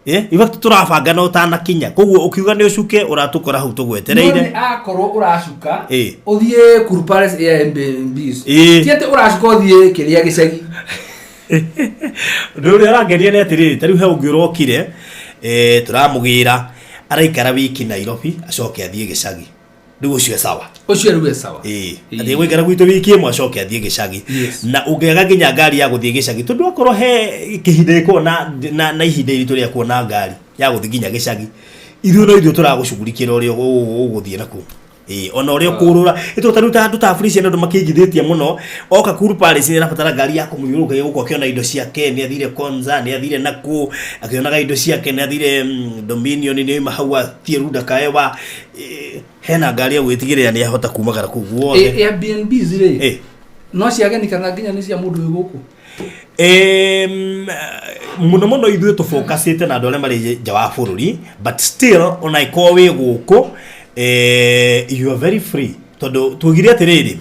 iba turabanga no tana kinya koguo ukiuga ni ucuke uratukora hau tugwetereire ni akorwo urashuka uthie Cool Palace Airbnbs tiete urashuka uthie kiria gicagi ndio rangeria ni atiri tariu he ungirokire turamugira araikara wiki Nairobi acoke athie gicagi riu ucio sawa ati gwikara gwitu wiki imwe acoke athie gicagi na ungega ginya ngari ya guthie gicagi tondu akorwo he kihinde ko na ihinde iritu ria kuona ngari ya guthie ginya gicagi ithu no ithu turagucugurikira urio uguthie naku ona urio kurura ito taruta tutafurishia ndu makingithitie muno oka Cool Palace ni rabatara ngari ya kumuyuruka yuko akiona indo ciake ni athire Konza ni athire naku akiona indo ciake ni athire Dominion ni mahawa tieruda kaewa hena ngari ya gwitigirira ni ahota kumagara kugu wothe Airbnb zire no ciage ni kana nginya ni cia mundu wi guku muno ithu tu focusite na ndole mari jawa bururi but still ona iko wi guku you are very free todo tugire atiriri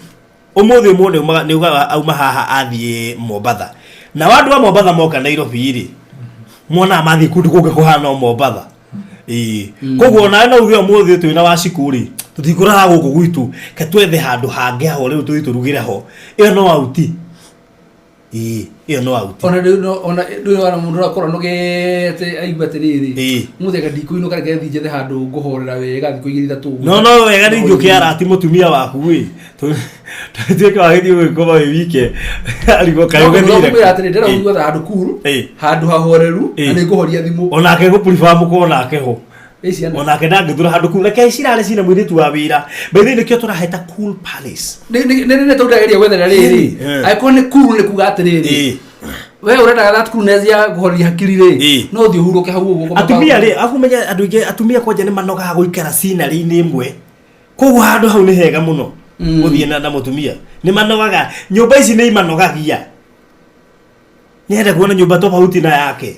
umuthi umone ni uga auma haha athie Mombatha na wandu wa Mombatha moka Nairobi iri mona mathi kundu kuge kuhana Mombatha koguo na no uge umuthi twina wa cikuri tutikuraha guku gwitu ka twethe handu hange ho riu tuiturugire ho iyo no auti iyo no auti ona mundu akora no gete aigua tiriri muthega ndikuino kare gethi jethe handu nguhorera wega thiku igiri thatu no wega ni ngiukiara ati mutumia waku wi tutika wagithi gwikoma wike aligo kayo gethire no ati ndera uigua handu cool handu hahoreru na ni nguhoria thimu ona ke guprefer muko na ke ho ona ke ndangithura handu cool ke cirare cina mwiritu wa wira bethe ni kio turaheta Cool Palace ne tudageria gwethera riri aikone cool ni kuga atiriri we urenda that coolness ya guhoria hakiri ri no thi huruke hau uguo atumia ri afumenya andu inge atumia kwanja ni manoga guikara scenery ni imwe koguo handu hau ni hega muno guthie na mutumia ni manogaga nyumba ici ni imanogagia nienda kuona nyumba tofauti na yake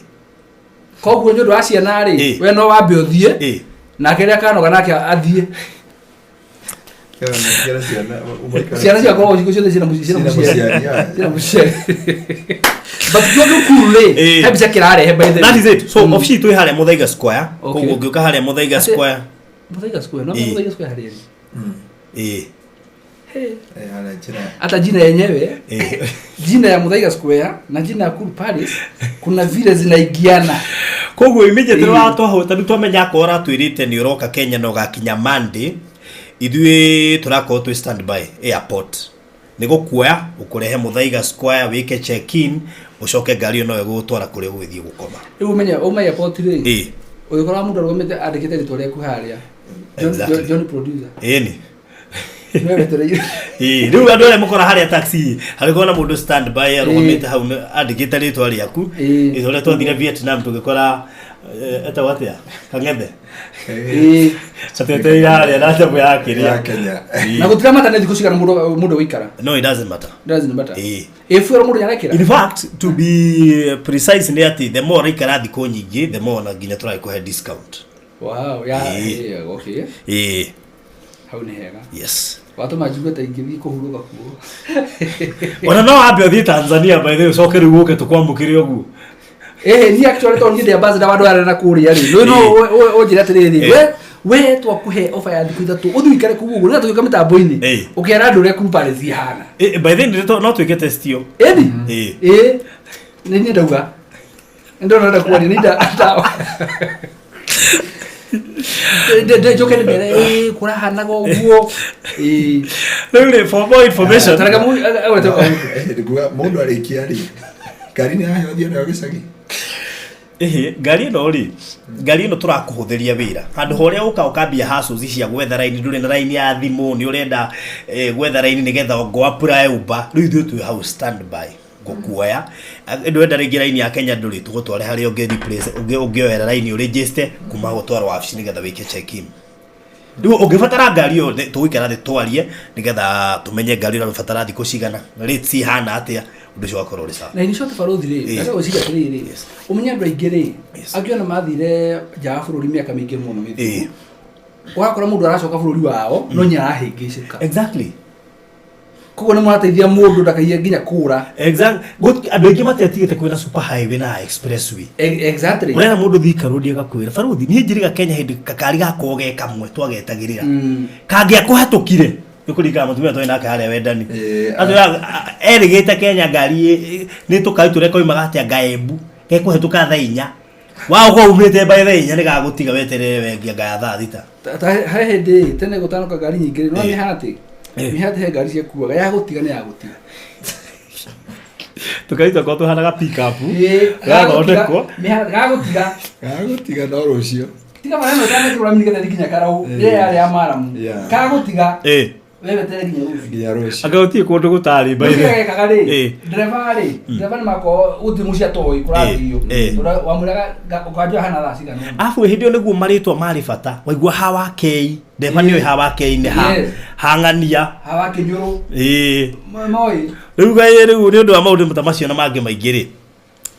koguo ndu aciana ri we no wambe uthie na kiria kanoga nake athie ciana cia kwa uciku ciothe cina muciari but you cool hebisa kirare by the that is it so ofisi tu hale Muthaiga Square koguo ngiuka hale Muthaiga Square no Muthaiga Square hale hata jina yenyewe jina ya Muthaiga Square na jina ya Cool Palace kuna vile zinaigiana koguo immediately watoho tatu twamenya kora twirite ni uroka Kenya no gakinya Monday ithui turako tu standby airport nigo kuoya ukurehe Muthaiga Square wike check in ucoke ngari no egutwara kure gwithie gukoma umenya potire uyikora mundu arugomete andikite ritwa ryaku haria John producer ni riu andu arĩa mukora harĩa taxi harĩ na mũndũ stand by arũgamĩte hau andĩkĩte rĩtwa rĩaku rĩtwa twathire Vietnam tũgĩkora etawatia Kang'ethe satete harĩa na jamu ya Kenya na gũtira mata nĩ thikũ cigana mũndũ wĩikara no it doesn't matter if you're mũndũ nyarekera in fact to be precise nĩ atĩ the more ikara thikũ nyingĩ the more na nginya tũrakũhe discount wow okay hau nĩ hega yes watu majugata ingithi kuhuruka kuo ona no ambe othi Tanzania by the way so keri guke tukwamukire ogu ni actually to ngide ambassador wandu arena kuria ri no ojira atiriri we twakuhe offer ya thiku ithatu uthuikare kugugu na tuika mitambo-ini ukiara andu ria kurupa ri zihana by the way no tuike testio ni ndauga ndo ndo kuari ni nda de joke ni bere kura hana go guo no for more information taraga mu mundu arikia ri gari ni ayo thio na gicagi gari no turakuhuthiria wira handu horia ukambia hustles cia gwetha line nduri na line ya thimu ni urenda gwetha line nigetha go apply Uber riu ithu tu house standby gukuoya ndwenda ringi line ya Kenya nduri tugutware hari unge replace ungeoera line uri register kuma gutwara wabici nigetha wike check in riu ungibatara ngari yo tuikara thi twarie nigetha tumenye ngari ro batara thiko cigana rates hana atia undu cio akoro ri sawa na ni short farothi ri asa uciga ri umenya andu aingi ri akiona mathire ja bururi miaka mingi muno mithi wakora mundu aracoka bururi wao no nyarahingicika exactly kuko ni mwateithia mundu ndakaiye nginya kura andu aingi matetigite kwina super highway na expressway exactly urena mundu thika road agakwira faruthi ni njiriga Kenya hindi kakari gakoge kamwe twagetagirira kangia kuhatukire nikuringa mutumia to ina karia wendani andu erigite Kenya ngari ni tukaiture koima gatia Gaembu gekuhetuka thaa 4 wao go umite by thaa 4 ni gagutiga weterere wengia ngaya thaa 6 ha hindi tene gutanuka ngari nyingi no ni hati ni hati ngari cia kuaga ya gutiga ni ya gutiga tukaita ko tu hanaga pick up gathondekwo gagutiga no rucio tiga bana no tane kurami nigeta dikinya karau yari amaramu gagutiga wewe tele nginya rucio agautie kundu gutari by the driver mako utimucia toy kurathio wamuraga ukajua hana thaa cigana afu hindi niguo maritwa mari bata waigua hawa kei ndeva ni hawa kei ni hangania hawa kinyuru moi riu ni undu wa maundu mutamacio na mangi maingiri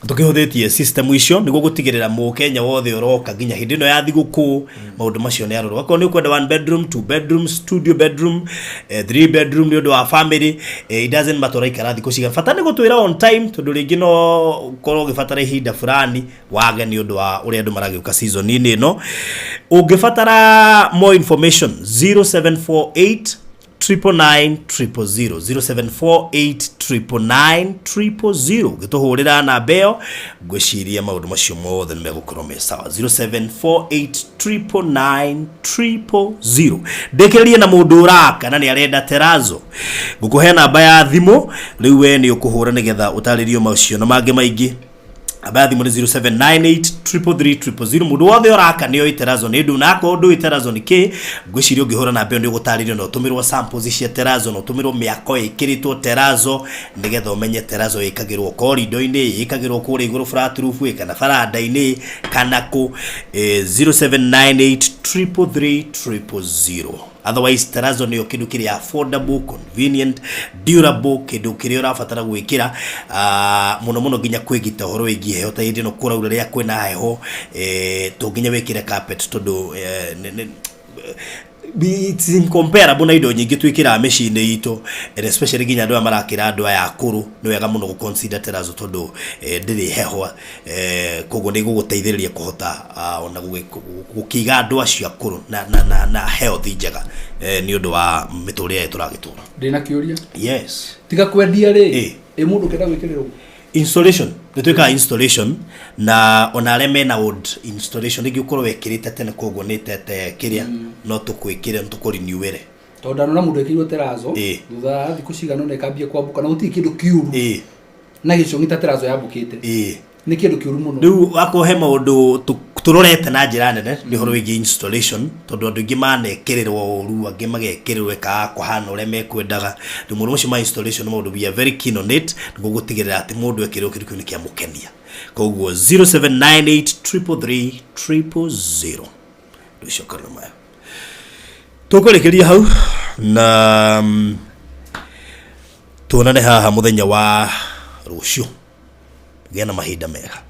tukihuthitie system icio niguo gutigirira Mukenya wothe uroka nginya hindi no ya thiguku maundu macio ni aroro akon ni kwenda 1 bedroom 2 bedroom studio bedroom 3 bedroom ni undu wa family it doesn't matter ikara thiku ciga fatani gutwira on time tondu ringi no korwo gifatara ihinda fulani wage ni undu wa uri andu maragiuka season ini no ungifatara more information 0748 999 0748 gituhurira na beo gwiciria maundu macio mothe megukorwo me sawa 0748 ndekererie na mundu uraka na ni arenda terazo ngukuhe namba ya thimu riu we ni ukuhura nigetha utaririo macio na mangi maingi abathi muri 07983330 mundu wothe uraka niyo iterazo ni ndu nako ndu iterazo ni ki gwicirio ngihura na mbeo ni gutaririo no tumirwo samples cia terazo no tumirwo miako ikiritwo terazo nigetha umenye terazo ikagirwo corridor-ini ikagirwo kuri iguru flat roof kana faranda-ini kana ku 07983330 otherwise terazo niyo kindu kiri affordable convenient durable kindu kiri urabatara gwikira muno nginya kwigita horo igi heho ta hindi no kuraura ria kwina heho tunginya wikire carpet tondu it's incomparable na indo nyingi twikira machine itu especially ginya andu marakira andu aya akuru ni wega muno guconsider terazo tondu ndiri heho koguo ni guguteithiriria kuhota ona gukiga andu acio akuru na health njega ni undu wa miturire yetu turagitura ndina kiuria yes tiga kwendia ri mundu kenda gwikirirwo installation nitwika installation na ona mena old installation ngi ukorwo wekirite tene koguo ni tete kiria no tukwikire ntukuri niwere tonda na mundu ekirwo terazo thutha thiku cigano ne kambia kwambuka na uti kindu kiuru na gicungi ta terazo yambukite ni kindu kiuru muno riu wako he maundu turorete na njira nene ni horo wigi installation tondu andu ingi manekererwo uru angi magekererwe ka kuhana ure mekwendaga ni mundu ucio ma installation maundu we are very keen on it niguo gutigirira ati mundu ekirwo kindu kia mukenia koguo 0798333000 dushokana mayo tukurekeria hau na tuonane haha muthenya wa rucio gena mahinda mega.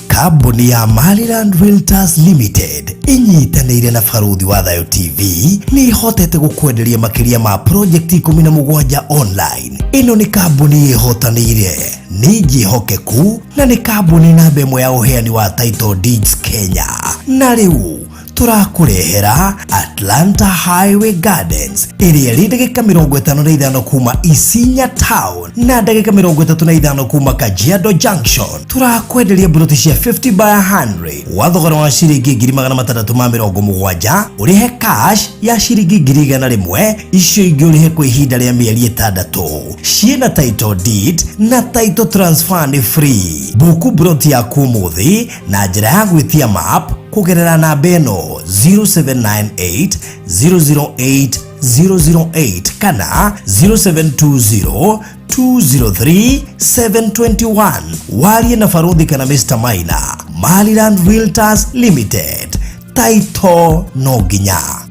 Kambuni ya Maliland Realtors Limited inyitanĩire na Baruthi wa Thayo TV ni hotete gukwenderia makiria ma project 17 online. Ino ni kambuni ihotanĩire, ni njihokeku na ni kambuni namba ĩmwe ya uheani wa title deeds Kenya. Na rĩu turakurehera Atlanta Highway Gardens ĩrĩa ĩrĩ ndagĩka 55 kuma Isinya Town na ndagĩka 35 kuma Kajiado Junction. Turakwenderia ploti cia 50 by 100 wa thogora wa ciringi 670 ũrĩhe cash ya ciringi 100,000 icio ingĩ ũrĩhe kwa ihinda rĩa mĩeri 6 ciĩna title deed na title transfer ni free. Buku ploti ya kumuthi na njĩra ya gwĩtia map kugerera namba ĩno 0798008008 kana 0720203721. warie na Baruthi kana Mr. Maina. Maliland Realtors Limited, title no nginya.